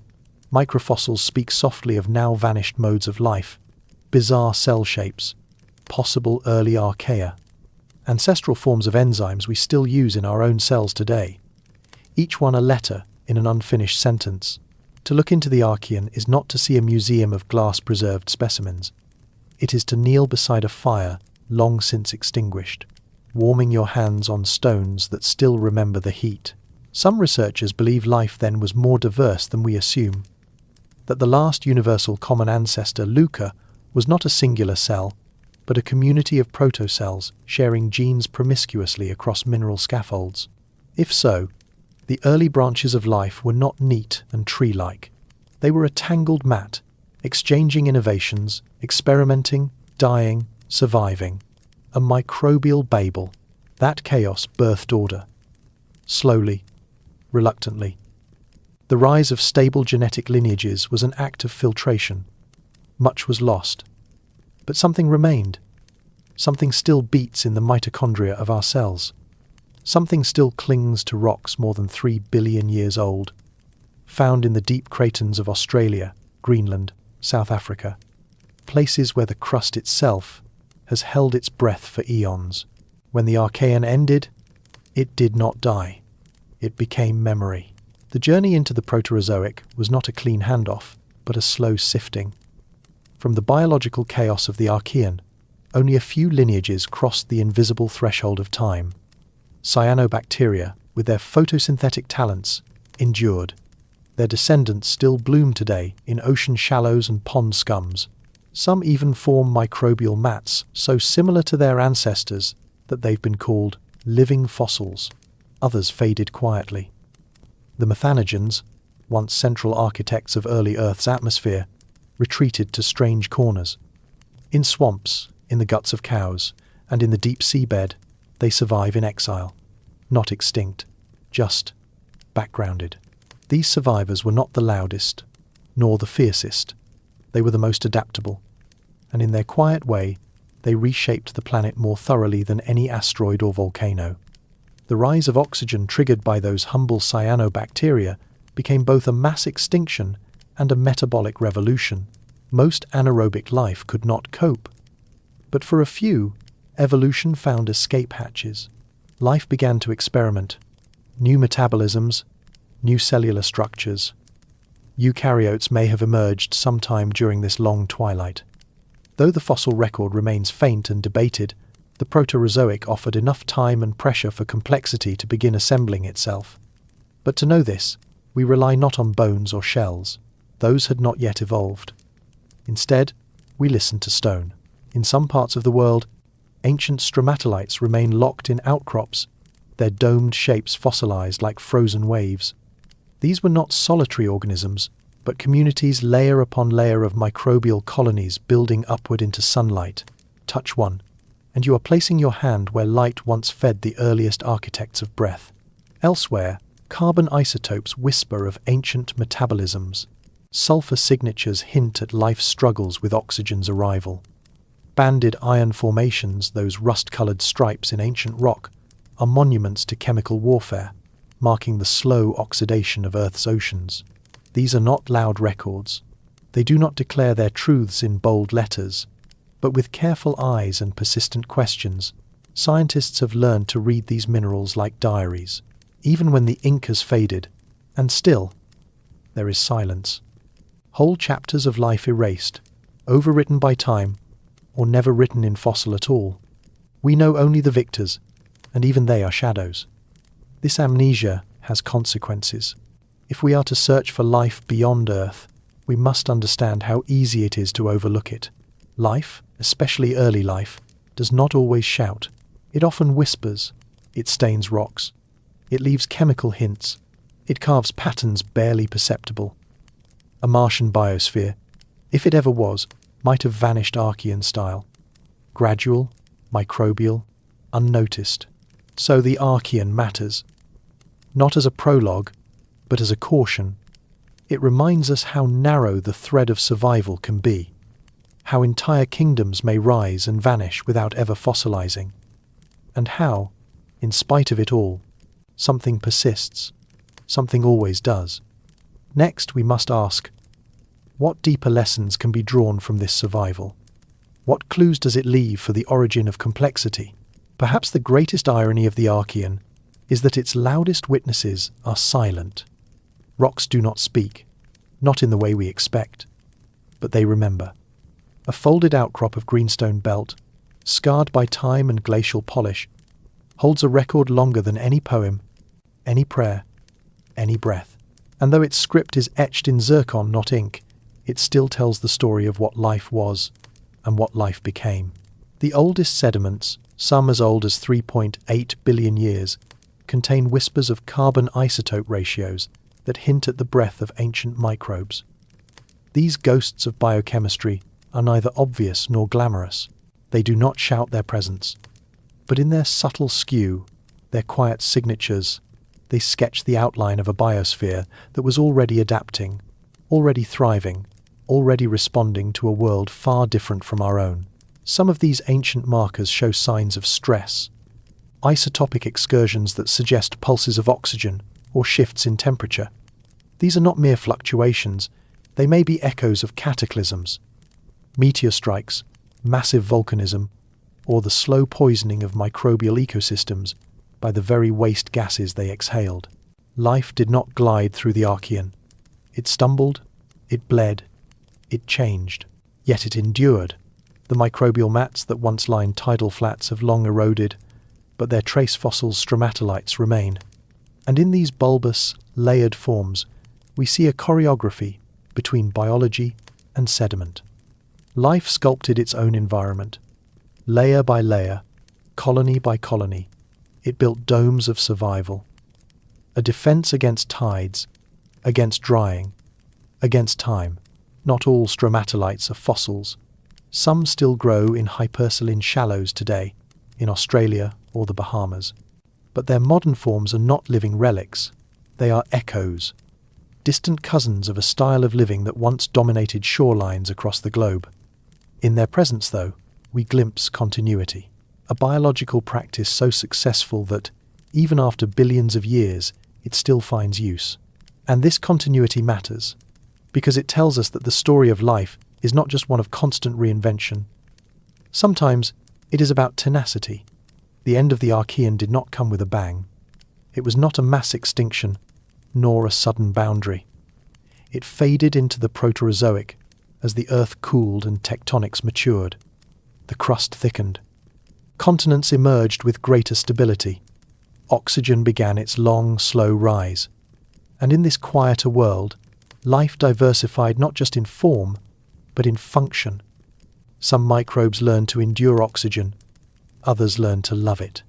microfossils speak softly of now-vanished modes of life, bizarre cell shapes, possible early archaea, ancestral forms of enzymes we still use in our own cells today, each one a letter in an unfinished sentence. To look into the Archean is not to see a museum of glass-preserved specimens. It is to kneel beside a fire long since extinguished, warming your hands on stones that still remember the heat. Some researchers believe life then was more diverse than we assume, that the last universal common ancestor, LUCA, was not a singular cell, but a community of protocells sharing genes promiscuously across mineral scaffolds. If so, the early branches of life were not neat and tree-like. They were a tangled mat, exchanging innovations, experimenting, dying, surviving. A microbial Babel. That chaos birthed order. Slowly, reluctantly. The rise of stable genetic lineages was an act of filtration. Much was lost. But something remained. Something still beats in the mitochondria of our cells. Something still clings to rocks more than 3 billion years old, found in the deep cratons of Australia, Greenland, South Africa, places where the crust itself has held its breath for eons. When the Archean ended, it did not die. It became memory. The journey into the Proterozoic was not a clean handoff, but a slow sifting. From the biological chaos of the Archean, only a few lineages crossed the invisible threshold of time. Cyanobacteria, with their photosynthetic talents, endured. Their descendants still bloom today in ocean shallows and pond scums. Some even form microbial mats so similar to their ancestors that they've been called living fossils. Others faded quietly. The methanogens, once central architects of early Earth's atmosphere, retreated to strange corners. In swamps, in the guts of cows, and in the deep seabed, they survive in exile. Not extinct, just backgrounded. These survivors were not the loudest, nor the fiercest. They were the most adaptable, and in their quiet way, they reshaped the planet more thoroughly than any asteroid or volcano. The rise of oxygen triggered by those humble cyanobacteria became both a mass extinction and a metabolic revolution. Most anaerobic life could not cope. But for a few, evolution found escape hatches. Life began to experiment. New metabolisms, new cellular structures. Eukaryotes may have emerged sometime during this long twilight. Though the fossil record remains faint and debated, the Proterozoic offered enough time and pressure for complexity to begin assembling itself. But to know this, we rely not on bones or shells. Those had not yet evolved. Instead, we listen to stone. In some parts of the world, ancient stromatolites remain locked in outcrops, their domed shapes fossilized like frozen waves. These were not solitary organisms, but communities layer upon layer of microbial colonies building upward into sunlight. Touch one, and you are placing your hand where light once fed the earliest architects of breath. Elsewhere, carbon isotopes whisper of ancient metabolisms. Sulfur signatures hint at life's struggles with oxygen's arrival. Banded iron formations, those rust-coloured stripes in ancient rock, are monuments to chemical warfare, marking the slow oxidation of Earth's oceans. These are not loud records. They do not declare their truths in bold letters, but with careful eyes and persistent questions, scientists have learned to read these minerals like diaries, even when the ink has faded, and still, there is silence. Whole chapters of life erased, overwritten by time, or never written in fossil at all. We know only the victors, and even they are shadows. This amnesia has consequences. If we are to search for life beyond Earth, we must understand how easy it is to overlook it. Life, especially early life, does not always shout. It often whispers. It stains rocks. It leaves chemical hints. It carves patterns barely perceptible. A Martian biosphere, if it ever was, might have vanished Archean style. Gradual, microbial, unnoticed. So the Archean matters. Not as a prologue, but as a caution. It reminds us how narrow the thread of survival can be, how entire kingdoms may rise and vanish without ever fossilizing, and how, in spite of it all, something persists, Something always does. Next, we must ask, what deeper lessons can be drawn from this survival? What clues does it leave for the origin of complexity? Perhaps the greatest irony of the Archean is that its loudest witnesses are silent. Rocks do not speak, not in the way we expect, but they remember. A folded outcrop of greenstone belt, scarred by time and glacial polish, holds a record longer than any poem, any prayer, any breath. And though its script is etched in zircon, not ink, it still tells the story of what life was and what life became. The oldest sediments, some as old as 3.8 billion years, contain whispers of carbon isotope ratios that hint at the breath of ancient microbes. These ghosts of biochemistry are neither obvious nor glamorous. They do not shout their presence, but in their subtle skew, their quiet signatures, they sketch the outline of a biosphere that was already adapting, already thriving, already responding to a world far different from our own. Some of these ancient markers show signs of stress, isotopic excursions that suggest pulses of oxygen or shifts in temperature. These are not mere fluctuations, they may be echoes of cataclysms, meteor strikes, massive volcanism, or the slow poisoning of microbial ecosystems by the very waste gases they exhaled. Life did not glide through the Archean. It stumbled, it bled, it changed, yet it endured. The microbial mats that once lined tidal flats have long eroded, but their trace fossils stromatolites remain. And in these bulbous, layered forms, we see a choreography between biology and sediment. Life sculpted its own environment. Layer by layer, colony by colony, it built domes of survival. A defense against tides, against drying, against time. Not all stromatolites are fossils. Some still grow in hypersaline shallows today, in Australia or the Bahamas. But their modern forms are not living relics. They are echoes, distant cousins of a style of living that once dominated shorelines across the globe. In their presence, though, we glimpse continuity, a biological practice so successful that, even after billions of years, it still finds use. And this continuity matters, because it tells us that the story of life is not just one of constant reinvention. Sometimes it is about tenacity. The end of the Archean did not come with a bang. It was not a mass extinction, nor a sudden boundary. It faded into the Proterozoic as the Earth cooled and tectonics matured. The crust thickened. Continents emerged with greater stability. Oxygen began its long, slow rise. And in this quieter world, life diversified not just in form, but in function. Some microbes learned to endure oxygen, others learned to love it.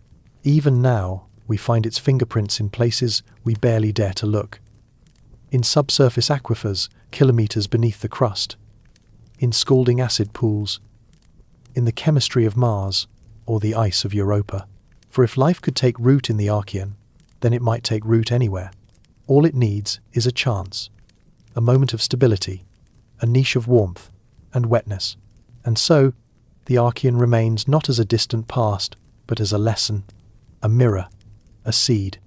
Even now, we find its fingerprints in places we barely dare to look. In subsurface aquifers, kilometers beneath the crust. In scalding acid pools. In the chemistry of Mars, or the ice of Europa. For if life could take root in the Archean, then it might take root anywhere. All it needs is a chance, a moment of stability, a niche of warmth and wetness. And so, the Archean remains not as a distant past, but as a lesson, a mirror, a seed.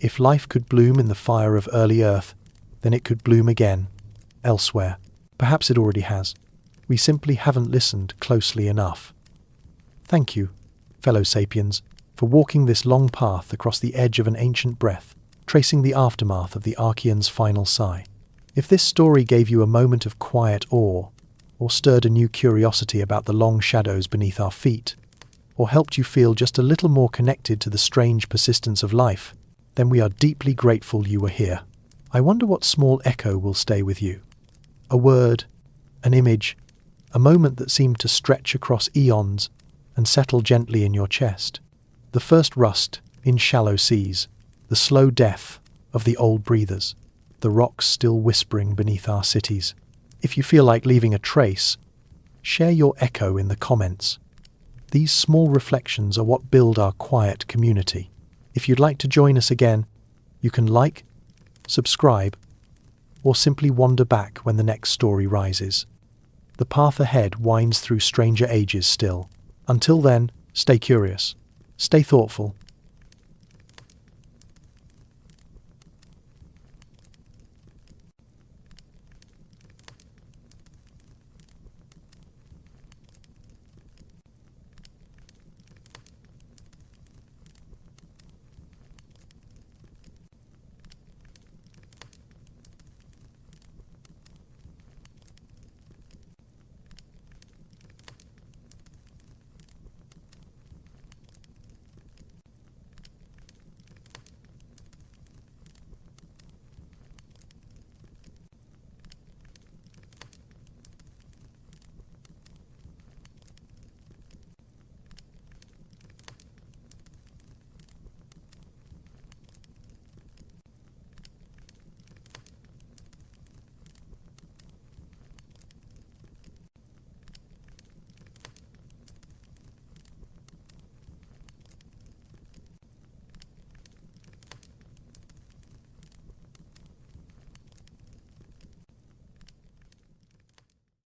If life could bloom in the fire of early Earth, then it could bloom again, elsewhere. Perhaps it already has. We simply haven't listened closely enough. Thank you, fellow sapiens, for walking this long path across the edge of an ancient breath, tracing the aftermath of the Archean's final sigh. If this story gave you a moment of quiet awe, or stirred a new curiosity about the long shadows beneath our feet, or helped you feel just a little more connected to the strange persistence of life, then we are deeply grateful you were here. I wonder what small echo will stay with you. A word, an image, a moment that seemed to stretch across eons and settle gently in your chest. The first rust in shallow seas, the slow death of the old breathers, the rocks still whispering beneath our cities. If you feel like leaving a trace, share your echo in the comments. These small reflections are what build our quiet community. If you'd like to join us again, you can like, subscribe, or simply wander back when the next story rises. The path ahead winds through stranger ages still. Until then, stay curious, stay thoughtful,